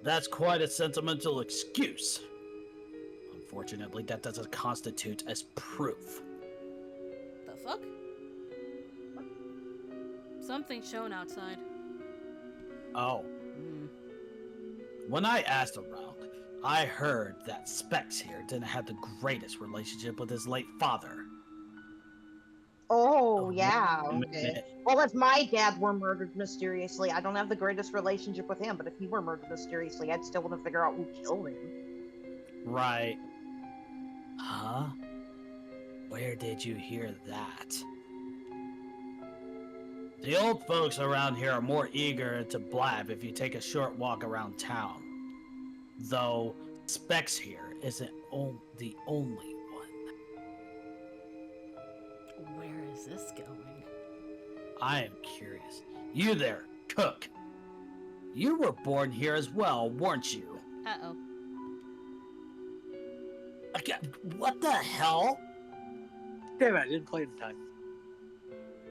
That's quite a sentimental excuse. Unfortunately, that doesn't constitute as proof. The fuck? Something's shown outside. Oh. When I asked around, I heard that Specs here didn't have the greatest relationship with his late father. Oh, Oh, yeah. wait a Okay. minute. Well, if my dad were murdered mysteriously, I don't have the greatest relationship with him, but if he were murdered mysteriously, I'd still want to figure out who killed him. Right. Huh? Where did you hear that? The old folks around here are more eager to blab if you take a short walk around town. Though Specs here isn't the only one. Where I am curious. You there, cook. You were born here as well, weren't you? Uh-oh. What the hell? Damn it, I didn't play in time.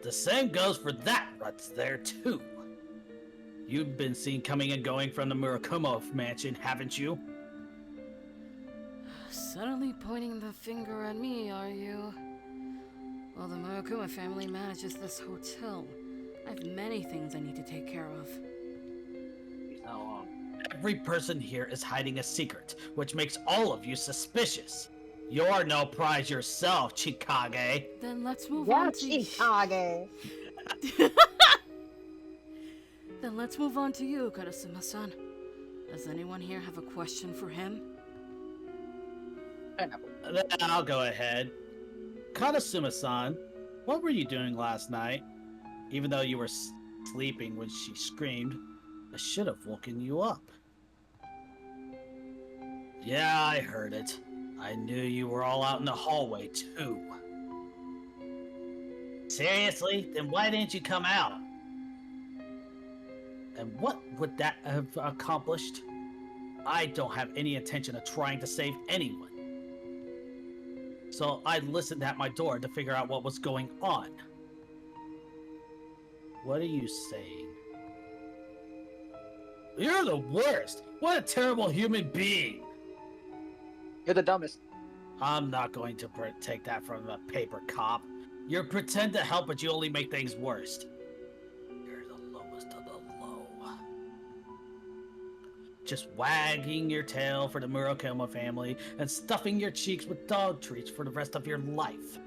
The same goes for that Rut's there too. You've been seen coming and going from the Murakumo mansion, haven't you? Suddenly pointing the finger at me, are you? Well, the Murakuma family manages this hotel. I have many things I need to take care of. He's not long. Every person here is hiding a secret, which makes all of you suspicious. You're no prize yourself, Chikage. Then let's move Yeah, on to Chikage. Then let's move on to you, Karasuma-san. Does anyone here have a question for him? Pineapple. Then I'll go ahead. Karasuma-san, what were you doing last night? Even though you were sleeping when she screamed, I should have woken you up. Yeah, I heard it. I knew you were all out in the hallway, too. Seriously? Then why didn't you come out? And what would that have accomplished? I don't have any intention of trying to save anyone. So I listened at my door to figure out what was going on. What are you saying? You're the worst! What a terrible human being! You're the dumbest. I'm not going to take that from a paper cop. You pretend to help, but you only make things worse. You're the lowest of the low. Just wagging your tail for the Murakuma family and stuffing your cheeks with dog treats for the rest of your life.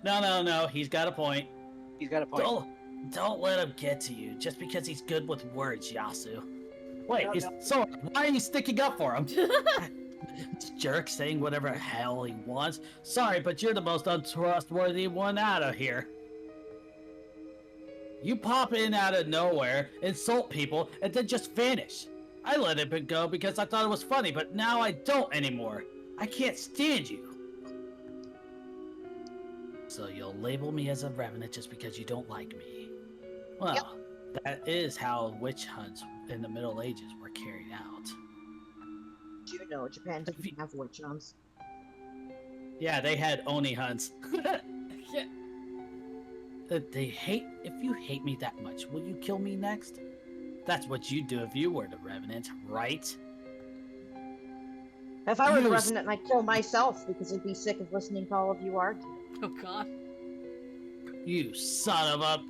No, he's got a point. He's got a point. Don't let him get to you just because he's good with words, Yasu. Wait, No. so why are you sticking up for him? This jerk saying whatever hell he wants. Sorry, but you're the most untrustworthy one out of here. You pop in out of nowhere, insult people, and then just vanish. I let it go because I thought it was funny, but now I don't anymore. I can't stand you. So you'll label me as a revenant just because you don't like me. Well, that is how witch hunts in the Middle Ages were carried out. Do you know Japan didn't have witch hunts? Yeah, they had Oni hunts. Yeah. If you hate me that much, will you kill me next? That's what you'd do if you were the revenant, right? If I were the You revenant, I'd kill myself because I'd be sick of listening to all of you argue. Oh god. You son of a...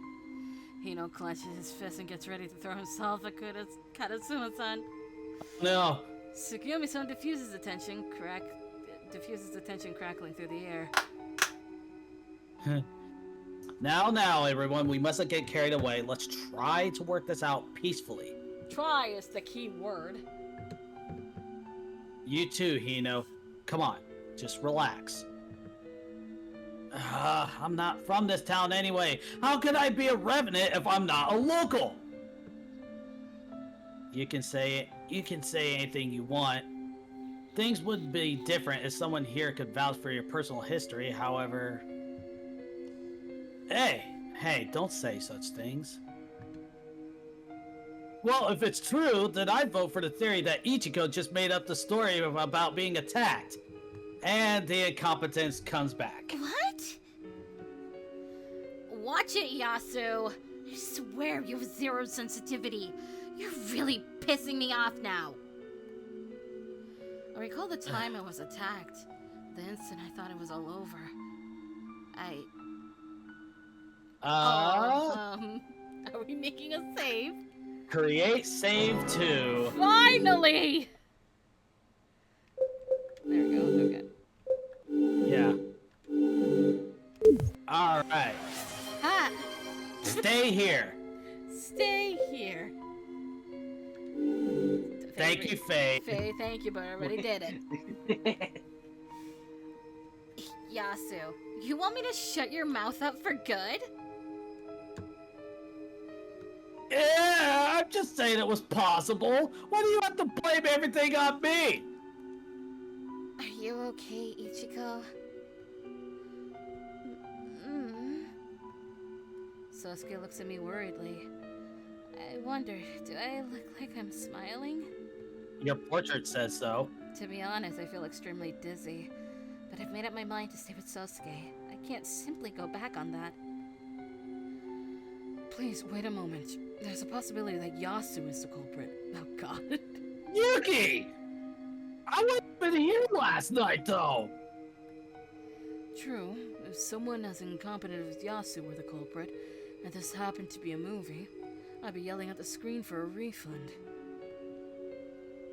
Hino clenches his fist and gets ready to throw himself at Karasuma-san. No. Tsukuyomi-san diffuses the tension, crackling through the air. Now, everyone, we mustn't get carried away. Let's try to work this out peacefully. Try is the key word. You too, Hino. Come on, just relax. I'm not from this town anyway. How could I be a revenant if I'm not a local? You can say anything you want. Things would be different if someone here could vouch for your personal history, however... Hey, don't say such things. Well, if it's true, then I'd vote for the theory that Ichiko just made up the story about being attacked. And the incompetence comes back. What? Watch it, Yasu. I swear you have zero sensitivity. You're really pissing me off now. I recall the time I was attacked. The instant I thought it was all over. Are we making a save? Create save 2. Finally! There we go, okay. Yeah. Alright. Ah! Stay here. Stay here. Thank you, Faye. Faye, thank you, but I already did it. Yasu, you want me to shut your mouth up for good? Yeah, I'm just saying it was possible. Why do you have to blame everything on me? Are you okay, Ichiko? Sasuke looks at me worriedly. I wonder, do I look like I'm smiling? Your portrait says so. To be honest, I feel extremely dizzy. But I've made up my mind to stay with Sasuke. I can't simply go back on that. Please, wait a moment. There's a possibility that Yasu is the culprit. Oh god. Yuki! I wasn't even here last night, though! True, if someone as incompetent as Yasu were the culprit, and this happened to be a movie, I'd be yelling at the screen for a refund.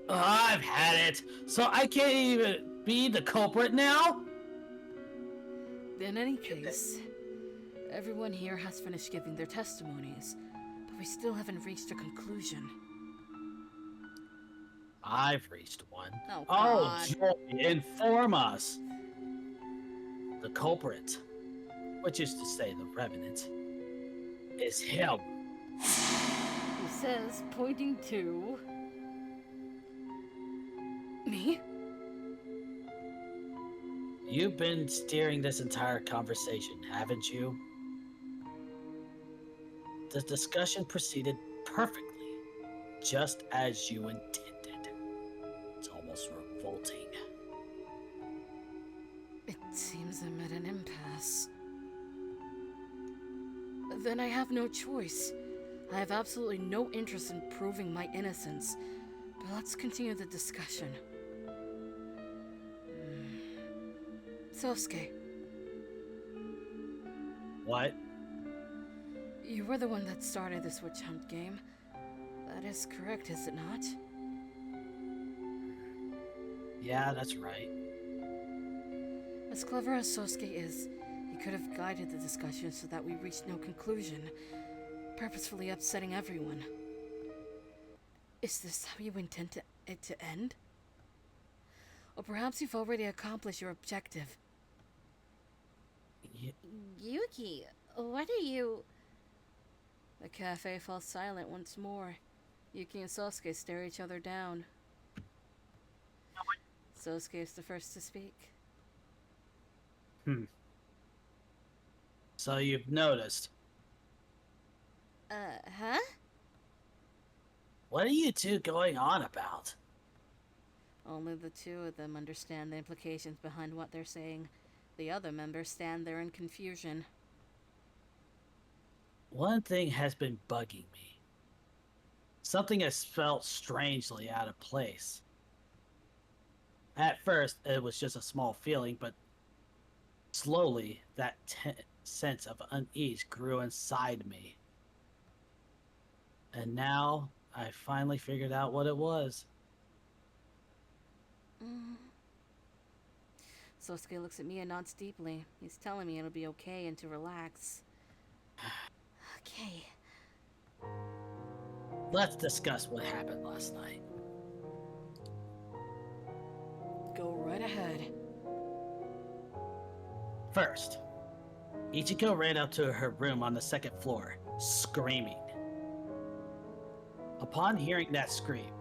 I've had it! So I can't even be the culprit now? In any case, everyone here has finished giving their testimonies, but we still haven't reached a conclusion. I've reached one. Oh, Oh, God. Joy, inform us! The culprit, which is to say the Revenant, is him. He says, pointing to... me? You've been steering this entire conversation, haven't you? The discussion proceeded perfectly, just as you intended. It's almost revolting. It seems I'm at an impasse. Then I have no choice. I have absolutely no interest in proving my innocence. But let's continue the discussion. Sosuke, What? you were the one that started this witch hunt game. That is correct, is it not? Yeah, that's right. As clever as Sosuke is, he could have guided the discussion so that we reached no conclusion, purposefully upsetting everyone. Is this how you intend it to end? Or perhaps you've already accomplished your objective. Yuki, what are you... The cafe falls silent once more. Yuki and Sosuke stare each other down. Sosuke is the first to speak. So you've noticed. Huh? What are you two going on about? Only the two of them understand the implications behind what they're saying. The other members stand there in confusion. One thing has been bugging me. Something has felt strangely out of place. At first, it was just a small feeling, but slowly, that sense of unease grew inside me. And now, I finally figured out what it was. Sosuke looks at me and nods deeply. He's telling me it'll be okay and to relax. Okay. Let's discuss what happened last night. Go right ahead. First, Ichiko ran up to her room on the second floor, screaming. Upon hearing that scream,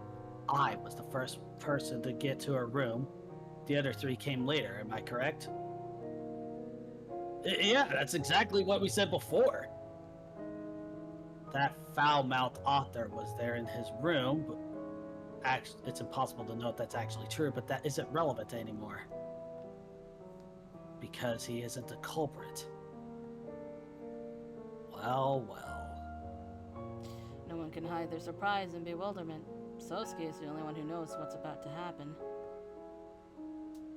I was the first person to get to her room. The other three came later, am I correct? Yeah, that's exactly what we said before. That foul-mouthed author was there in his room, but actually, it's impossible to know if that's actually true, but that isn't relevant anymore. Because he isn't the culprit. Well, well. No one can hide their surprise and bewilderment. Sosuke is the only one who knows what's about to happen.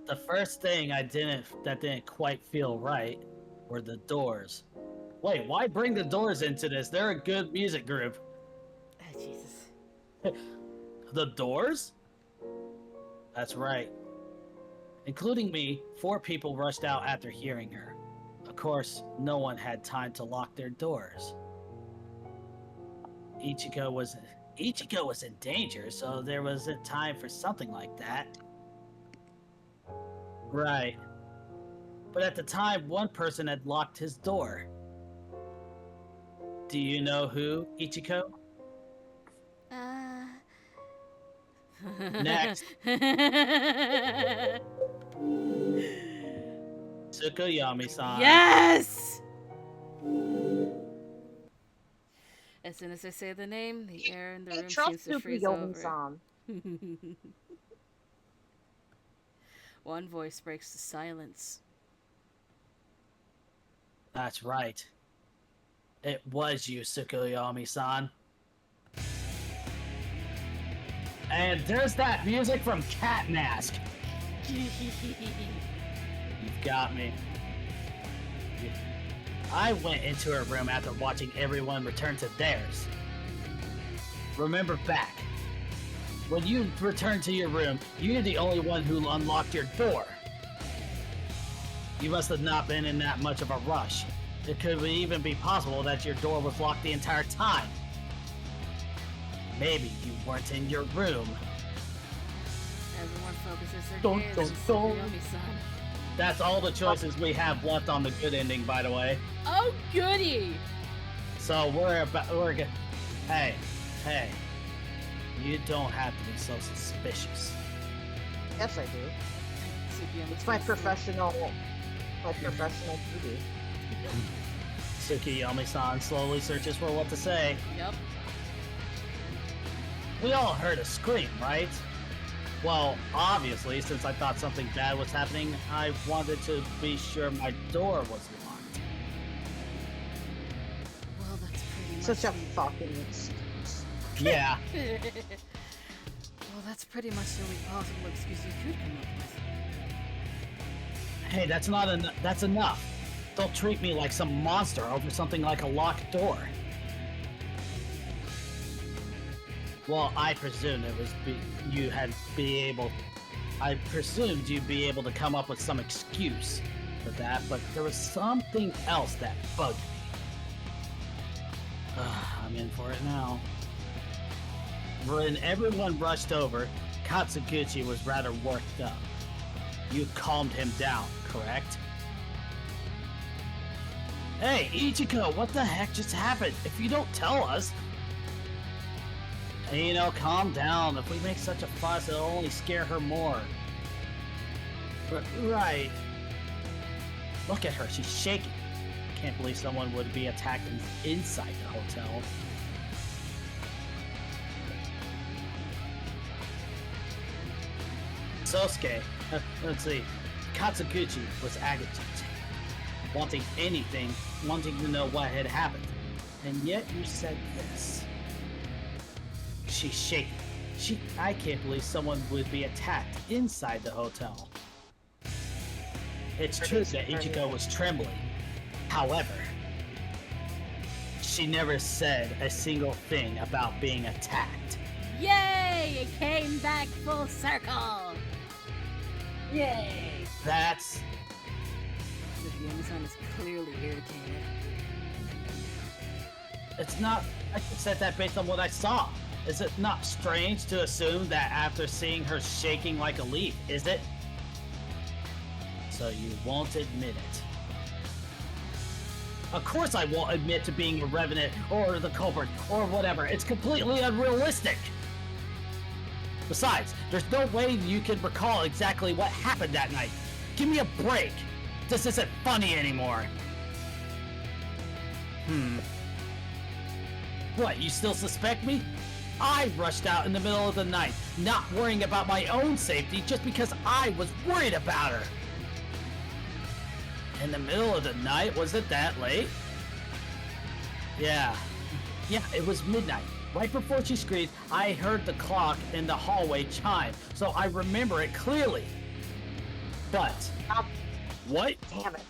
The first thing that didn't quite feel right were the Doors. Wait, why bring the Doors into this? They're a good music group. Oh, Jesus. The Doors? That's right. Including me, 4 people rushed out after hearing her. Of course, no one had time to lock their doors. Ichiko was in danger, so there wasn't time for something like that. Right. But at the time, one person had locked his door. Do you know who, Ichiko? Next. Tsukuyomi-san. Yes! As soon as I say the name, the air in the He room seems trusts to freeze over. Tsukuyomi-san. One voice breaks the silence. That's right. It was you, Tsukuyomi-san. And there's that music from Cat Mask. You've got me. I went into her room after watching everyone return to theirs. Remember back. When you returned to your room, you're the only one who unlocked your door. You must have not been in that much of a rush. It could even be possible that your door was locked the entire time. Maybe you weren't in your room. Everyone focuses their Dun, gaze dun, on dun. Tsukuyomi-san. That's all the choices we have left on the good ending, by the way. Oh, goody! So hey, you don't have to be so suspicious. Yes, I do. Tsukuyomi-san It's my said. professional duty. Tsukuyomi-san slowly searches for what to say. Yep. We all heard a scream, right? Well, obviously, since I thought something bad was happening, I wanted to be sure my door was locked. Well, that's pretty much Such a the- fucking excuse. Yeah, Well, that's pretty much the only possible excuse you could come up with. hey, that's enough. Don't treat me like some monster over something like a locked door. Well, I presumed I presumed you'd be able to come up with some excuse for that, but there was something else that bugged me. I'm in for it now. When everyone rushed over, Katsuguchi was rather worked up. You calmed him down, correct? Hey, Ichiko, what the heck just happened? If you don't tell us... Hey, calm down. If we make such a fuss, it'll only scare her more. Right. Look at her, she's shaking. Can't believe someone would be attacked inside the hotel. Sosuke, let's see. Katsuguchi was agitated, wanting to know what had happened. And yet you said this. She's shaking. I can't believe someone would be attacked inside the hotel. It's true that Ichiko was trembling. However, she never said a single thing about being attacked. Yay! It came back full circle! Yay! That's... Tsukuyomi-san is clearly irritated. It's not... I said that based on what I saw. Is it not strange to assume that after seeing her shaking like a leaf, is it? So you won't admit it. Of course I won't admit to being a revenant or the culprit or whatever. It's completely unrealistic. Besides, there's no way you can recall exactly what happened that night. Give me a break. This isn't funny anymore. What, you still suspect me? I rushed out in the middle of the night, not worrying about my own safety just because I was worried about her. In the middle of the night? Was it that late? Yeah, it was midnight. Right before she screamed, I heard the clock in the hallway chime, so I remember it clearly. But... What? Damn it.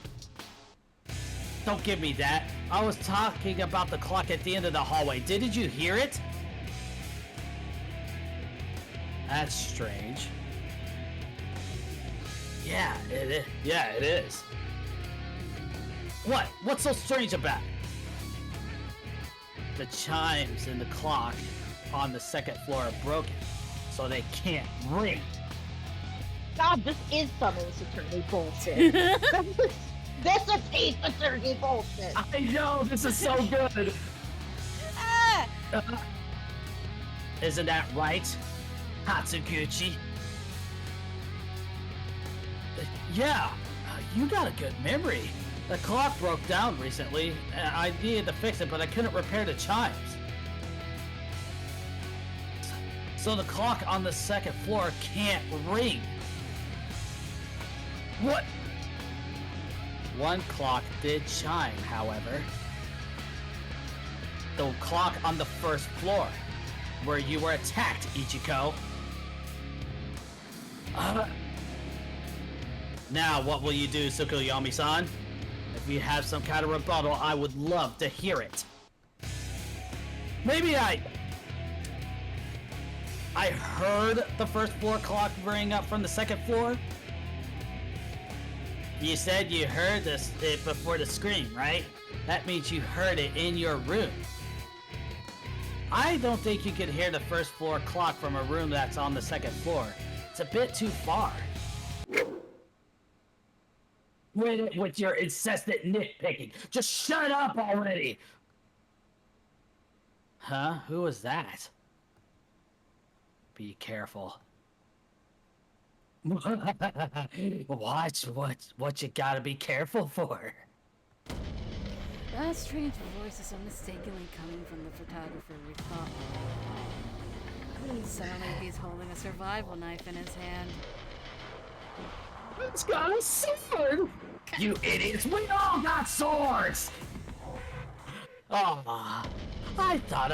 Don't give me that. I was talking about the clock at the end of the hallway. Didn't you hear it? That's strange. Yeah, it is. Yeah, it is. What? What's so strange about it? The chimes in the clock on the second floor are broken, so they can't ring. God, this is some Ace Attorney bullshit. This is Ace Attorney bullshit. I know, this is so good. Ah! Isn't that right, Hatsuguchi? Yeah, you got a good memory. The clock broke down recently. I needed to fix it, but I couldn't repair the chimes. so the clock on the second floor can't ring. What? One clock did chime, however. The clock on the first floor, where you were attacked, Ichiko. Now, what will you do, Tsukuyomi-san? If you have some kind of rebuttal, I would love to hear it. Maybe I heard the first floor clock ring up from the second floor. You said you heard it before the scream, right? That means you heard it in your room. I don't think you could hear the first floor clock from a room that's on the second floor. It's a bit too far. With your incessant nitpicking. Just shut up already! Huh? Who was that? Be careful. Watch what you gotta be careful for. That strange voice is so mistakenly coming from the photographer we thought. Suddenly he's holding a survival knife in his hand. It's got a sword! You idiots, we all got swords! Aw, I thought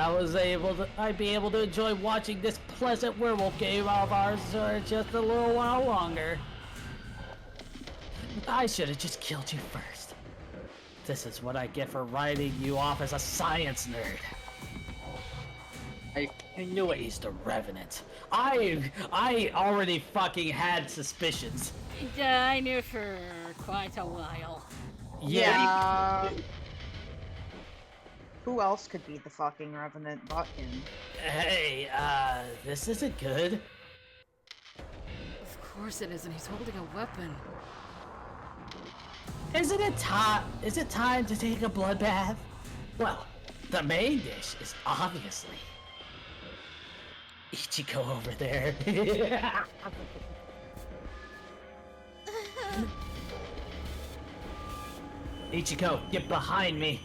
I'd be able to enjoy watching this pleasant werewolf game of ours for just a little while longer. I should have just killed you first. This is what I get for writing you off as a science nerd. I knew it. He's the Revenant. I already fucking had suspicions. Yeah, I knew for quite a while. Yeah. Who else could be the fucking Revenant but him? Hey, this isn't good. Of course it isn't. He's holding a weapon. Is it time to take a bloodbath? Well, the main dish is obviously Ichiko over there. Ichiko, get behind me.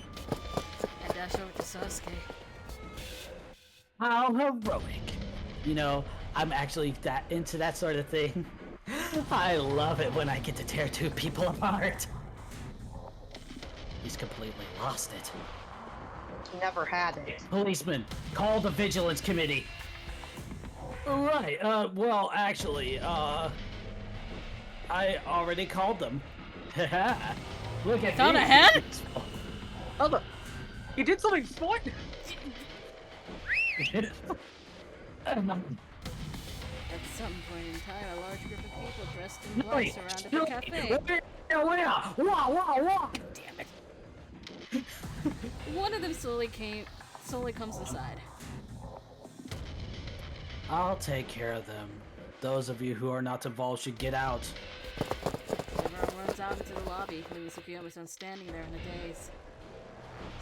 I dash over to Sasuke. How heroic. You know, I'm actually that into that sort of thing. I love it when I get to tear two people apart. He's completely lost it. He never had it. Policeman, call the Vigilance Committee. Right, well, actually, I already called them. Look at Thought me. ahead? Hold on. You did something smart. At some point in time, a large group of people dressed in black surrounded the cafe. Damn it. One of them slowly comes inside. I'll take care of them. Those of you who are not involved should get out. Everyone runs out into the lobby, leaving Tsukuyomi-san standing there in a daze.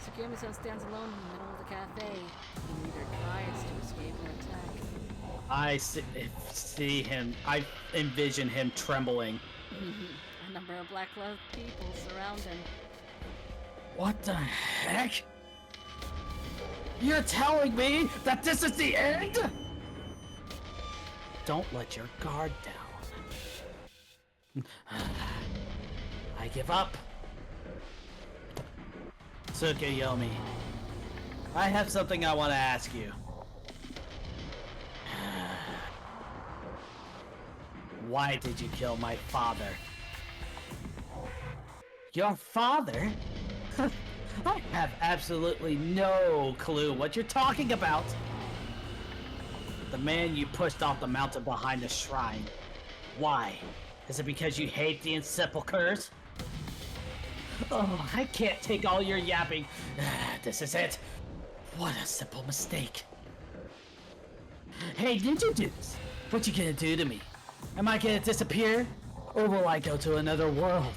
Tsukuyomi-san stands alone in the middle of the cafe. He neither tries to escape or attack. I see him. I envision him trembling. A number of black-clothed people surround him. What the heck? You're telling me that this is the end? Don't let your guard down. I give up. Tsukuyomi, I have something I want to ask you. Why did you kill my father? Your father? I have absolutely no clue what you're talking about. The man you pushed off the mountain behind the shrine. Why? Is it because you hate the sepulchres? Oh, I can't take all your yapping. This is it. What a simple mistake. Hey, Ninja Dudes, what you gonna do to me? Am I gonna disappear? Or will I go to another world?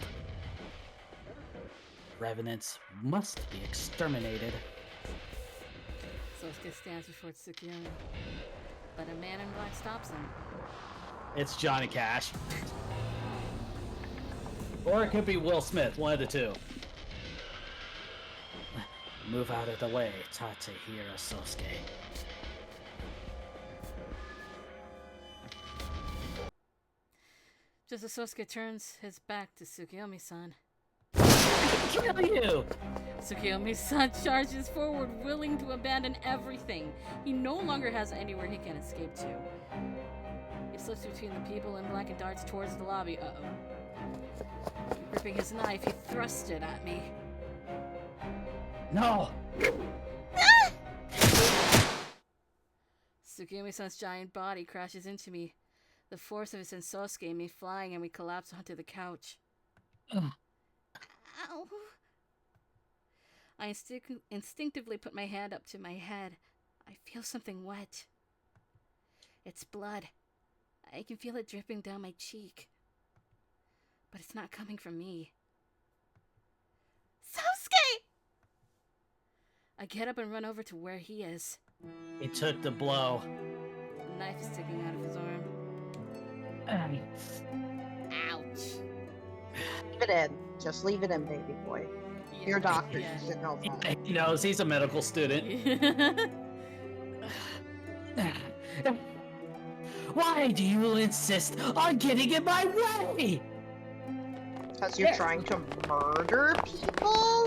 Revenants must be exterminated. Sosuke stands before Tsukuyomi, but a man in black stops him. It's Johnny Cash. Or it could be Will Smith, one of the two. Move out of the way, Tatehiro Sosuke. Just as Sosuke turns his back to Tsukiyomi-san, Kill you! Tsukiyomi-san charges forward, willing to abandon everything. He no longer has anywhere he can escape to. He slips between the people in black and darts towards the lobby. Uh-oh. Gripping his knife, he thrusts it at me. No! Tsukiyomi-san's giant body crashes into me. The force of it sends Sosuke and me flying, and we collapse onto the couch. Ow. I instinctively put my hand up to my head. I feel something wet. It's blood. I can feel it dripping down my cheek. But it's not coming from me. Sosuke! I get up and run over to where he is. He took the blow. The knife is sticking out of his arm. Ouch. Leave it in. Just leave it in, baby boy. Your doctor Yeah. should know that. He knows he's a medical student. Why do you insist on getting in my way? Because you're trying to murder people?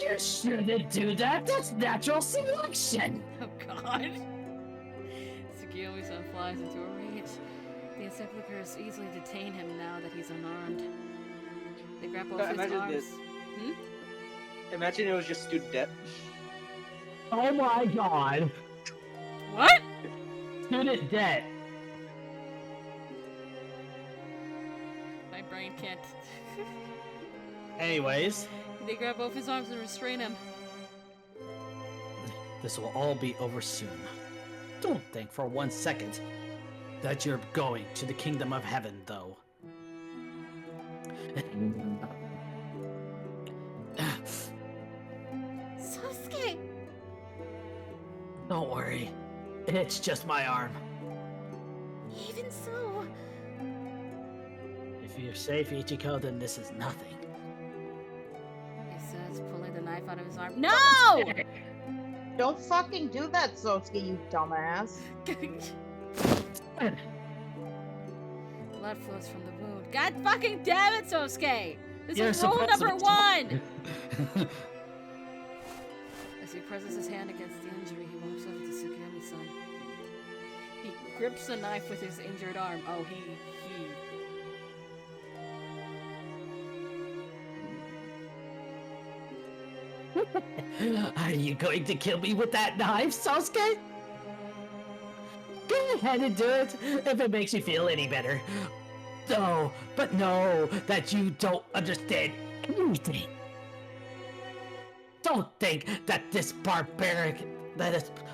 You shouldn't do that. That's natural selection. Oh god. Tsukiyomi-san flies into a rage. The encyclicars easily detain him now that he's unarmed. They grab both his Imagine arms. this. Imagine it was just student debt. Oh my god. What? Student debt. My brain can't. Anyways, They grab both his arms and restrain him. this will all be over soon. Don't think for 1 second that you're going to the kingdom of heaven, though. Sosuke! Don't worry. It's just my arm. Even so, If you're safe, Ichiko, then this is nothing. He says, pulling the knife out of his arm. No! Don't fucking do that, Sosuke, you dumbass. Blood flows from the wound. God fucking damn it, Sosuke! This You're is rule supposed number to- 1! As he presses his hand against the injury, he walks over to Tsukiyomi-san. He grips the knife with his injured arm. Oh, he. Are you going to kill me with that knife, Sasuke? Go ahead and do it, if it makes you feel any better. No, but know that you don't understand anything. Don't think that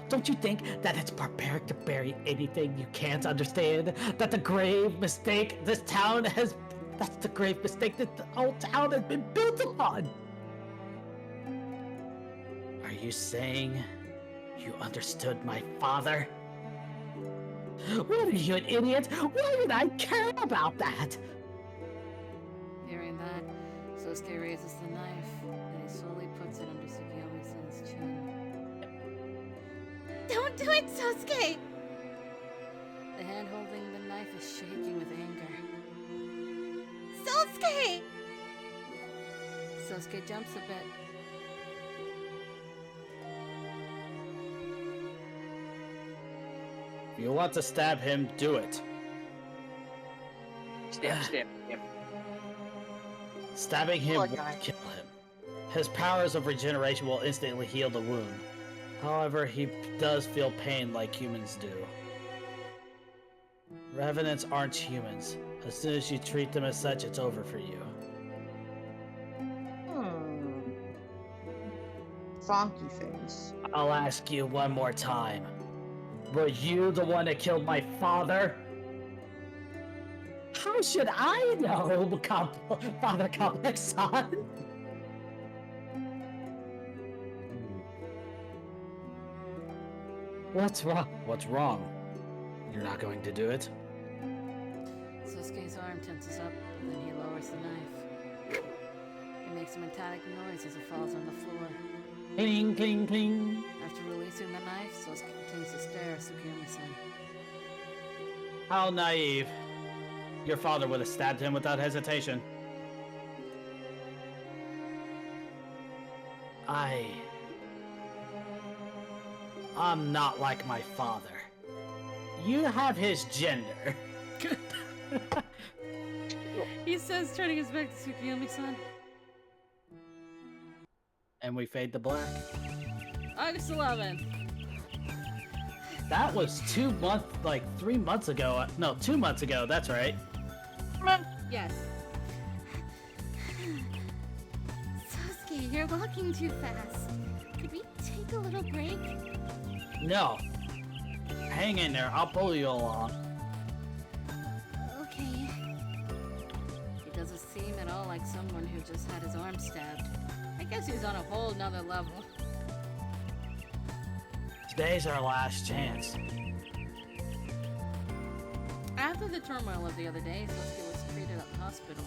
don't you think that it's barbaric to bury anything you can't understand? That the grave mistake that's the grave mistake that the whole town has been built upon. Are you saying you understood my father? What are you, an idiot? Why would I care about that? Hearing that, Sosuke raises the knife, and he slowly puts it under Tsukiyomi-san's chin. don't do it, Sosuke! The hand holding the knife is shaking with anger. Sosuke! Sosuke jumps a bit. If you want to stab him, do it. Stab. Stabbing him Poor won't guy. kill him. His powers of regeneration will instantly heal the wound. However, he does feel pain like humans do. Revenants aren't humans. As soon as you treat them as such, it's over for you. Funky face. I'll ask you one more time. Were you the one that killed my father? How should I know, Father Complex-san? What's wrong? What's wrong? You're not going to do it? Sosuke's arm tenses up, and then he lowers the knife. It makes a metallic noise as it falls on the floor. Cling, cling, cling. After releasing the knife, Sosuke continues to stare at Tsukiyomi-san. How naive. Your father would have stabbed him without hesitation. I'm not like my father. You have his gender. He says, turning his back to Tsukiyomi-san. And we fade to black. August 11th. That was 2 months, like 3 months ago. No, 2 months ago. That's right. Yes. Sasuke, you're walking too fast. Could we take a little break? No. Hang in there. I'll pull you along. Okay. He doesn't seem at all like someone who just had his arm stabbed. I guess he's on a whole nother level. Today's our last chance. After the turmoil of the other day, Sasuke was treated at the hospital.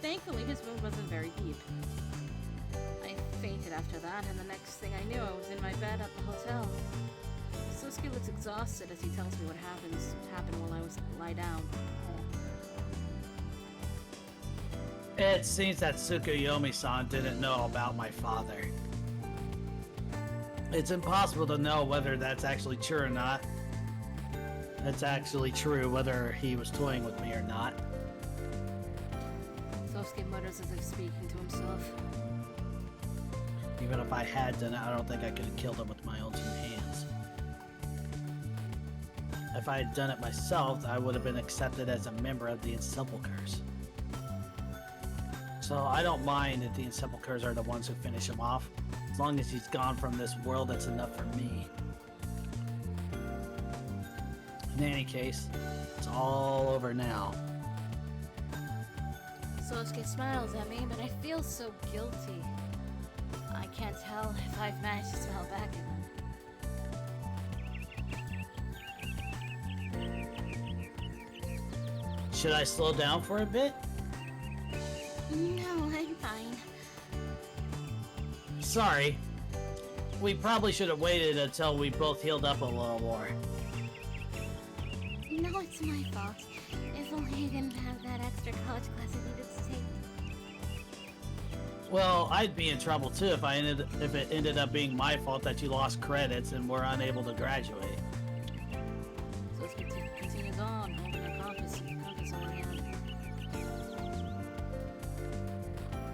Thankfully, his wound wasn't very deep. I fainted after that, and the next thing I knew, I was in my bed at the hotel. Sasuke looks exhausted as he tells me what happened while I was lie down. It seems that Tsukuyomi-san didn't know about my father. It's impossible to know whether that's actually true or not. It's actually true whether he was toying with me or not. Sasuke mutters as if speaking to himself. Even if I had done it, I don't think I could have killed him with my own 2 hands. If I had done it myself, I would have been accepted as a member of the Sepulchres. So I don't mind if the Sepulchres are the ones who finish him off. As long as he's gone from this world, that's enough for me. In any case, it's all over now. Sasuke smiles at me, but I feel so guilty. I can't tell if I've managed to smile back at him. Should I slow down for a bit? No, I'm fine. Sorry. We probably should have waited until we both healed up a little more. No, it's my fault. If only I didn't have that extra college class I needed to take. Well, I'd be in trouble too if it ended up being my fault that you lost credits and were unable to graduate. Sasuke continues on, holding a compass in my hand.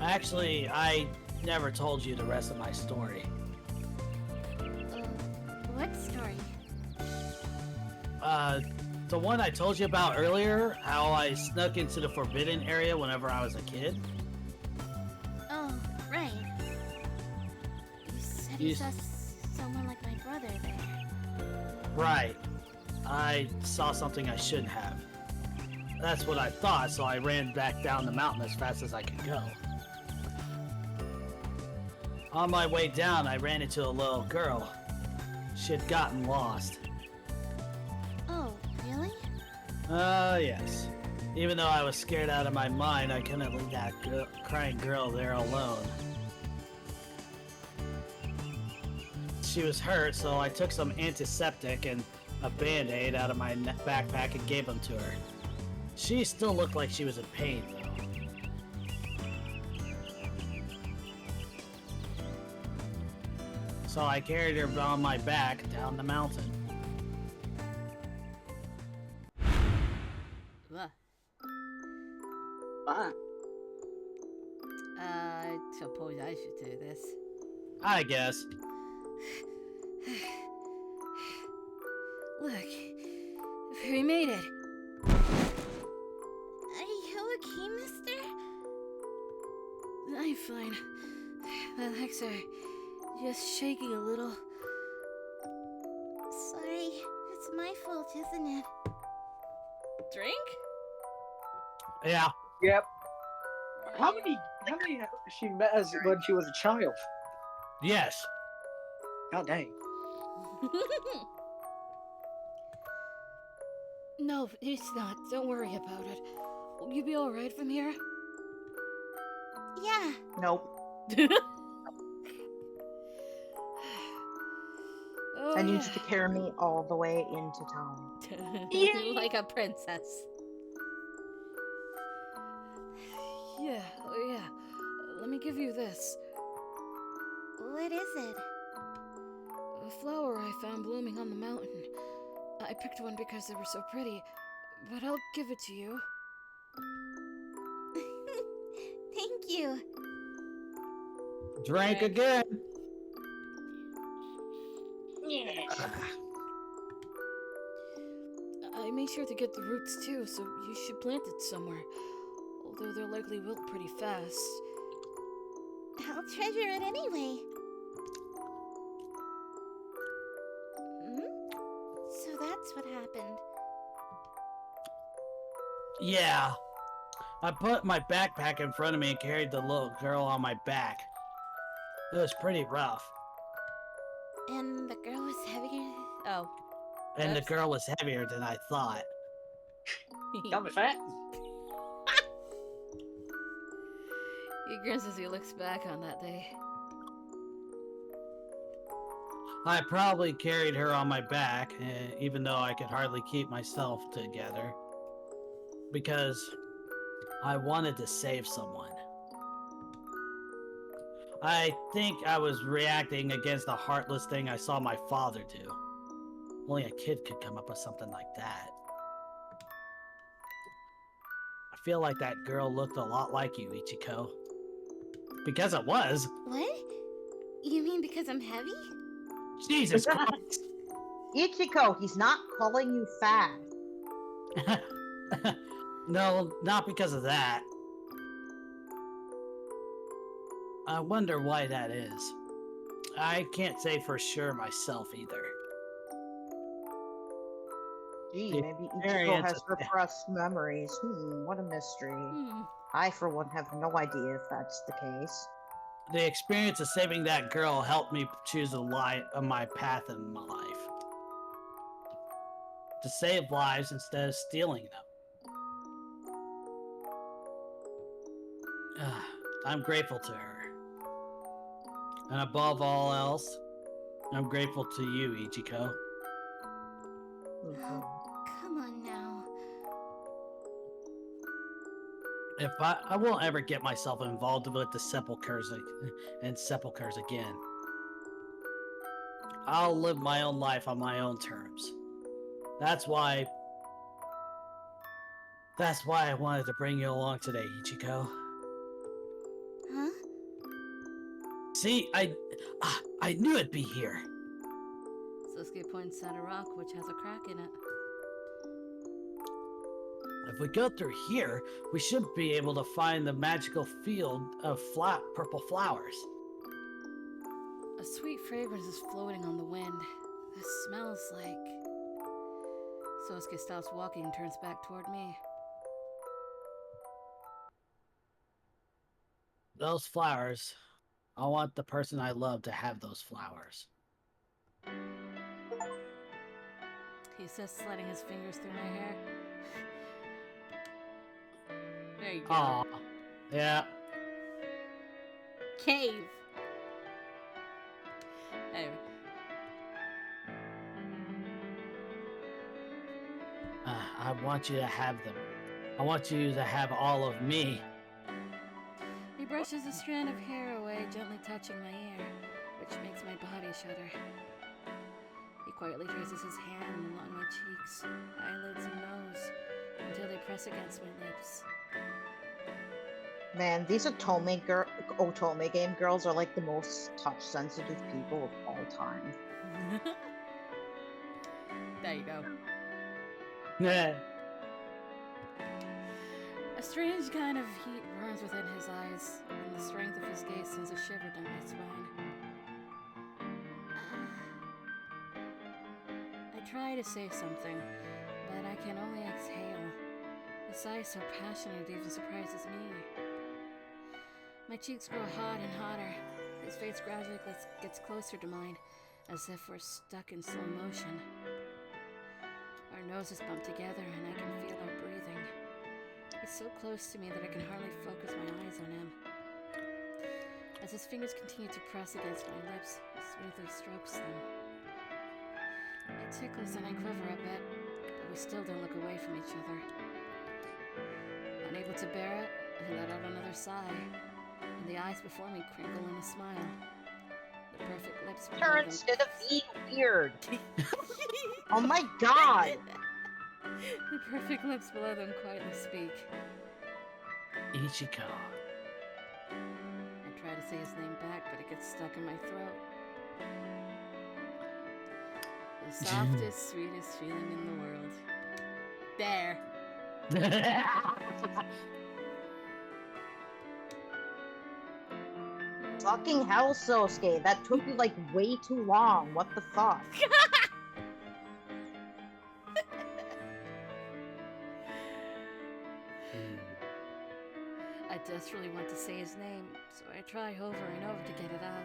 Actually, I never told you the rest of my story. What story? The one I told you about earlier, how I snuck into the forbidden area whenever I was a kid. Oh, right. You said You you saw someone like my brother there. Right. I saw something I shouldn't have. That's what I thought, so I ran back down the mountain as fast as I could go. On my way down, I ran into a little girl. She had gotten lost. Oh, really? Yes. Even though I was scared out of my mind, I couldn't leave that crying girl there alone. She was hurt, so I took some antiseptic and a band-aid out of my backpack and gave them to her. She still looked like she was in pain, though. So I carried her on my back down the mountain. Ugh. Ah. I suppose I should do this. I guess. Look, we made it. Are you okay, mister? I'm fine. My legs are just shaking a little. Sorry, it's my fault, isn't it? Drink? Yeah. Yep. How many she met as when she was a child? Yes. God dang. No, it's not. Don't worry about it. Will you be alright from here? Yeah. Nope. Oh, I need yeah. you to carry me all the way into town. Like a princess. me give you this. What is it? A flower I found blooming on the mountain. I picked one because they were so pretty, but I'll give it to you. Thank you. Drank again. I made sure to get the roots too, so you should plant it somewhere. Although they'll likely wilt pretty fast. I'll treasure it anyway. So that's what happened. Yeah. I put my backpack in front of me and carried the little girl on my back. It was pretty rough. And the girl was heavier. Oh. And the Oops. girl was heavier than I thought. Got me fat. He grins as he looks back on that day. I probably carried her on my back, even though I could hardly keep myself together. Because I wanted to save someone. I think I was reacting against the heartless thing I saw my father do. Only a kid could come up with something like that. I feel like that girl looked a lot like you, Ichiko. Because it was. What? You mean because I'm heavy? Jesus Christ. Ichiko, he's not calling you fat. No, not because of that. I wonder why that is. I can't say for sure myself either. Gee, The maybe Ichiko experience has of- repressed memories. What a mystery. I, for one, have no idea if that's the case. The experience of saving that girl helped me choose a line of my path in my life. To save lives instead of stealing them. I'm grateful to her. And above all else, I'm grateful to you, Ichiko. Oh, come on now. If I won't ever get myself involved with the sepulchres again. I'll live my own life on my own terms. That's why I wanted to bring you along today, Ichiko. Huh? See, I knew it'd be here. Sasuke points at a rock which has a crack in it. If we go through here, we should be able to find the magical field of purple flowers. A sweet fragrance is floating on the wind. This smells like... Sosuke stops walking and turns back toward me. Those flowers. I want the person I love to have those flowers. He says, sliding his fingers through my hair. There you go. Aw. Yeah. Cave. Anyway. I want you to have them. I want you to have all of me. He brushes a strand of hair away, gently touching my ear, which makes my body shudder. He quietly traces his hand along my cheeks, eyelids, and nose until they press against my lips. Man, these Otome game girls are like the most touch-sensitive people of all time. There you go. Yeah. A strange kind of heat burns within his eyes, and the strength of his gaze sends a shiver down my spine. I try to say something, but I can only exhale. The sigh so passionate it even surprises me. My cheeks grow hot and hotter. His face gradually gets closer to mine, as if we're stuck in slow motion. Our noses bump together, and I can feel our breathing. He's so close to me that I can hardly focus my eyes on him. As his fingers continue to press against my lips, he smoothly strokes them. It tickles and I quiver a bit, but we still don't look away from each other. Unable to bear it, I let out another sigh, and The eyes before me crinkle in a smile. The perfect lips below Her them. instead of being weird. Oh my god. The perfect lips below them quietly speak. Ichiko. I try to say his name back, but it gets stuck in my throat. The softest, sweetest feeling in the world. There. Fucking hell, Sosuke. That took you like way too long. What the fuck? I desperately want to say his name, so I try over and over to get it out.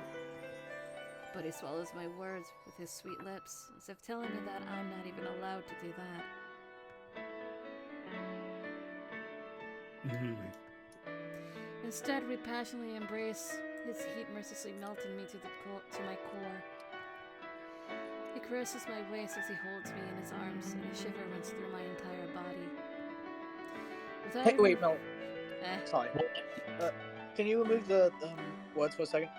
But he swallows my words with his sweet lips, as if telling me that I'm not even allowed to do that. Instead, we passionately embrace, his heat mercilessly melting me to my core. He caresses my waist as he holds me in his arms, and a shiver runs through my entire body. Without Hey, even- wait, no. Eh. Sorry. Can you remove the words for a second?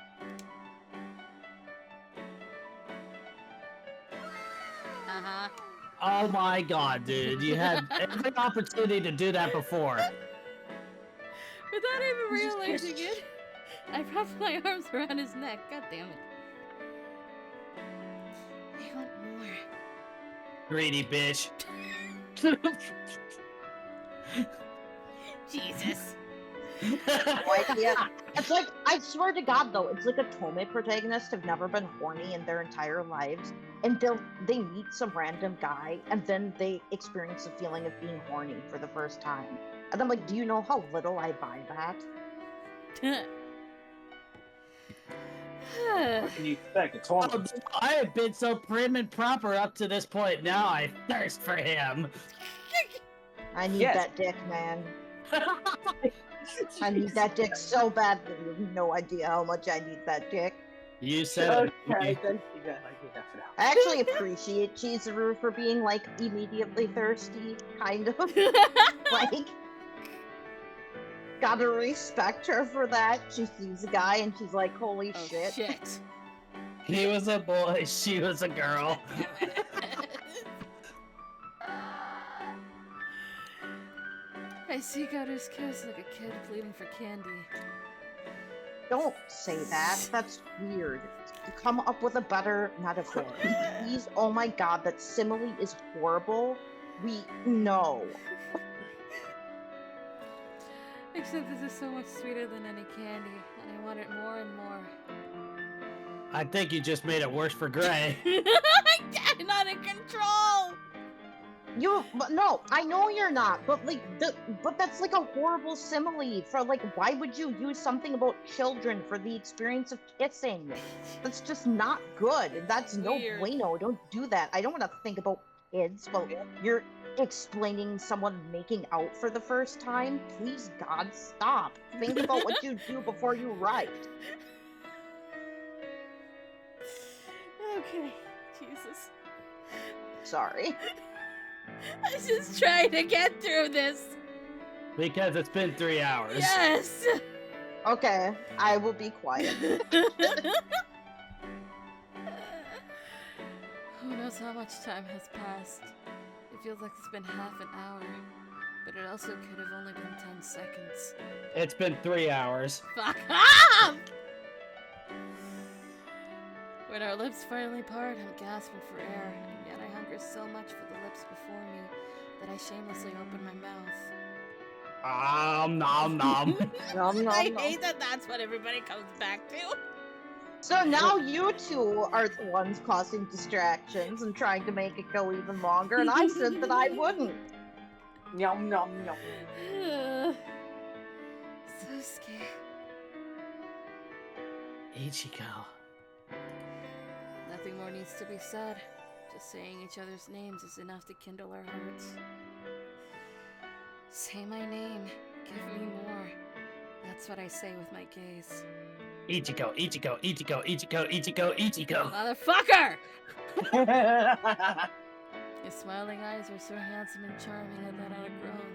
Uh-huh. Oh my god, dude. You had every opportunity to do that before. Without even realizing it, I wrapped my arms around his neck. God damn it. I want more. Greedy bitch. Jesus. No idea. It's like, I swear to God though, it's like a Tome protagonist have never been horny in their entire lives, and they meet some random guy, and then they experience the feeling of being horny for the first time. And I'm like, do you know how little I buy that? What can you expect? It's hormones. I have been so prim and proper up to this point. Now I thirst for him. I need Yes. that dick, man. I need that dick so badly. You have no idea how much I need that dick. You said Okay, it. thank you. That might be enough for now. I actually appreciate Chizuru for being like immediately thirsty, kind of. Like, gotta respect her for that. She sees a guy and she's like, holy Oh, shit. shit. He was a boy, she was a girl. I seek out his kiss like a kid pleading for candy. Don't say that. That's weird. Come up with a better metaphor. Please, oh my god, that simile is horrible. We know. Except this is so much sweeter than any candy, and I want it more and more. I think you just made it worse for Gray. I'm not in control! But no, I know you're not, but like, but that's like a horrible simile for like, why would you use something about children for the experience of kissing? That's just not good. That's no Weird. bueno. Don't do that. I don't want to think about kids, but you're explaining someone making out for the first time. Please, God, stop. Think about what you do before you write. Okay, Jesus. Sorry. I was just trying to get through this. Because it's been 3 hours. Yes! Okay, I will be quiet. Who knows how much time has passed? It feels like it's been half an hour, but it also could have only been 10 seconds. It's been 3 hours. Fuck off! When our lips finally part, I'm gasping for air, and yet I hunger so much for the lips before me that I shamelessly open my mouth. Nom nom. Nom, nom, I nom. hate that that's what everybody comes back to. So now you two are the ones causing distractions and trying to make it go even longer, and I said that I wouldn't. Yum, yum, yum. So scared. Ichiko. Nothing more needs to be said. Just saying each other's names is enough to kindle our hearts. Say my name. Give me more. That's what I say with my gaze. Ichiko, Ichiko, Ichiko, Ichiko, Ichiko, Ichiko. Motherfucker! His smiling eyes were so handsome and charming I let out a groan.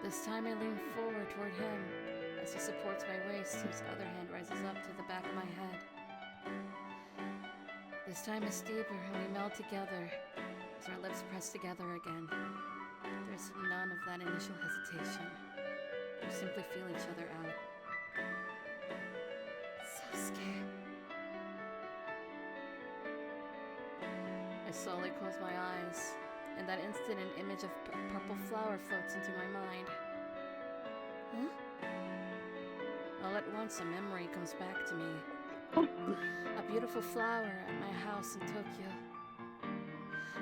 This time I leaned forward toward him. I as he supports my waist, his other hand rises up to the back of my head. This time is deeper, and we melt together as our lips press together again. There's none of that initial hesitation. We simply feel each other out. So scared. I slowly close my eyes. In that instant, an image of purple flower floats into my mind. Huh? All at once, a memory comes back to me. A beautiful flower at my house in Tokyo.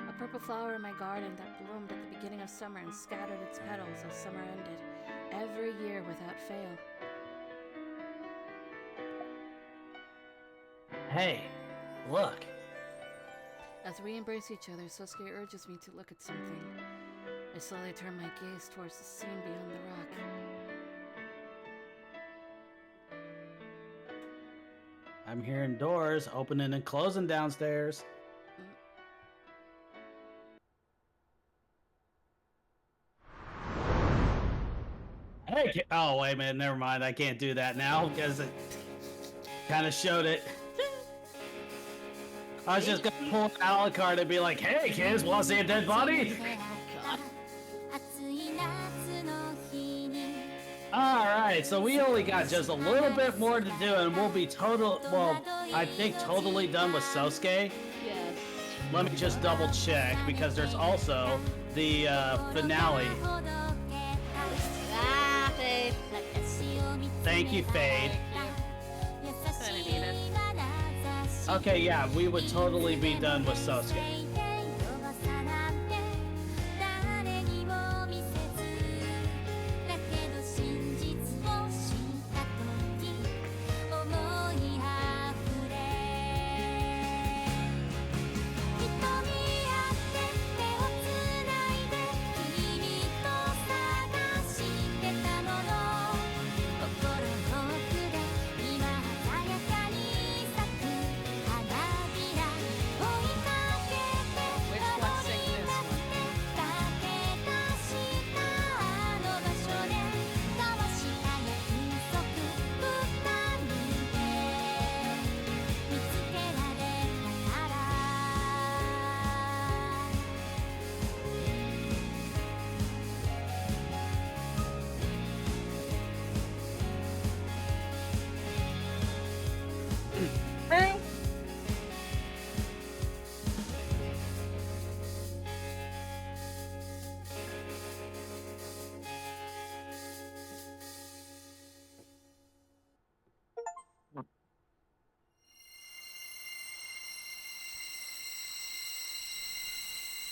A purple flower in my garden that bloomed at the beginning of summer and scattered its petals as summer ended, every year without fail. Hey, look. As we embrace each other, Sosuke urges me to look at something. I slowly turn my gaze towards the scene beyond the rock. I'm hearing doors opening and closing downstairs. Hey, oh, wait a minute, never mind. I can't do that now because it kind of showed it. I was just gonna pull an Alucard and be like, hey kids, wanna see a dead body? Alright, so we only got just a little bit more to do and we'll be I think totally done with Sosuke. Yes. Let me just double check because there's also the finale. Ah, Fade. Thank you, Fade. Kinda need it. Okay, yeah, we would totally be done with Sosuke.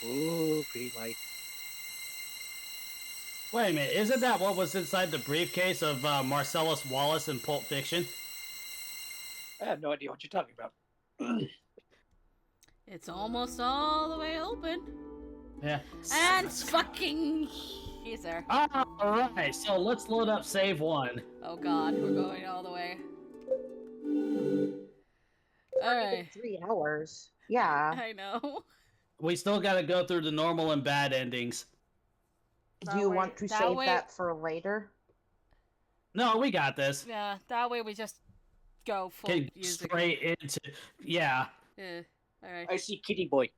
Ooh, green light. Wait a minute, isn't that what was inside the briefcase of Marcellus Wallace in Pulp Fiction? I have no idea what you're talking about. It's almost all the way open. Yeah. And fucking... He's there. Alright, so let's load up save one. Oh god, we're going all the way. Alright. 3 hours. Yeah. I know. We still gotta go through the normal and bad endings. Do you want to that save way- that for later? No, we got this. Yeah, that way we just go full Get music. straight into... Yeah. Yeah, alright. I see Kitty Boy.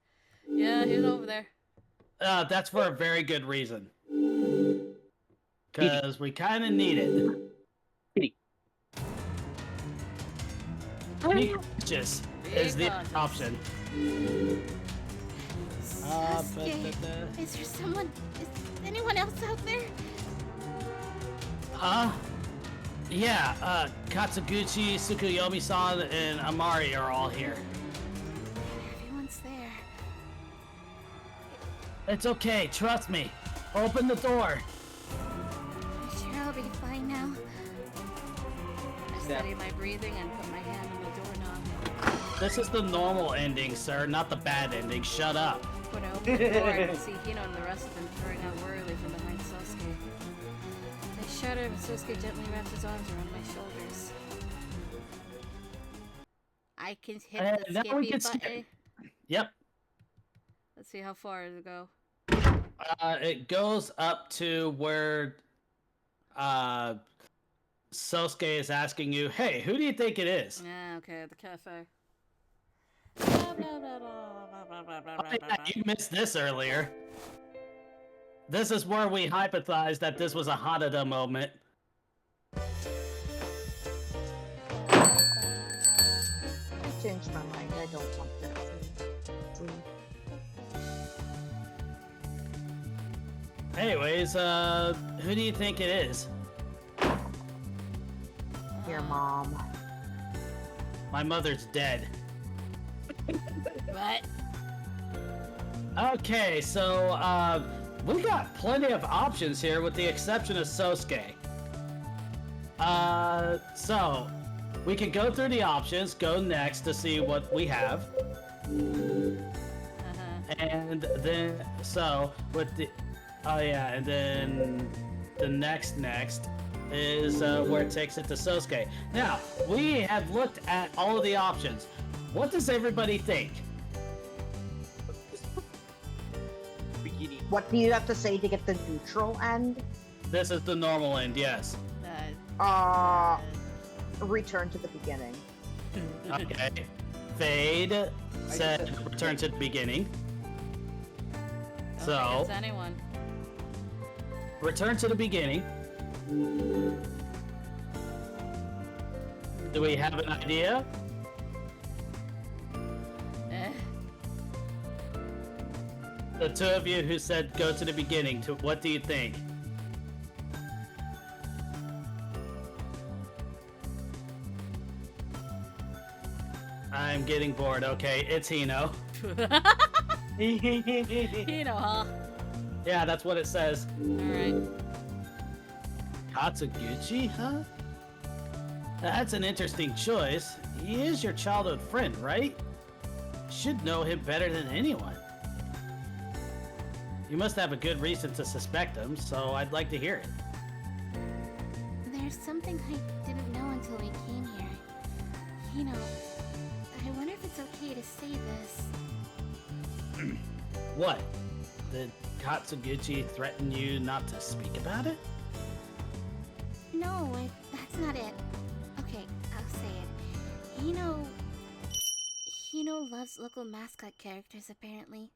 Yeah, he's over there. That's for a very good reason. Because we kind of need it. Kitty. Be conscious is the conscious. option. Sasuke, is there someone? Is anyone else out there? Yeah, Katsuguchi, Tsukuyomi-san, and Amari are all here. Everyone's there. It's okay, trust me. Open the door. I'm sure I'll be fine now. I steady my breathing and put my hand on the doorknob. This is the normal ending, sir, not the bad ending. Shut up. When I open the door, I see Hino and the rest of them peering out worriedly from behind Sosuke. I shudder, but Sosuke gently wraps his arms around my shoulders. I can hit the now we skippy can button. skip. Yep. Let's see how far does it go. It goes up to where Sosuke is asking you, "Hey, who do you think it is?" Yeah, okay, at the cafe. Oh, yeah, you missed this earlier. This is where we hypothesized that this was a Hanada moment. I changed my mind. I don't want that scene. Anyways, who do you think it is? Your mom. My mother's dead. What? Okay, so, we got plenty of options here with the exception of Sosuke. So, we can go through the options, go next to see what we have. And then, so, with the, oh yeah, and then the next is where it takes it to Sosuke. Now, we have looked at all of the options. What does everybody think? Beginning. What do you have to say to get the neutral end? This is the normal end, yes. Return to the beginning. Okay. Fade said return to the beginning. So, It's anyone. return to the beginning. Do we have an idea? Eh. The two of you who said go to the beginning, what do you think? I'm getting bored. Okay, it's Hino. You know, huh? Yeah, that's what it says. Alright. Katsuguchi, huh? That's an interesting choice. He is your childhood friend, right? Should know him better than anyone. You must have a good reason to suspect him, so I'd like to hear it. There's something I didn't know until we came here. You know, I wonder if it's okay to say this. What? Did Katsuguchi threaten you not to speak about it? No, that's not it. Okay, I'll say it. Hino loves local mascot characters, apparently.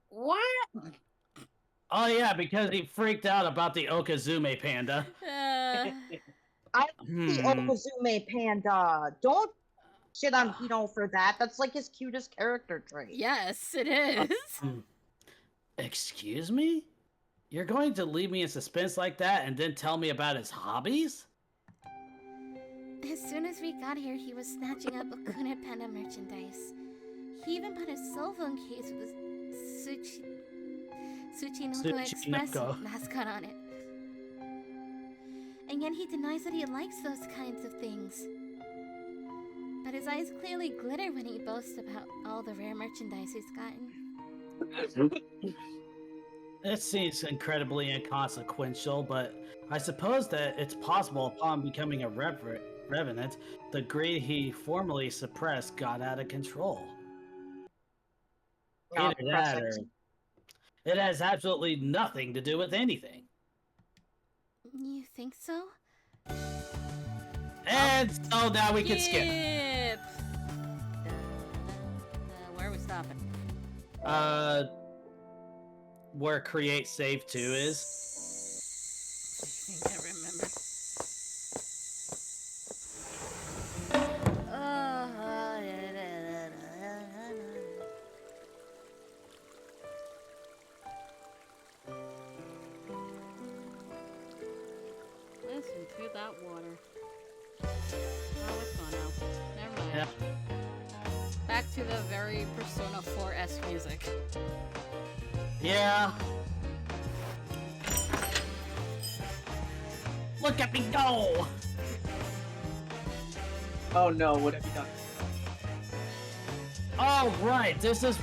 What? Oh yeah, because he freaked out about the Okazume panda. I the Hmm. Okazume panda. Don't shit on Hino for that. That's like his cutest character trait. Yes, it is. Excuse me? You're going to leave me in suspense like that and then tell me about his hobbies? As soon as we got here, he was snatching up Akuna Panda merchandise. He even put his cell phone case with Tsuchinoko Express Tsuchinoko. mascot on it. And yet he denies that he likes those kinds of things. But his eyes clearly glitter when he boasts about all the rare merchandise he's gotten. It seems incredibly inconsequential, but I suppose that it's possible upon becoming a revenant, the greed he formerly suppressed got out of control. Not Either that or depressing. it has absolutely nothing to do with anything. You think so? And so now we can skip. Skip. Where are we stopping? Where create save to is. I can't remember. Listen to that water. Oh, it's gone now. Never mind. Yeah. Back to the very Persona 4-esque music. Yeah. Look at me go! Oh no, what have you done? Oh right, this is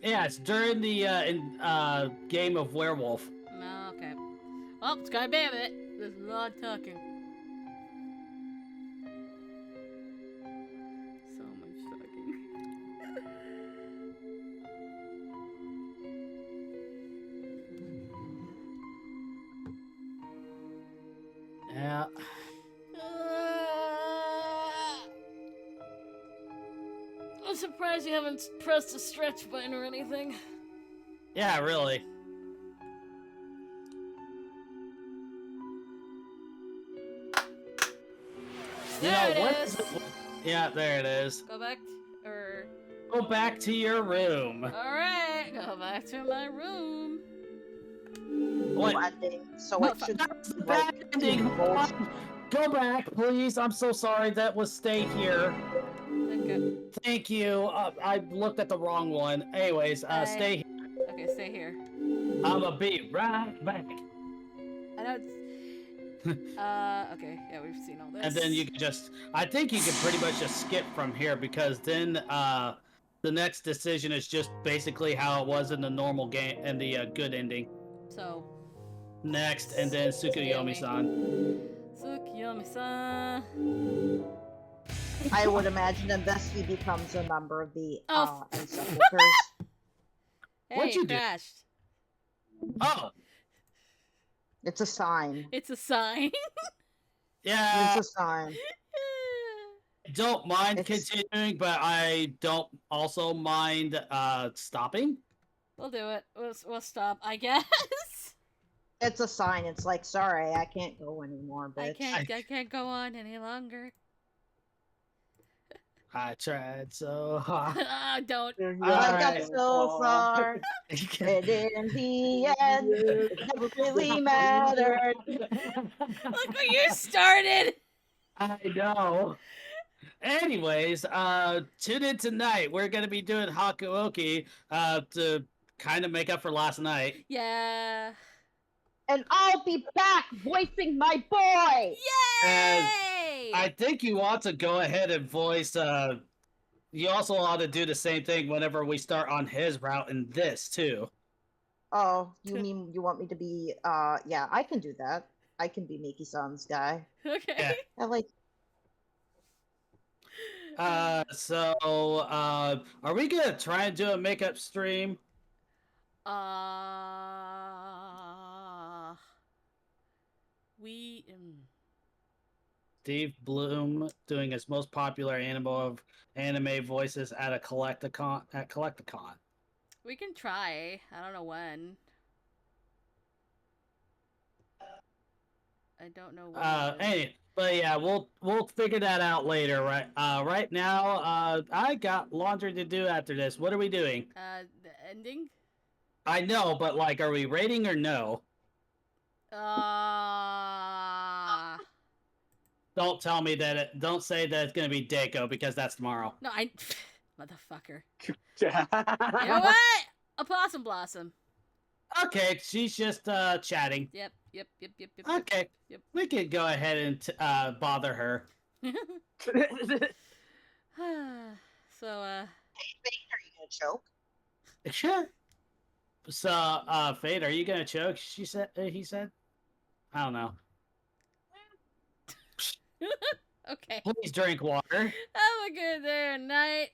yeah, it's during the game of Werewolf. No, okay. Oh, it's gotta be a bit. There's a lot of talking. So much talking. I'm surprised you haven't pressed a stretch button or anything. Yeah, really. There it what is. Yeah, there it is. Go back, or Go back to your room. all right, go back to my room. Wait, Ending, so No, it should that's the like, bad ending. roll- Go back, please. I'm so sorry. That was stay here. Okay. Thank you. I looked at the wrong one. Anyways, Bye. stay here. Okay, stay here. I'ma be right back. I know it's. Okay, yeah, we've seen all this. And then you can just, I think you can pretty much just skip from here because then the next decision is just basically how it was in the normal game and the good ending. So. Next, and then Tsukuyomi-san. Tsukuyomi-san. I would imagine unless he becomes a member of the Oh. Sepulchres. Hey, What'd you do? crashed. Oh, It's a sign. It's a sign. yeah. It's a sign. Don't mind It's- continuing, but I don't also mind stopping. We'll do it. We'll stop, I guess. It's a sign. It's like, sorry, I can't go anymore, bitch. I can't go on any longer. I tried so hard. Don't. I Alright. got so far, and in the end, it never really mattered. Look what you started. I know. Anyways, tune in tonight. We're gonna be doing Hakuoki to kind of make up for last night. Yeah. And I'll be back voicing my boy. Yay! I think you ought to go ahead and voice. You also ought to do the same thing whenever we start on his route in this too. Oh, you mean you want me to be? Yeah, I can do that. I can be Miki-san's guy. Okay. Yeah. I like. Are we gonna try and do a makeup stream? We. Steve Bloom doing his most popular anime voices at a Collecticon. We can try. I don't know when. I don't know when. But yeah, we'll figure that out later. Right. Right now, I got laundry to do after this. What are we doing? The ending? I know, but like, are we rating or no? Don't tell me that. Don't say that it's gonna be Deco because that's tomorrow. No, motherfucker. You know what? A Possum Blossom. Okay, she's just chatting. Yep. Okay, Yep. we could go ahead and bother her. So, Hey, Fane, are you gonna choke? Sure. So, Fate, are you gonna choke? She said. He said. I don't know. okay. Please drink water Have a good day or night.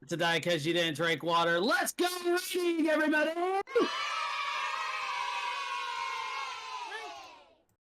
tonight because you didn't drink water. Let's go reading, everybody.